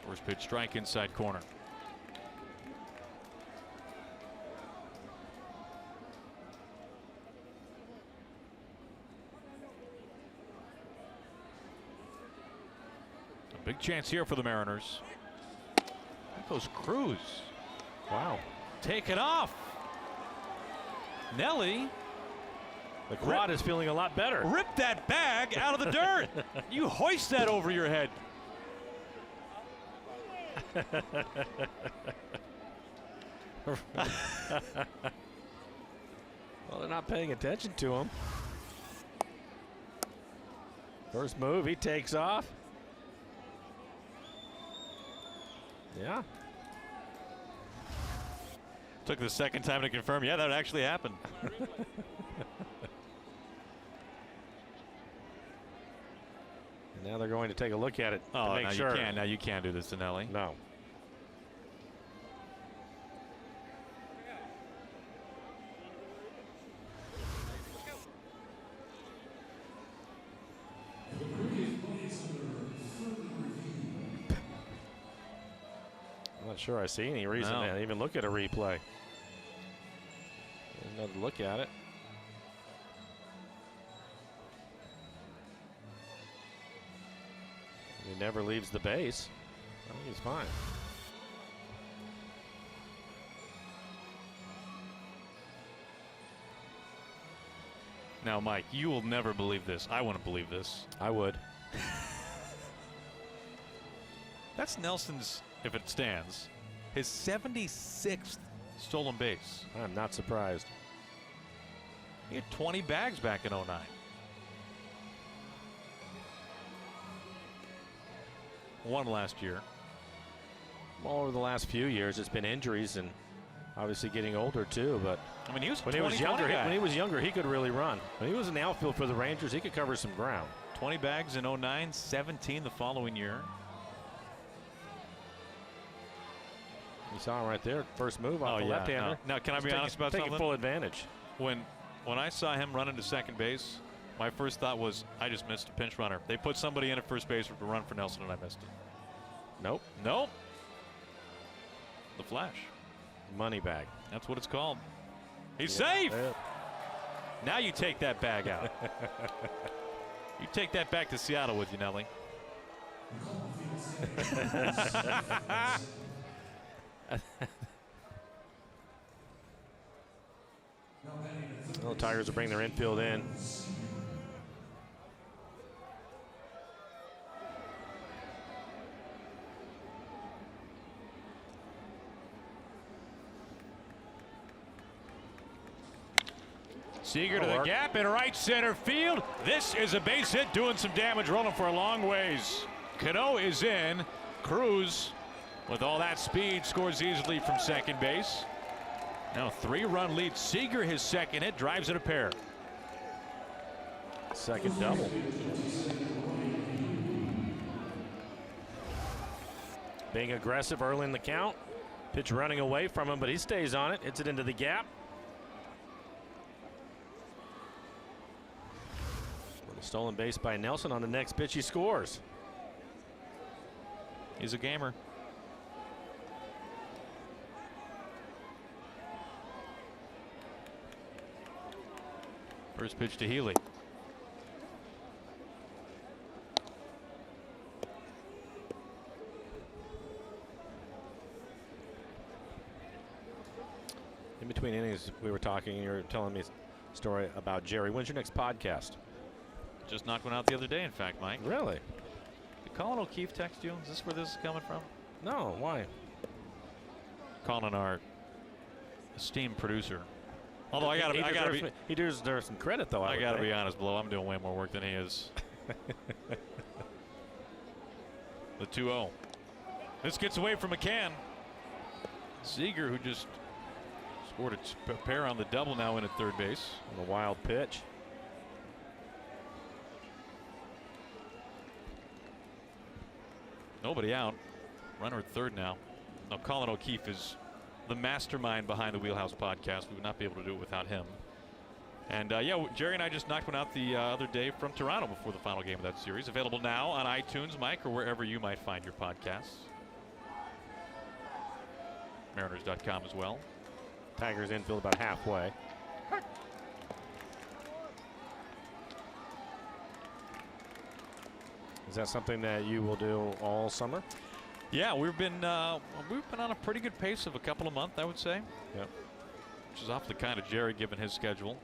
First pitch strike inside corner. Big chance here for the Mariners. That goes Cruz. Wow. Take it off. Nelly. The quad is feeling a lot better. Rip that bag out of the dirt. You hoist that over your head. Well, they're not paying attention to him. First move, he takes off. Yeah. Took the second time to confirm. Yeah, that actually happened. And now they're going to take a look at it to make sure. Now you can't do this to Nelly. No. Not sure I see any reason to even look at a replay. Another look at it. He never leaves the base. I think he's fine. Now, Mike, you will never believe this. I wouldn't believe this. I would. That's Nelson's, if it stands, his 76th stolen base. I'm not surprised. He had 20 bags back in 09. One last year. Well, over the last few years, it's been injuries and obviously getting older too. But I mean, he was when he was younger, he could really run. When he was in the outfield for the Rangers, he could cover some ground. 20 bags in 09, 17 the following year. You saw him right there, first move off the left-hander. Now, can I be honest about something? Taking full advantage. When I saw him run into second base, my first thought was, I just missed a pinch runner. They put somebody in at first base to run for Nelson, and I missed it. Nope. Nope. The flash. Money bag. That's what it's called. He's safe. Yeah. Now you take that bag out. You take that back to Seattle with you, Nelly. Well, the Tigers will bring their infield in. Seager to the gap in right center field. This is a base hit doing some damage, rolling for a long ways. Cano is in. Cruz, with all that speed, scores easily from second base. Now 3-run lead. Seager, his second hit, drives it a pair. Second double. Being aggressive early in the count. Pitch running away from him, but he stays on it. Hits it into the gap. Stolen base by Nelson. On the next pitch, he scores. He's a gamer. First pitch to Healy. In between innings, we were talking, and you were telling me a story about Jerry. When's your next podcast? Just knocked one out the other day, in fact, Mike. Really? Did Colin O'Keefe text you? Is this where this is coming from? No, why? Colin, our esteemed producer. Although I gotta he deserves some credit, though. I gotta be honest, Blow. I'm doing way more work than he is. The 2-0. This gets away from McCann. Seager, who just scored a pair on the double, now in at third base. On a wild pitch. Nobody out. Runner at third now. Now Colin O'Keefe is the mastermind behind the Wheelhouse podcast. We would not be able to do it without him. And yeah, Jerry and I just knocked one out the other day from Toronto before the final game of that series. Available now on iTunes, Mike, or wherever you might find your podcasts. Mariners.com as well. Tigers infield about halfway. Is that something that you will do all summer? Yeah, we've been on a pretty good pace of a couple a month, I would say. Yep. Which is awfully kind of Jerry, given his schedule.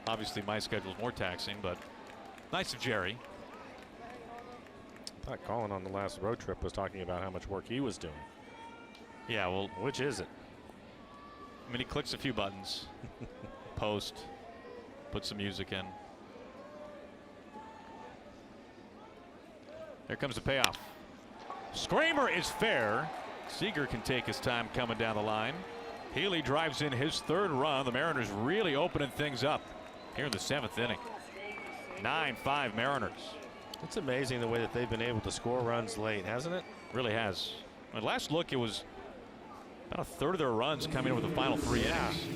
Obviously, my schedule is more taxing, but nice of Jerry. I thought Colin on the last road trip was talking about how much work he was doing. Yeah, well, which is it? I mean, he clicks a few buttons. Post. Put some music in. Here comes the payoff. Screamer is fair. Seager can take his time coming down the line. Healy drives in his third run. The Mariners really opening things up here in the 7th inning. 9-5 Mariners. It's amazing the way that they've been able to score runs late, hasn't it? Really has. At last look, it was about a third of their runs coming in with the final 3 innings.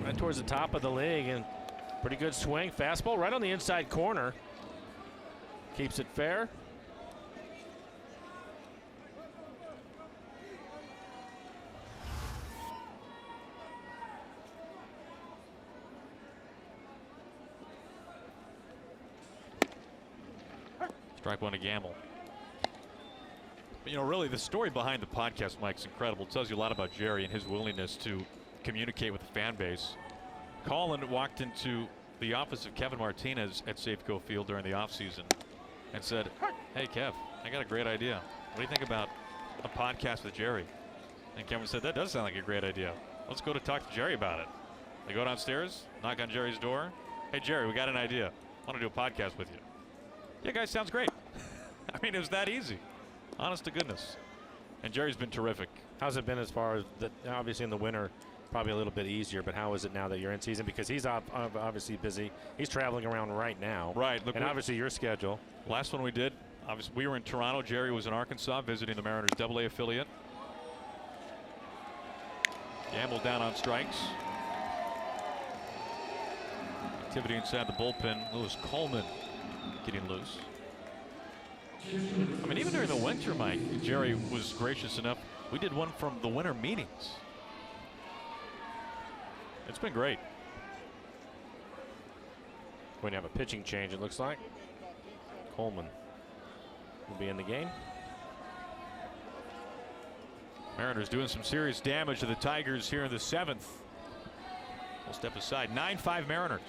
Right towards the top of the league, and pretty good swing. Fastball right on the inside corner. Keeps it fair. Strike one to Gamble. But, you know, really the story behind the podcast, Mike's incredible. It tells you a lot about Jerry and his willingness to communicate with the fan base. Colin walked into the office of Kevin Martinez at Safeco Field during the offseason and said, "Hey, Kev, I got a great idea. What do you think about a podcast with Jerry?" And Kevin said, "That does sound like a great idea. Let's go to talk to Jerry about it." They go downstairs, knock on Jerry's door. "Hey, Jerry, we got an idea. I want to do a podcast with you." "Yeah, guys, sounds great." I mean, it was that easy. Honest to goodness. And Jerry's been terrific. How's it been as far as that? Obviously in the winter, probably a little bit easier, but how is it now that you're in season? Because he's obviously busy. He's traveling around right now. Right. Look, and obviously your schedule. Last one we did, obviously we were in Toronto. Jerry was in Arkansas visiting the Mariners AA affiliate. Gamble down on strikes. Activity inside the bullpen. Lewis Coleman getting loose. I mean, even during the winter, Mike, Jerry was gracious enough. We did one from the winter meetings. It's been great. Going to have a pitching change, it looks like. Coleman will be in the game. Mariners doing some serious damage to the Tigers here in the 7th. We'll step aside. 9-5 Mariners.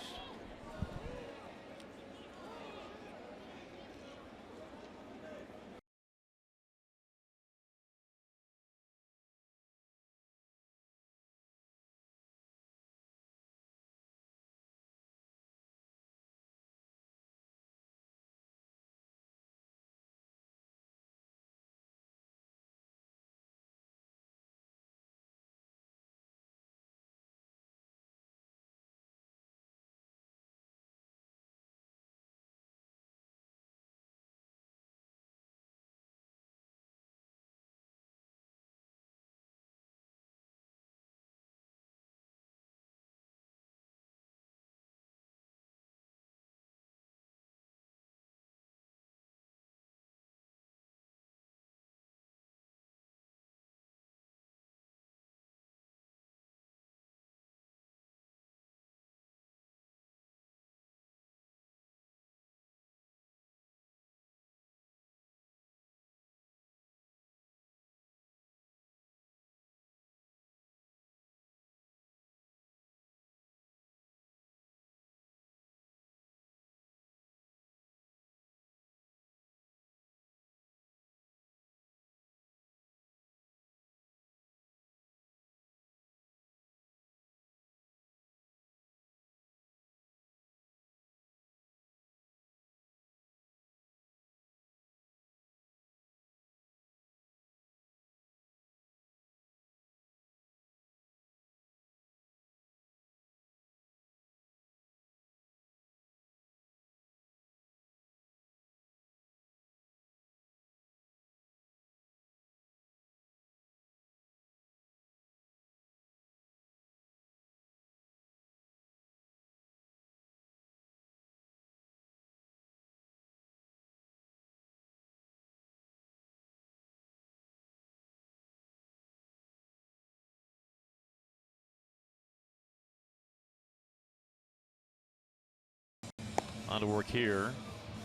On to work here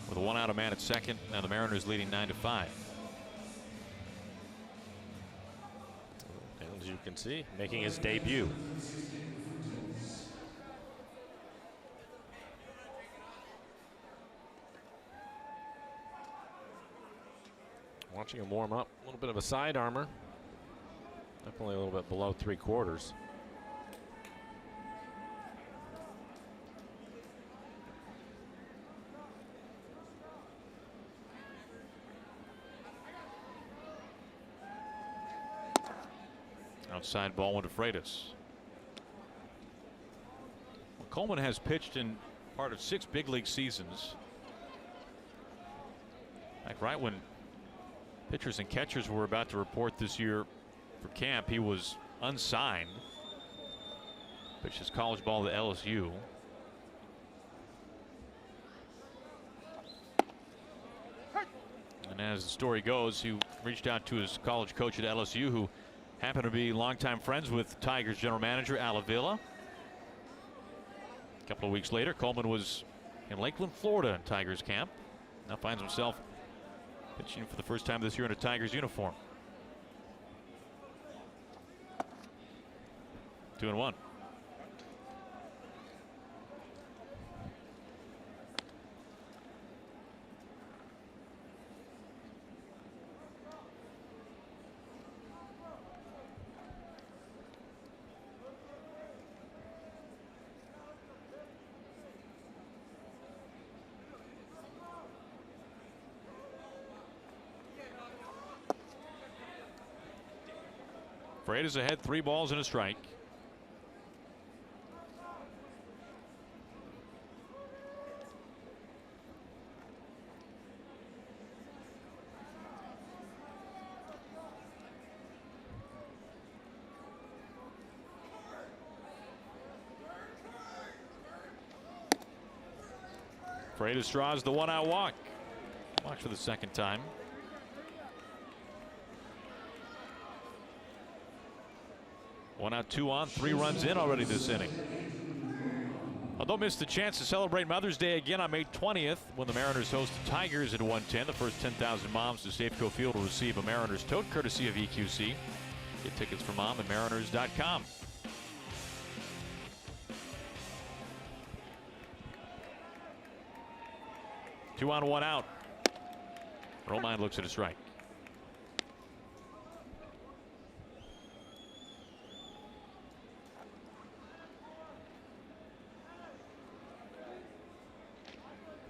with a one out, a man at second. Now the Mariners leading 9-5. And as you can see, making his debut. Watching him warm up, a little bit of a side armor. Definitely a little bit below 3/4. Outside ball went to Freitas. Well, Coleman has pitched in part of 6 big league seasons. Like right when pitchers and catchers were about to report this year for camp, he was unsigned. Pitched his college ball to LSU. As the story goes, he reached out to his college coach at LSU, who happened to be longtime friends with Tigers general manager Al Avila. A couple of weeks later, Coleman was in Lakeland, Florida in Tigers camp. Now finds himself pitching for the first time this year in a Tigers uniform. 2-1. Freitas ahead, 3 balls and a strike. Freitas draws the 1-out walk. Walks for the second time. One out, 2 on, 3 runs in already this inning. Don't miss the chance to celebrate Mother's Day again on May 20th when the Mariners host the Tigers at 110. The first 10,000 moms to Safeco Field will receive a Mariners tote courtesy of EQC. Get tickets for mom at mariners.com. Two on, 1 out. Romine looks at a strike.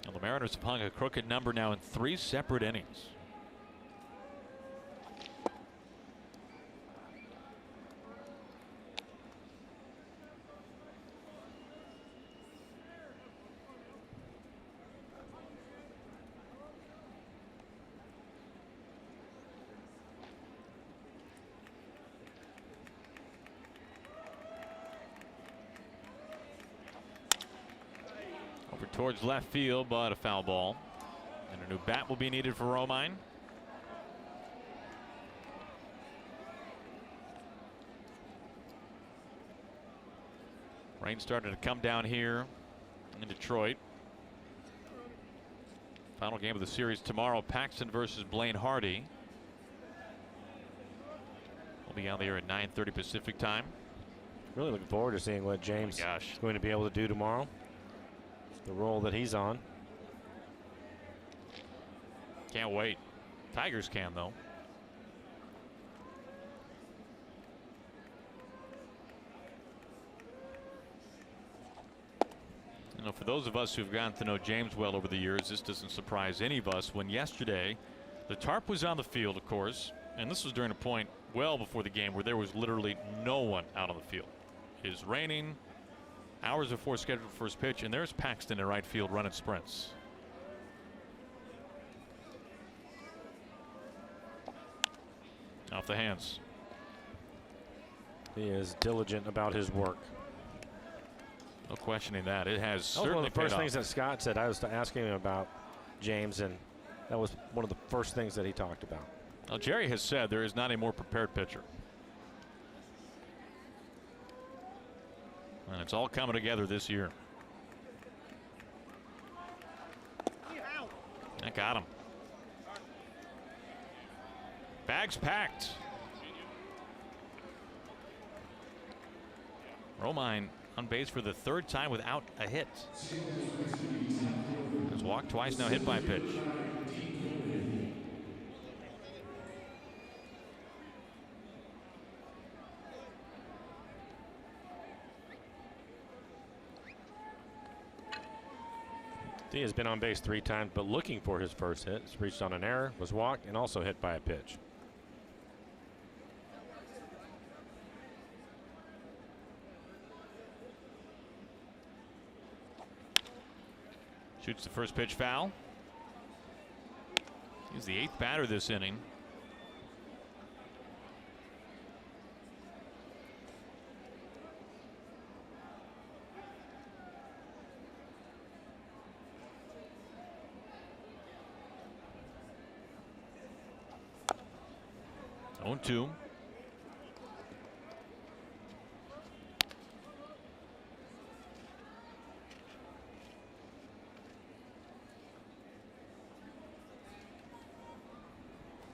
Well, the Mariners have hung a crooked number now in 3 separate innings. Towards left field, but a foul ball. And a new bat will be needed for Romine. Rain started to come down here in Detroit. Final game of the series tomorrow, Paxton versus Blaine Hardy. We'll be out there at 9:30 Pacific time. Really looking forward to seeing what James is going to be able to do tomorrow. The role that he's on. Can't wait. Tigers can, though. You know, for those of us who've gotten to know James well over the years, this doesn't surprise any of us. When yesterday, the tarp was on the field, of course, and this was during a point well before the game where there was literally no one out on the field. It is raining. Hours before scheduled first pitch, and there's Paxton in right field running sprints. Off the hands. He is diligent about his work. No questioning that. It has that was one of the first things off. that Scott said. I was asking him about James, and that was one of the first things that he talked about. Well, Jerry has said there is not a more prepared pitcher. And it's all coming together this year. That got him. Bags packed. Romine on base for the 3rd time without a hit. Has walked twice, now hit by a pitch. He has been on base 3 times, but looking for his first hit. He's reached on an error, was walked, and also hit by a pitch. Shoots the first pitch foul. He's the 8th batter this inning. 0-2.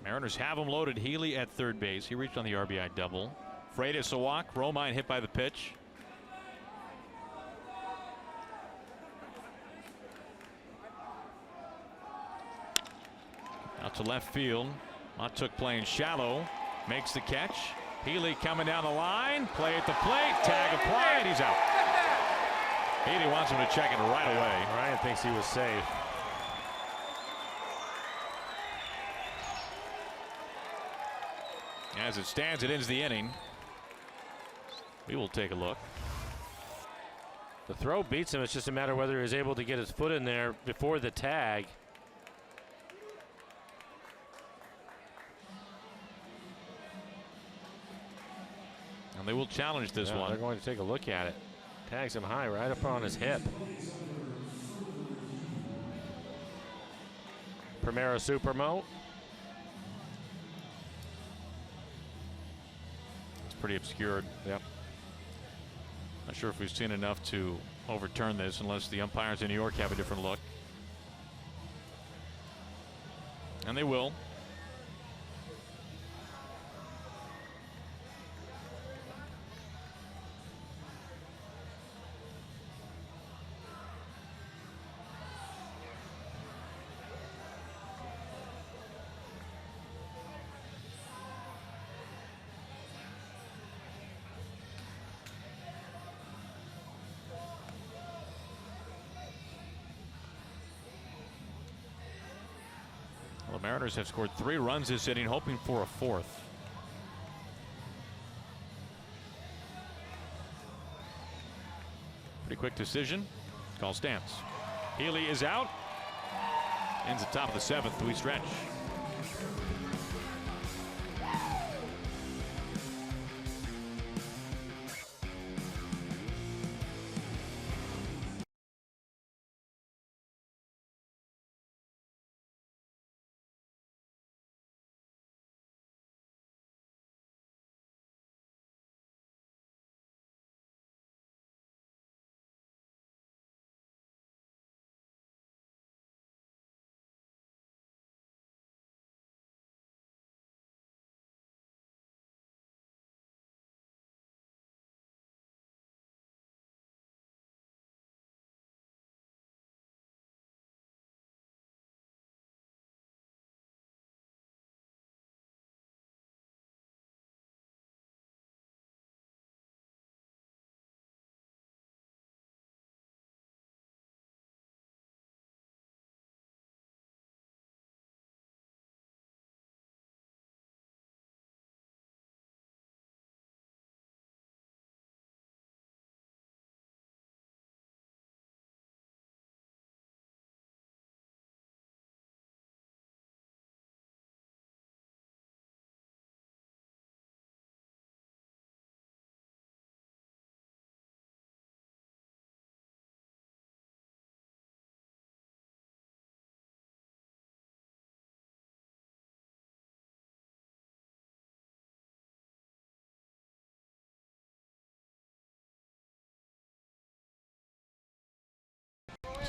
Mariners have him loaded. Healy at third base. He reached on the RBI double. Freitas a walk. Romine hit by the pitch. Out to left field. Matuk playing shallow. Makes the catch. Healy coming down the line. Play at the plate. Tag applied. He's out. Healy wants him to check it right away. Ryan thinks he was safe. As it stands, it ends the inning. We will take a look. The throw beats him. It's just a matter of whether he's able to get his foot in there before the tag. And they will challenge this one. They're going to take a look at it. Tags him high right up on his hip. Primera Supermo. It's pretty obscured. Yep. Not sure if we've seen enough to overturn this unless the umpires in New York have a different look. And they will. The Mariners have scored 3 runs this inning, hoping for a 4th. Pretty quick decision. Call stands. Healy is out. Ends the top of the 7th. We stretch.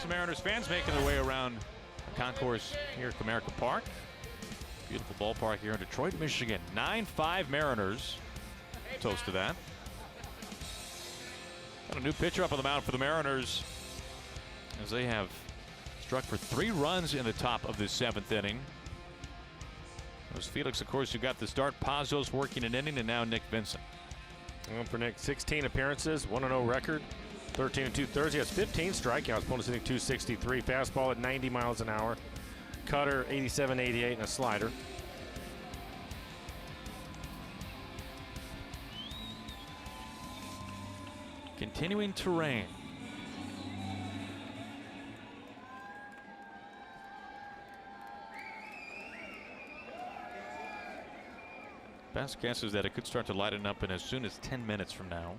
Some Mariners fans making their way around the concourse here at Comerica Park. Beautiful ballpark here in Detroit, Michigan. 9-5 Mariners. Toast to that. Got a new pitcher up on the mound for the Mariners as they have struck for 3 runs in the top of this 7th inning. It was Felix, of course, who got the start. Pazos working an inning, and now Nick Vincent. Well, for Nick, 16 appearances, 1-0 record. 13 2/3. He has 15 strikeouts. Opponents hitting 263. Fastball at 90 miles an hour. Cutter 87, 88, and a slider. Continuing to rain. Best guess is that it could start to lighten up in as soon as 10 minutes from now.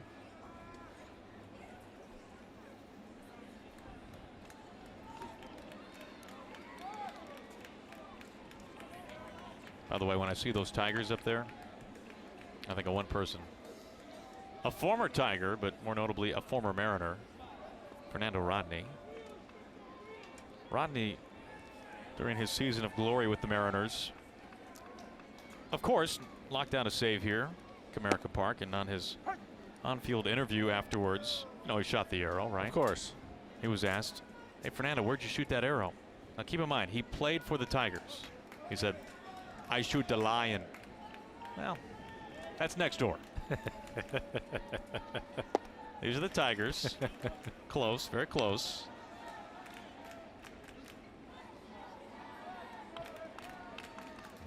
By the way, when I see those Tigers up there, I think of one person. A former Tiger, but more notably a former Mariner, Fernando Rodney. Rodney, during his season of glory with the Mariners, of course, locked down a save here, Comerica Park, and on his on-field interview afterwards, he shot the arrow, right? Of course. He was asked, "Hey, Fernando, where'd you shoot that arrow?" Now, keep in mind, he played for the Tigers. He said, "I shoot the lion." Well, that's next door. These are the Tigers. Close, very close.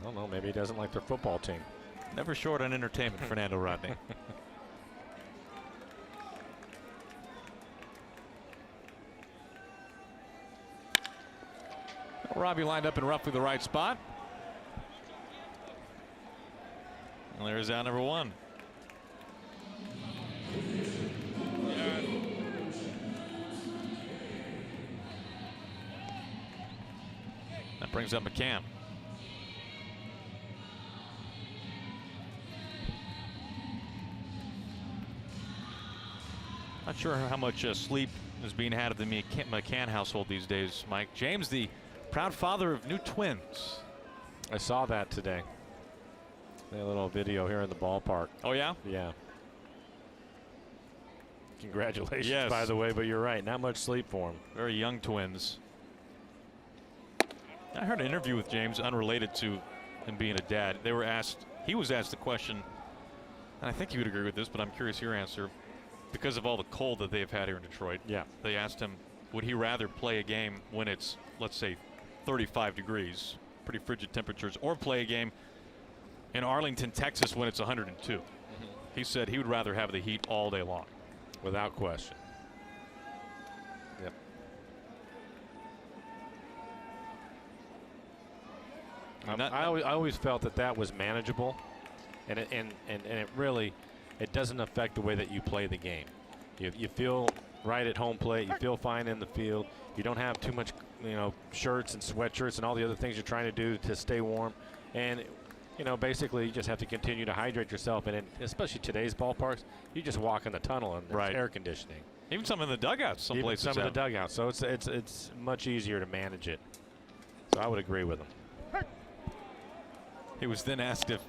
I don't know, maybe he doesn't like their football team. Never short on entertainment, Fernando Rodney. Robbie lined up in roughly the right spot. And there's out number one. That brings up McCann. Not sure how much sleep is being had at the McCann household these days, Mike. James, the proud father of new twins. I saw that today. A little video here in the ballpark. Oh, yeah? Yeah. Congratulations, yes, by the way, but you're right. Not much sleep for him. Very young twins. I heard an interview with James unrelated to him being a dad. He was asked the question, and I think you would agree with this, but I'm curious your answer. Because of all the cold that they've had here in Detroit, yeah, they asked him, would he rather play a game when it's, let's say, 35 degrees, pretty frigid temperatures, or play a game in Arlington, Texas when it's 102? Mm-hmm. He said he would rather have the heat all day long. Without question. Yep. I always felt that was manageable, and it really, it doesn't affect the way that you play the game. You feel right at home plate. You feel fine in the field. You don't have too much, shirts and sweatshirts and all the other things you're trying to do to stay warm. And, basically you just have to continue to hydrate yourself. And especially today's ballparks, you just walk in the tunnel and there's air conditioning. Even some in the dugouts, some places. Some of the dugouts. So it's much easier to manage it. So I would agree with him. He was then asked if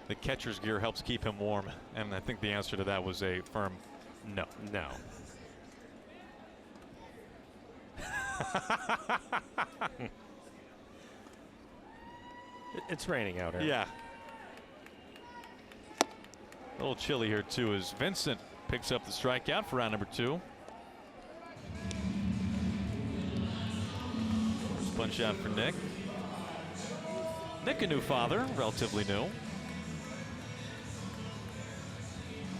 the catcher's gear helps keep him warm, and I think the answer to that was a firm no. No. It's raining out here. Yeah. A little chilly here, too, as Vincent picks up the strikeout for round number 2. First punch out for Nick. Nick, a new father, relatively new.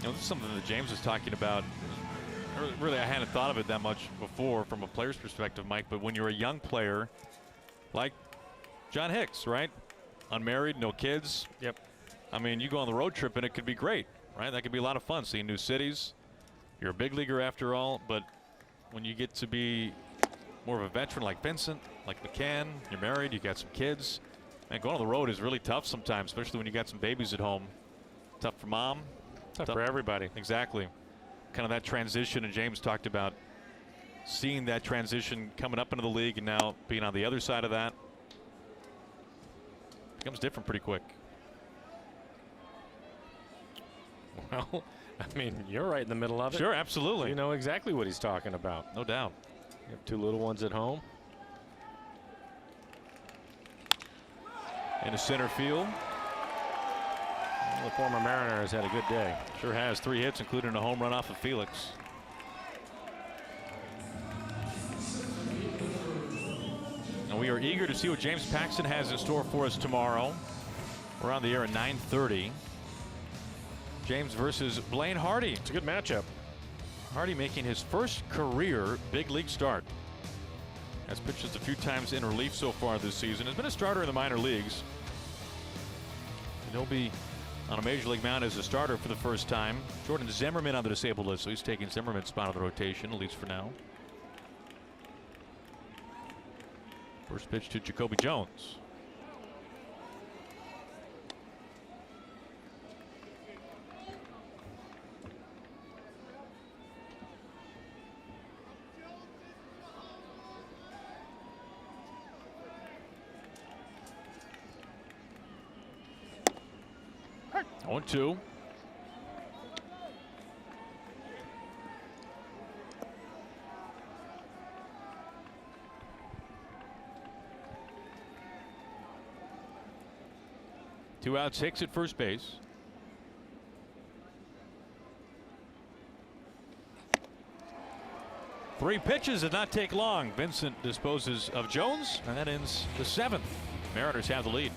This is something that James was talking about. Really, I hadn't thought of it that much before from a player's perspective, Mike, but when you're a young player like John Hicks, right? Unmarried, no kids. Yep. I mean, you go on the road trip and it could be great, right? That could be a lot of fun, seeing new cities. You're a big leaguer after all, but when you get to be more of a veteran like Vincent, like McCann, you're married, you got some kids, and going on the road is really tough sometimes, especially when you got some babies at home. Tough for mom. Tough for everybody. Exactly. Kind of that transition, and James talked about seeing that transition coming up into the league and now being on the other side of that. Becomes different pretty quick. Well, I mean, you're right in the middle of it. Sure, absolutely. You know exactly what he's talking about. No doubt. You have 2 little ones at home. In the center field. Well, the former Mariner has had a good day. Sure has. 3 hits, including a home run off of Felix. And we are eager to see what James Paxton has in store for us tomorrow. We're on the air at 9:30. James versus Blaine Hardy. It's a good matchup. Hardy making his first career big league start. Has pitched just a few times in relief so far this season. Has been a starter in the minor leagues. And he'll be on a major league mound as a starter for the first time. Jordan Zimmerman on the disabled list, so he's taking Zimmerman's spot on the rotation, at least for now. First pitch to Jacoby Jones. 0-2. Two outs, Hicks at first base. Three pitches did not take long. Vincent disposes of Jones, and that ends the 7th. Mariners have the lead.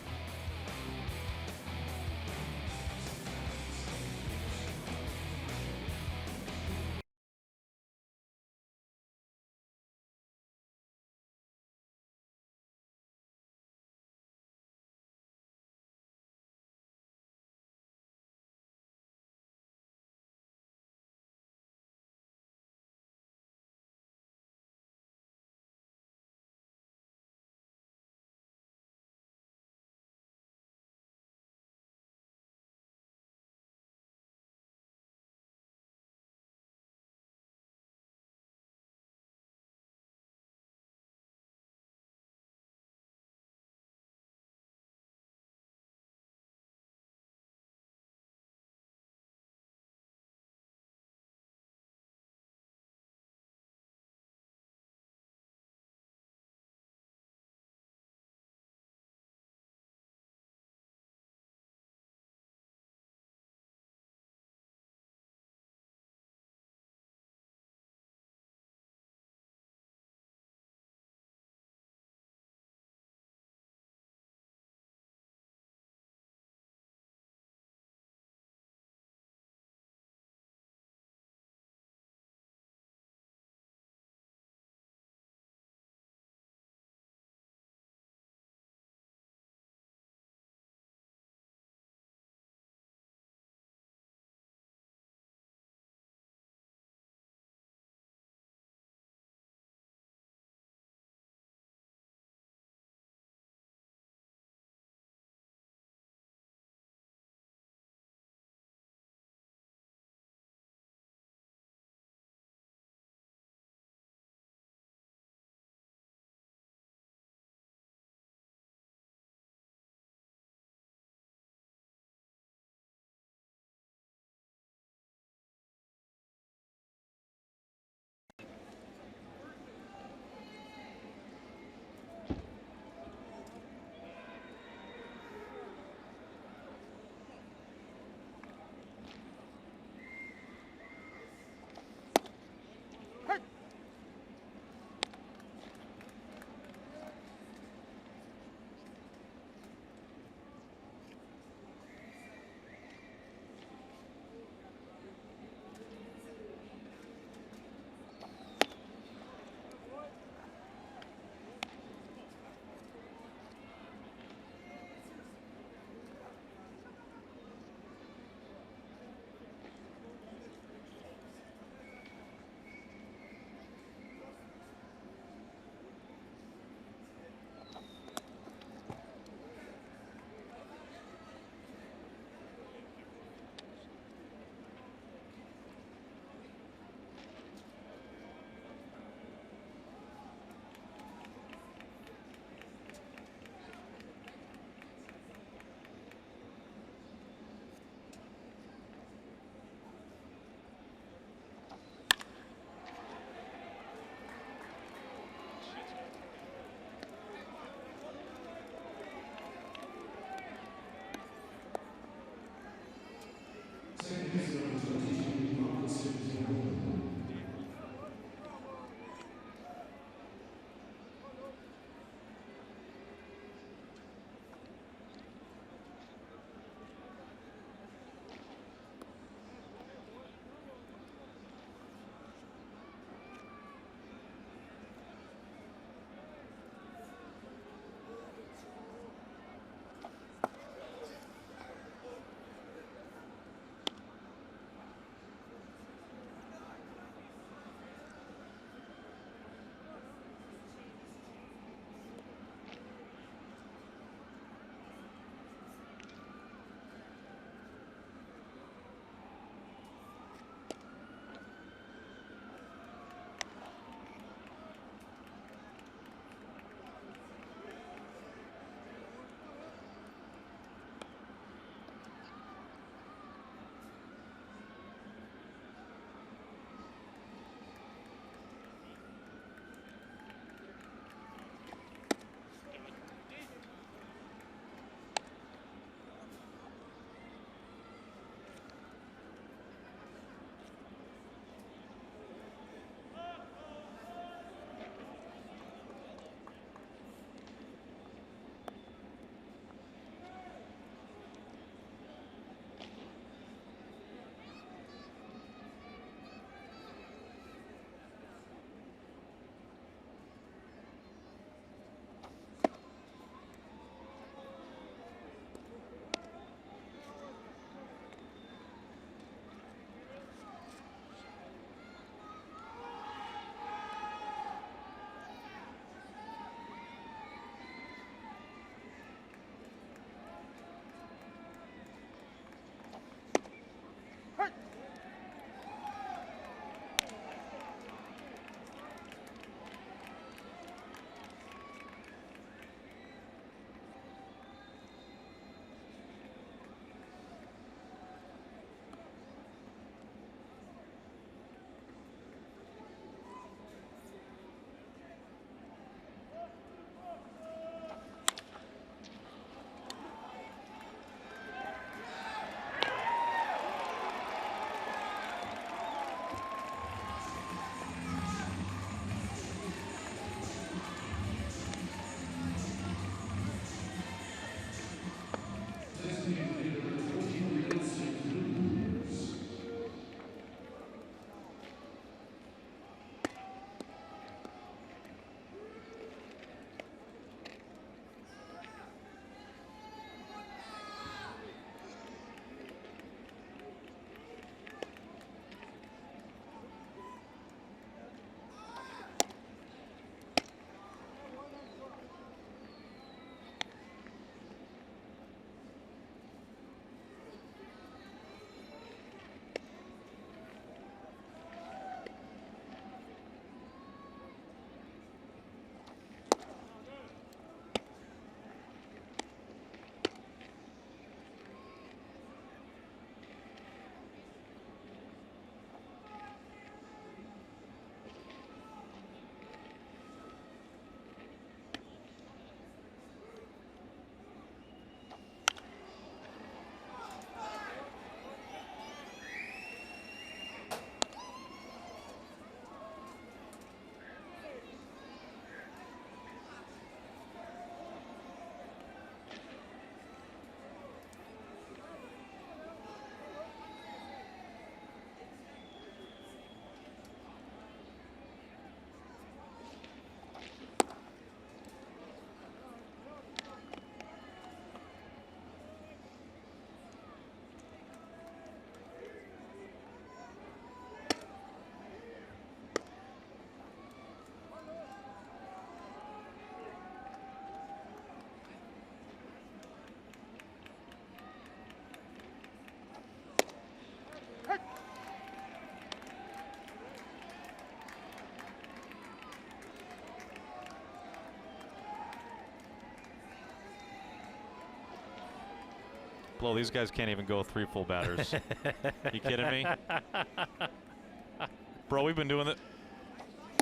Blow, these guys can't even go 3 full batters. You kidding me? Bro, we've been doing it.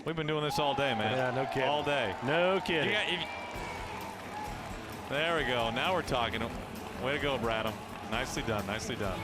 We've been doing this all day, man. Yeah, no kidding. All day. No kidding. There we go. Now we're talking. Way to go, Bradham. Nicely done. Nicely done.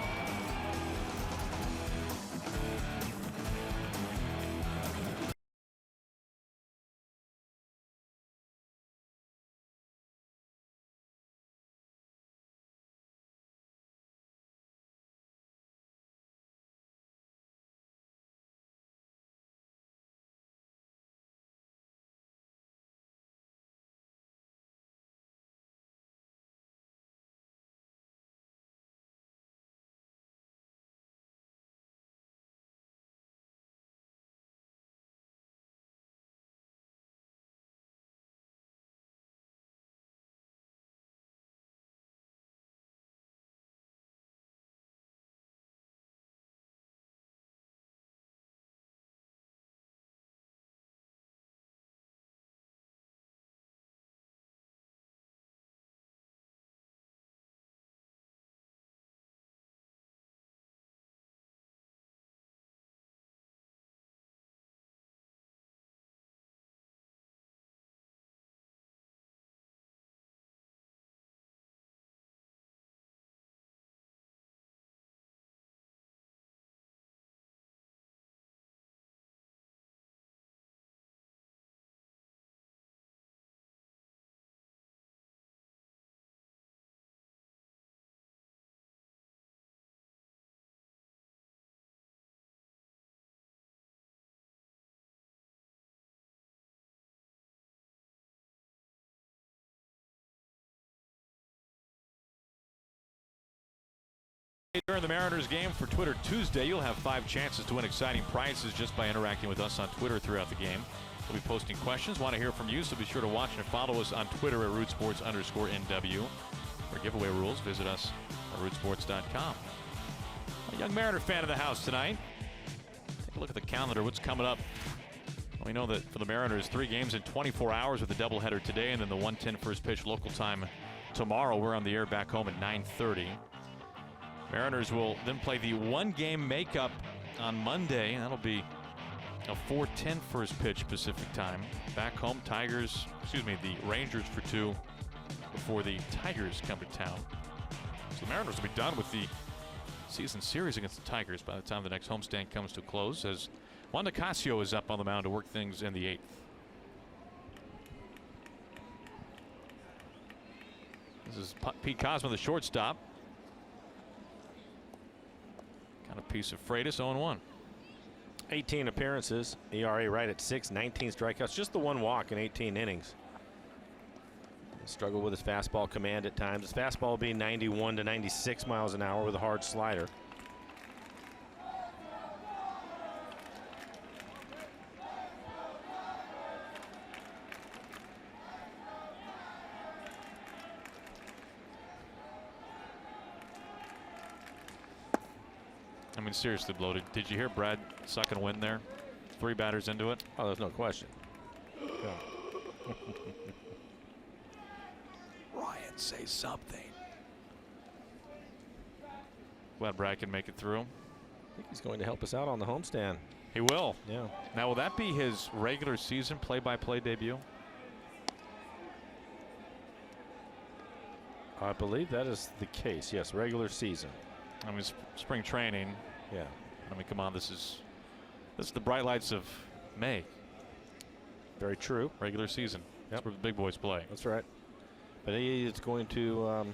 During the Mariners game for Twitter Tuesday, you'll have 5 chances to win exciting prizes just by interacting with us on Twitter throughout the game. We'll be posting questions. Want to hear from you, so be sure to watch and follow us on Twitter at @RootSports_NW. For giveaway rules, visit us at rootsports.com. A young Mariner fan of the house tonight. Take a look at the calendar. What's coming up? We know that for the Mariners, 3 games in 24 hours with a doubleheader today, and then the 1:10 first pitch local time tomorrow. We're on the air back home at 9:30. Mariners will then play the 1-game makeup on Monday. That'll be a 4:10 first pitch Pacific time. Back home, the Rangers for 2 before the Tigers come to town. So the Mariners will be done with the season series against the Tigers by the time the next homestand comes to a close, as Juan Nicasio is up on the mound to work things in the 8th. This is Pete Cosma, the shortstop. Kind of piece of Freitas, 0-1. 18 appearances, ERA right at 6, 19 strikeouts, just the 1 walk in 18 innings. Struggled with his fastball command at times. His fastball will be 91 to 96 miles an hour with a hard slider. I mean, seriously, Bloated, did you hear Brad sucking wind there? 3 batters into it. Oh, there's no question. Yeah. Ryan, say something. Glad Brad can make it through. I think he's going to help us out on the homestand. He will. Yeah. Now, will that be his regular season play-by-play debut? I believe that is the case. Yes, regular season. I mean, spring training. Yeah. I mean, come on, this is the bright lights of May. Very true. Regular season. Yep. That's where the big boys play. That's right. But he is going to.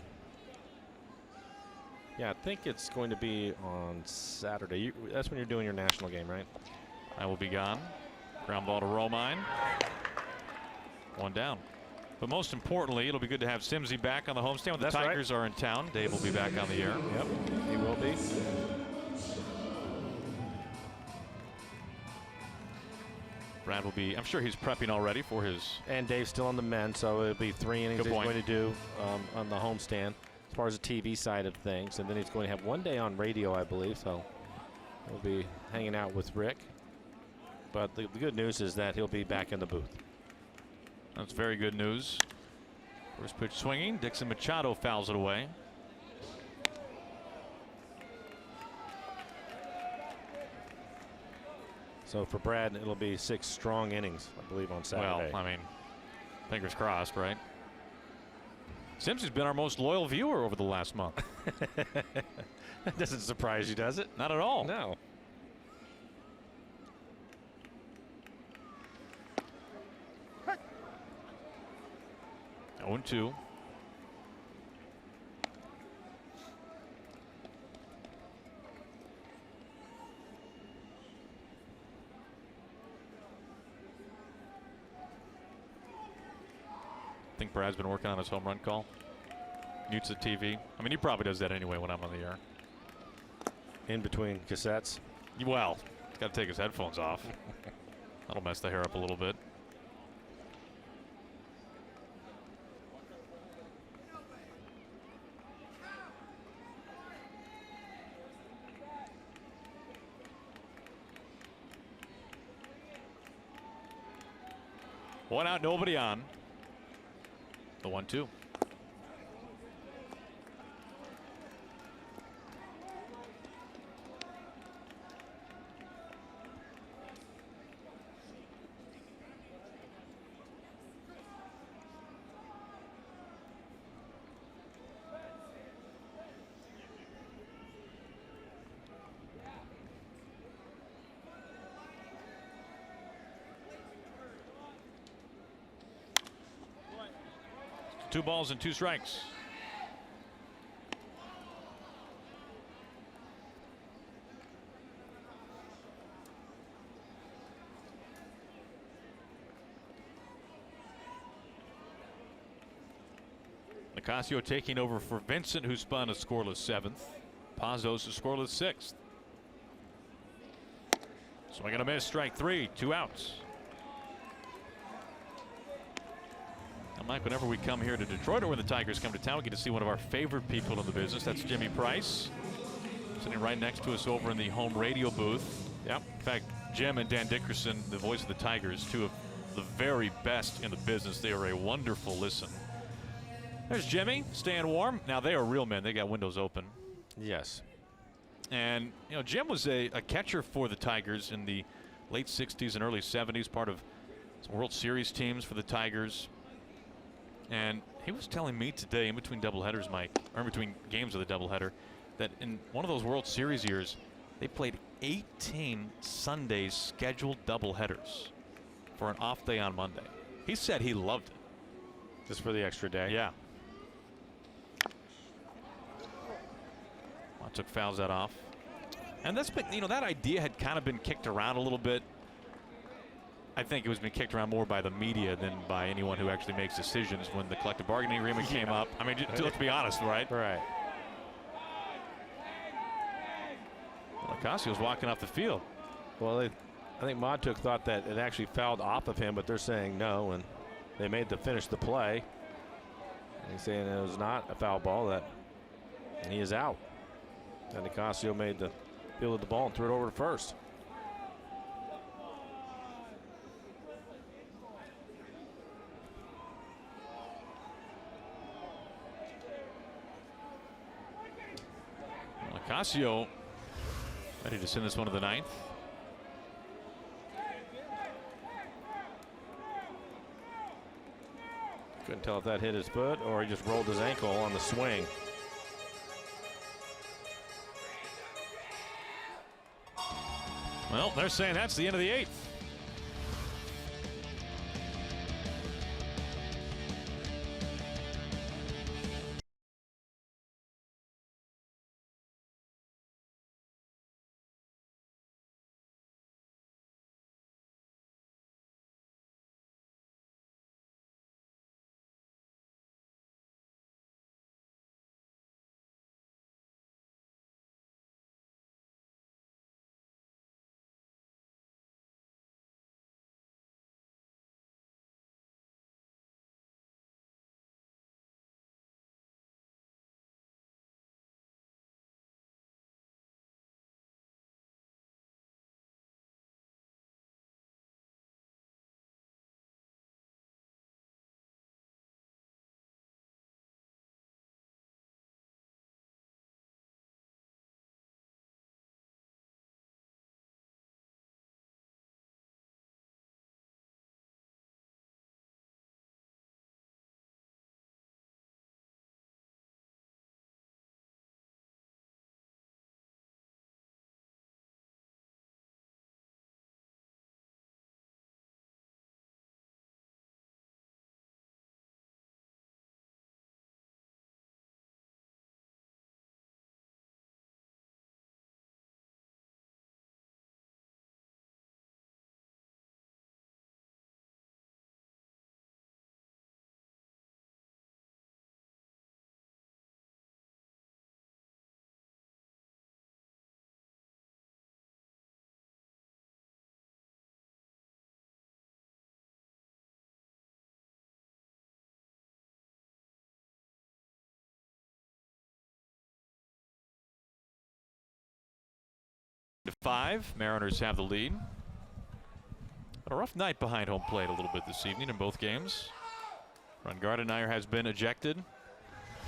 Yeah, I think it's going to be on Saturday. That's when you're doing your national game, right? I will be gone. Ground ball to Romine. 1 down. But most importantly, it'll be good to have Simsy back on the homestand when the Tigers are in town. Dave will be back on the air. Yep, he will be. Brad will be, I'm sure he's prepping already for his. And Dave's still on the men, so it'll be 3 innings he's going to do on the homestand as far as the TV side of things. And then he's going to have 1 day on radio, I believe. So he'll be hanging out with Rick. But the good news is that he'll be back in the booth. That's very good news. First pitch swinging. Dixon Machado fouls it away. So for Brad, it'll be 6 strong innings, I believe, on Saturday. Well, I mean, fingers crossed, right? Sims has been our most loyal viewer over the last month. That doesn't surprise you, does it? Not at all. No. Oh, 2. I think Brad's been working on his home run call. Mutes the TV. I mean, he probably does that anyway when I'm on the air. In between cassettes. Well, he's got to take his headphones off. That'll mess the hair up a little bit. One out, nobody on. The 1-2. Two balls and 2 strikes. Nicasio taking over for Vincent, who spun a scoreless 7th. Pazos a scoreless 6th. Swing and a miss, strike 3, 2 outs. Mike, whenever we come here to Detroit or when the Tigers come to town, we get to see one of our favorite people in the business. That's Jimmy Price, sitting right next to us over in the home radio booth. Yep. In fact, Jim and Dan Dickerson, the voice of the Tigers, 2 of the very best in the business. They are a wonderful listen. There's Jimmy, staying warm. Now, they are real men. They got windows open. Yes. And, you know, Jim was a catcher for the Tigers in the late 60s and early 70s, part of some World Series teams for the Tigers. And he was telling me today, in between doubleheaders, Mike, or in between games of the doubleheader, that in one of those World Series years, they played 18 Sundays scheduled doubleheaders for an off day on Monday. He said he loved it. Just for the extra day? Yeah. Took fouls that off. And that's been, you know, that idea had kind of been kicked around a little bit. I think it was being kicked around more by the media than by anyone who actually makes decisions when the collective bargaining agreement came up. I mean, let's be honest, right? Right. Well, Acasio's walking off the field. Well, I think Montook thought that it actually fouled off of him, but they're saying no, and they made to finish the play. And he's saying it was not a foul ball, that he is out. And Nicasio made the field of the ball and threw it over to first. Nicasio ready to send this one to the 9th. Couldn't tell if that hit his foot or he just rolled his ankle on the swing. Well, they're saying that's the end of the 8th. 5. Mariners have the lead. A rough night behind home plate a little bit this evening in both games. Gardenhire has been ejected.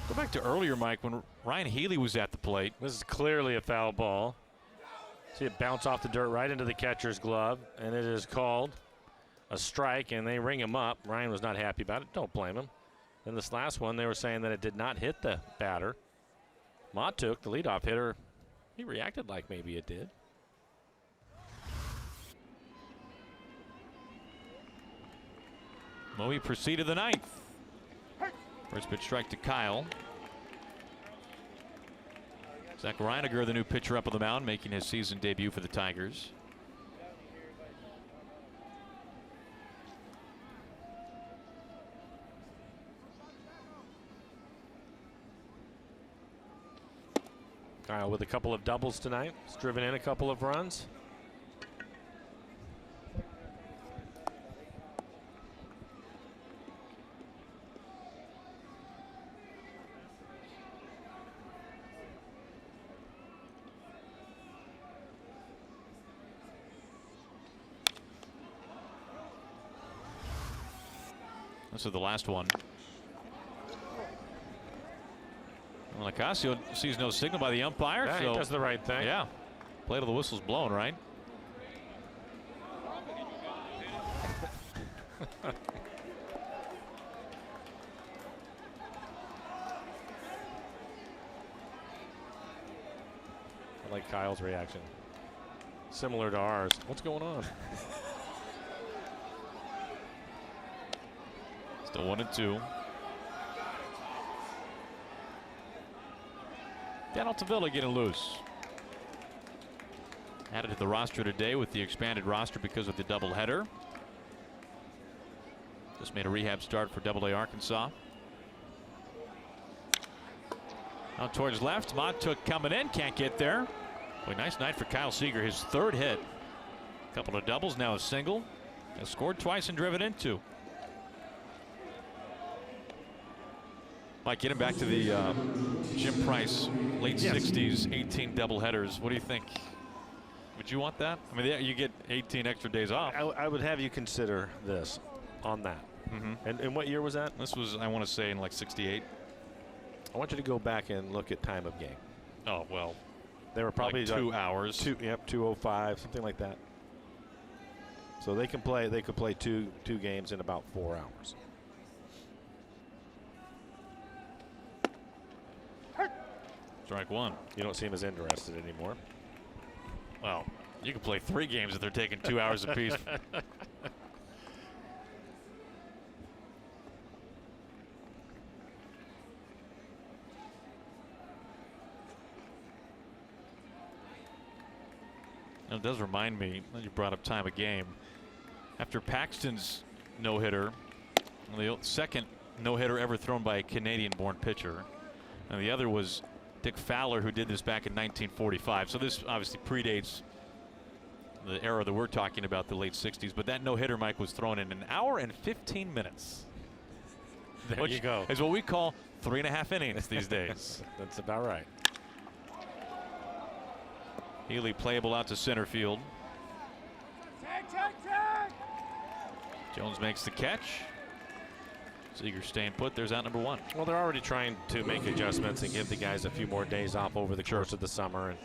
Go back to earlier, Mike, when Ryan Healy was at the plate. This is clearly a foul ball. See it bounce off the dirt right into the catcher's glove, and it is called a strike, and they ring him up. Ryan was not happy about it. Don't blame him. Then this last one, they were saying that it did not hit the batter. Matuk, the leadoff hitter, he reacted like maybe it did. Moe proceeded the 9th. First pitch strike to Kyle. Zach Reiniger, the new pitcher up on the mound, making his season debut for the Tigers. Kyle with a couple of doubles tonight. He's driven in a couple of runs. This is the last one. Well, Nicasio sees no signal by the umpire. Yeah, so he does the right thing. Yeah. Play till the whistle's blown, right? I like Kyle's reaction. Similar to ours. What's going on? Still 1-2. Dan Altavilla getting loose. Added to the roster today with the expanded roster because of the doubleheader. Just made a rehab start for Double-A Arkansas. Out towards left. Matuk coming in. Can't get there. Boy, nice night for Kyle Seager. His 3rd hit. Couple of doubles. Now a single. Has scored twice and driven in 2. Mike, getting back to the Jim Price late 60s 18 doubleheaders. What do you think? Would you want that? I mean, you get 18 extra days off. I would have you consider this on that. And what year was that? This was, I want to say, in like 68. I want you to go back and look at time of game. Oh, well. They were probably like 2 hours. 2:05, something like that. So they can play. They could play two games in about 4 hours. Strike 1. You don't seem as interested anymore. Well, you can play 3 games if they're taking 2 hours apiece. It does remind me, you brought up time of game. After Paxton's no-hitter, the second no-hitter ever thrown by a Canadian-born pitcher, and the other was Dick Fowler, who did this back in 1945. So this obviously predates the era that we're talking about, the late 60s. But that no-hitter, Mike, was thrown in 1 hour and 15 minutes. There you go. Is what we call 3.5 innings these days. That's about right. Healy playable out to center field. Jones makes the catch. Seager staying put. There's out number 1. Well, they're already trying to make adjustments and give the guys a few more days off over the course of the summer. And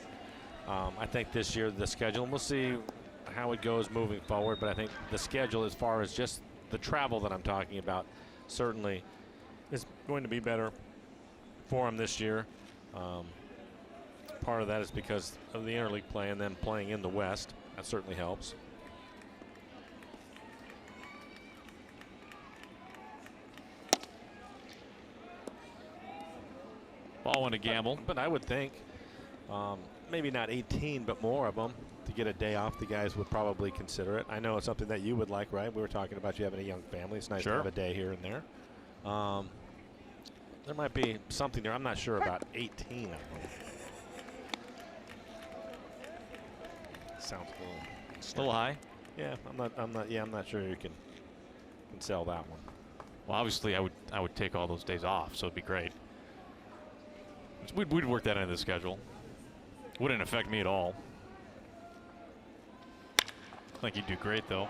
I think this year the schedule, and we'll see how it goes moving forward, but I think the schedule, as far as just the travel that I'm talking about, certainly is going to be better for them this year. Part of that is because of the interleague play and then playing in the West. That certainly helps. Ball went a gamble. But I would think maybe not 18, but more of them to get a day off. The guys would probably consider it. I know it's something that you would like, right? We were talking about you having a young family. It's nice to have a day here and there. There might be something there. I'm not sure about 18 of them. Sounds a little high. Yeah, I'm not sure you can sell that one. Well, obviously I would take all those days off, so it'd be great. We'd work that into the schedule. Wouldn't affect me at all. I think he'd do great, though.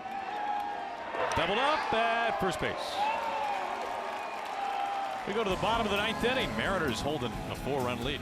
Doubled up at first base. We go to the bottom of the 9th inning. Mariners holding a 4-run lead.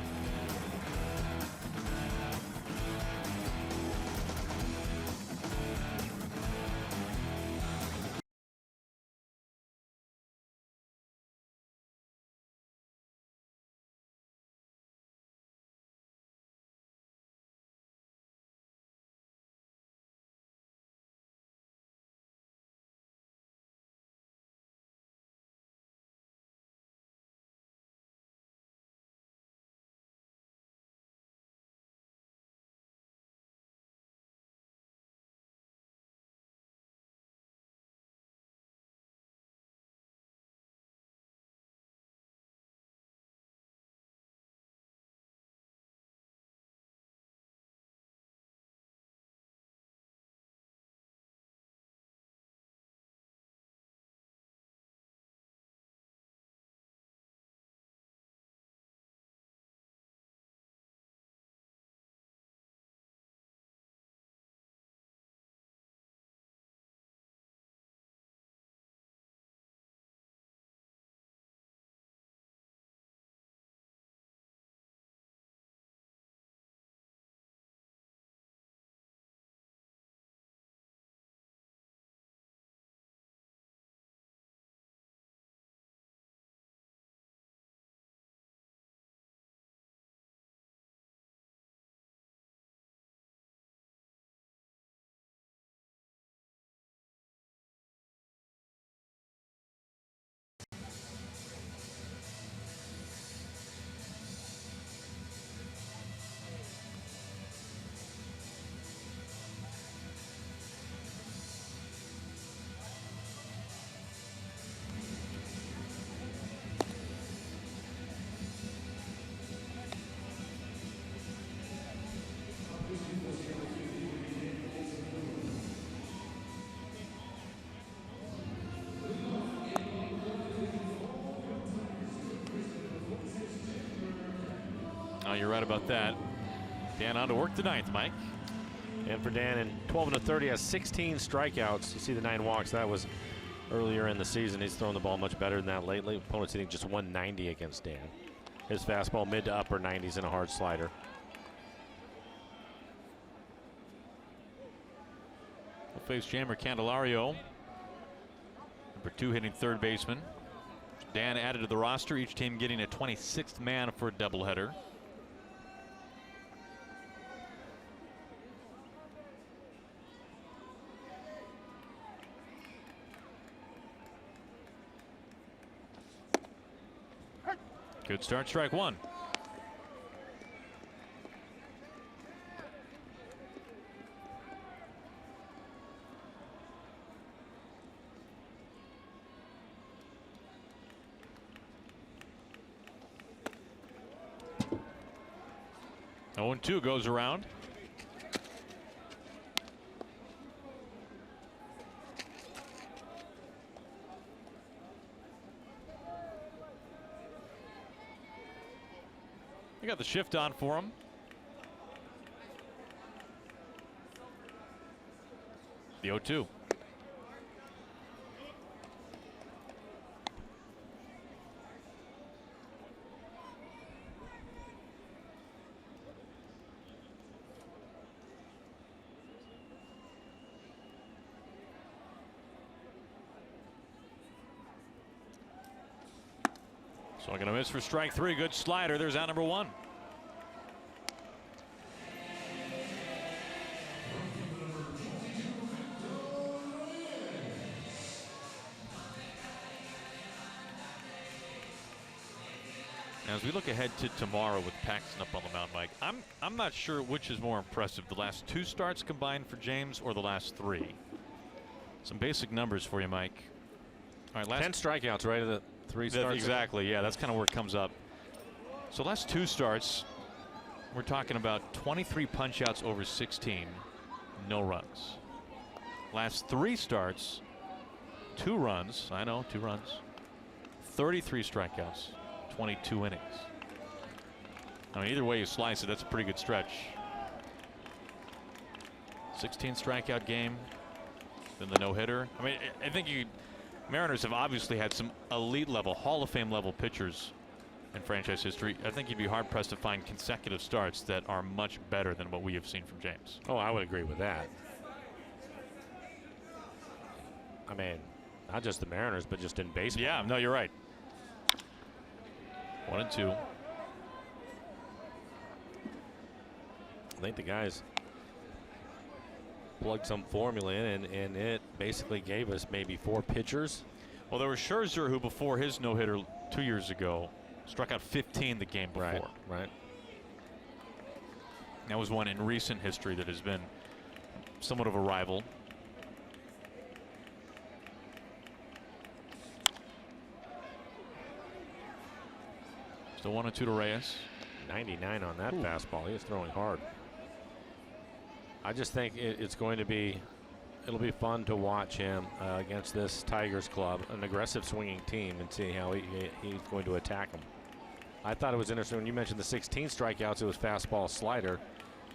Oh, you're right about that. Dan on to work the 9th, Mike. And for Dan, in 12 and a third, he has 16 strikeouts. You see the 9 walks. That was earlier in the season. He's thrown the ball much better than that lately. Opponents hitting just 190 against Dan. His fastball mid to upper 90s and a hard slider. We'll face Jammer Candelario, number 2 hitting third baseman. Dan added to the roster, each team getting a 26th man for a doubleheader. Good start, strike one. Oh, 0-2 goes around. They got the shift on for him. The 0-2. So I'm going to miss for strike 3. Good slider. There's out number 1. Now, as we look ahead to tomorrow with Paxton up on the mound, Mike, I'm not sure which is more impressive, the last 2 starts combined for James or the last 3. Some basic numbers for you, Mike. All right, last 10 strikeouts, right? Of the 3 starts. Exactly. Yeah, that's kind of where it comes up. So last 2 starts, we're talking about 23 punch-outs over 16, no runs. Last 3 starts, 2 runs. I know, 2 runs. 33 strikeouts, 22 innings. I mean, either way you slice it, that's a pretty good stretch. 16 strikeout game, than the no-hitter. I mean, I think Mariners have obviously had some elite level, Hall of Fame level pitchers in franchise history. I think you'd be hard pressed to find consecutive starts that are much better than what we have seen from James. Oh, I would agree with that. I mean, not just the Mariners, but just in baseball. Yeah, no, you're right. 1-2. I think the guys plugged some formula in, and it basically gave us maybe 4 pitchers. Well, there was Scherzer, who before his no-hitter 2 years ago struck out 15 the game before. Right. That was one in recent history that has been somewhat of a rival. Still 1-2 to Reyes. 99 on that fastball. He is throwing hard. I just think it's going to be, it'll be fun to watch him against this Tigers club, an aggressive swinging team, and see how he's going to attack them. I thought it was interesting when you mentioned the 16 strikeouts, it was fastball, slider,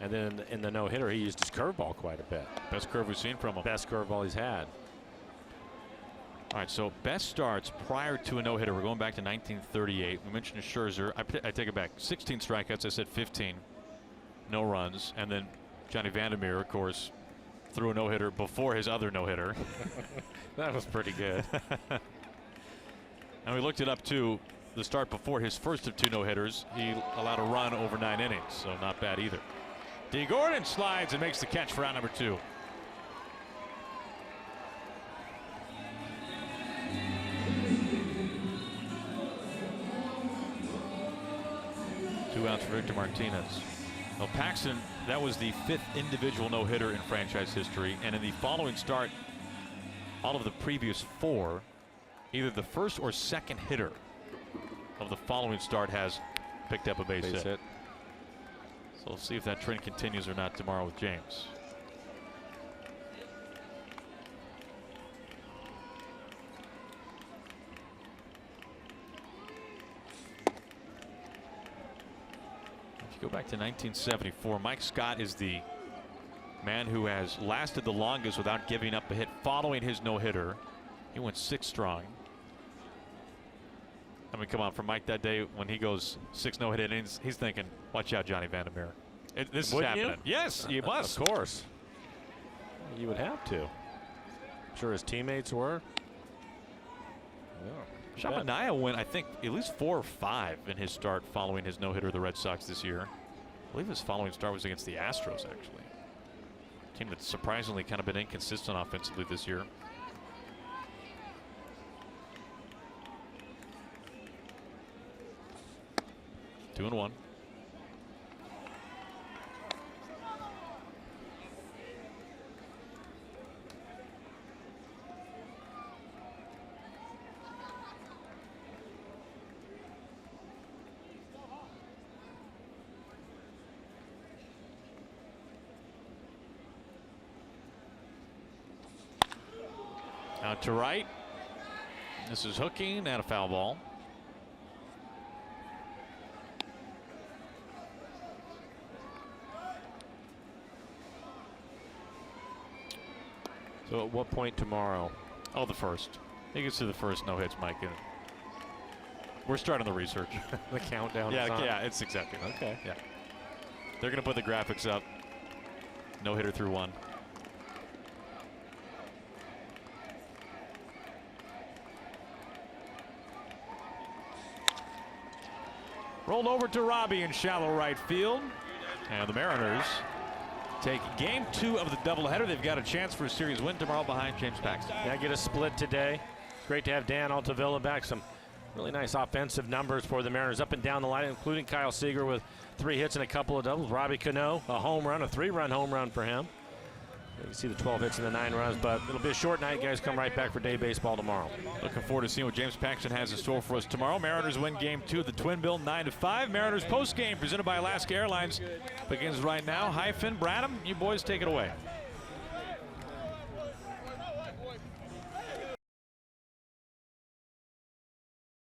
and then in the no-hitter he used his curveball quite a bit. Best curve we've seen from him. Best curveball he's had. All right, so best starts prior to a no-hitter. We're going back to 1938. We mentioned Scherzer. I take it back. 16 strikeouts. I said 15. No runs. And then Johnny Vandermeer, of course, threw a no-hitter before his other no-hitter. That was pretty good. And we looked it up, too. The start before his first of 2 no-hitters, he allowed a run over 9 innings, so not bad either. D. Gordon slides and makes the catch for out number 2. Two outs for Victor Martinez. Well, Paxton, that was the 5th individual no-hitter in franchise history, and in the following start, all of the previous 4, either the first or second hitter of the following start has picked up a base hit. So we'll see if that trend continues or not tomorrow with James. Go back to 1974. Mike Scott is the man who has lasted the longest without giving up a hit following his no-hitter. He went 6 strong. I mean, come on, for Mike that day when he goes 6 no-hit innings, he's thinking, watch out, Johnny Vandermeer. This is happening. You? Yes, you must. Of course. You would have to. I'm sure his teammates were. Yeah. Shabanaya went, I think, at least 4 or 5 in his start following his no-hitter of the Red Sox this year. I believe his following start was against the Astros, actually. A team that's surprisingly kind of been inconsistent offensively this year. Two and 1. Out to right. This is hooking and a foul ball. So at what point tomorrow? Oh, the first. He gets to the first no hits, Mike. We're starting the research. The countdown. Yeah, it's exactly. Okay. Yeah. They're going to put the graphics up. No hitter through 1. Rolled over to Robbie in shallow right field. And the Mariners take game 2 of the doubleheader. They've got a chance for a series win tomorrow behind James Paxton. Yeah, get a split today. Great to have Dan Altavilla back. Some really nice offensive numbers for the Mariners up and down the line, including Kyle Seager with 3 hits and a couple of doubles. Robbie Cano, a home run, a 3-run home run for him. You can see the 12 hits and the 9 runs, but it'll be a short night. Guys, come right back for day baseball tomorrow. Looking forward to seeing what James Paxton has in store for us tomorrow. Mariners win game 2 of the Twin Bill 9-5. Mariners post game presented by Alaska Airlines begins right now. Hyphen, Bradham, you boys take it away.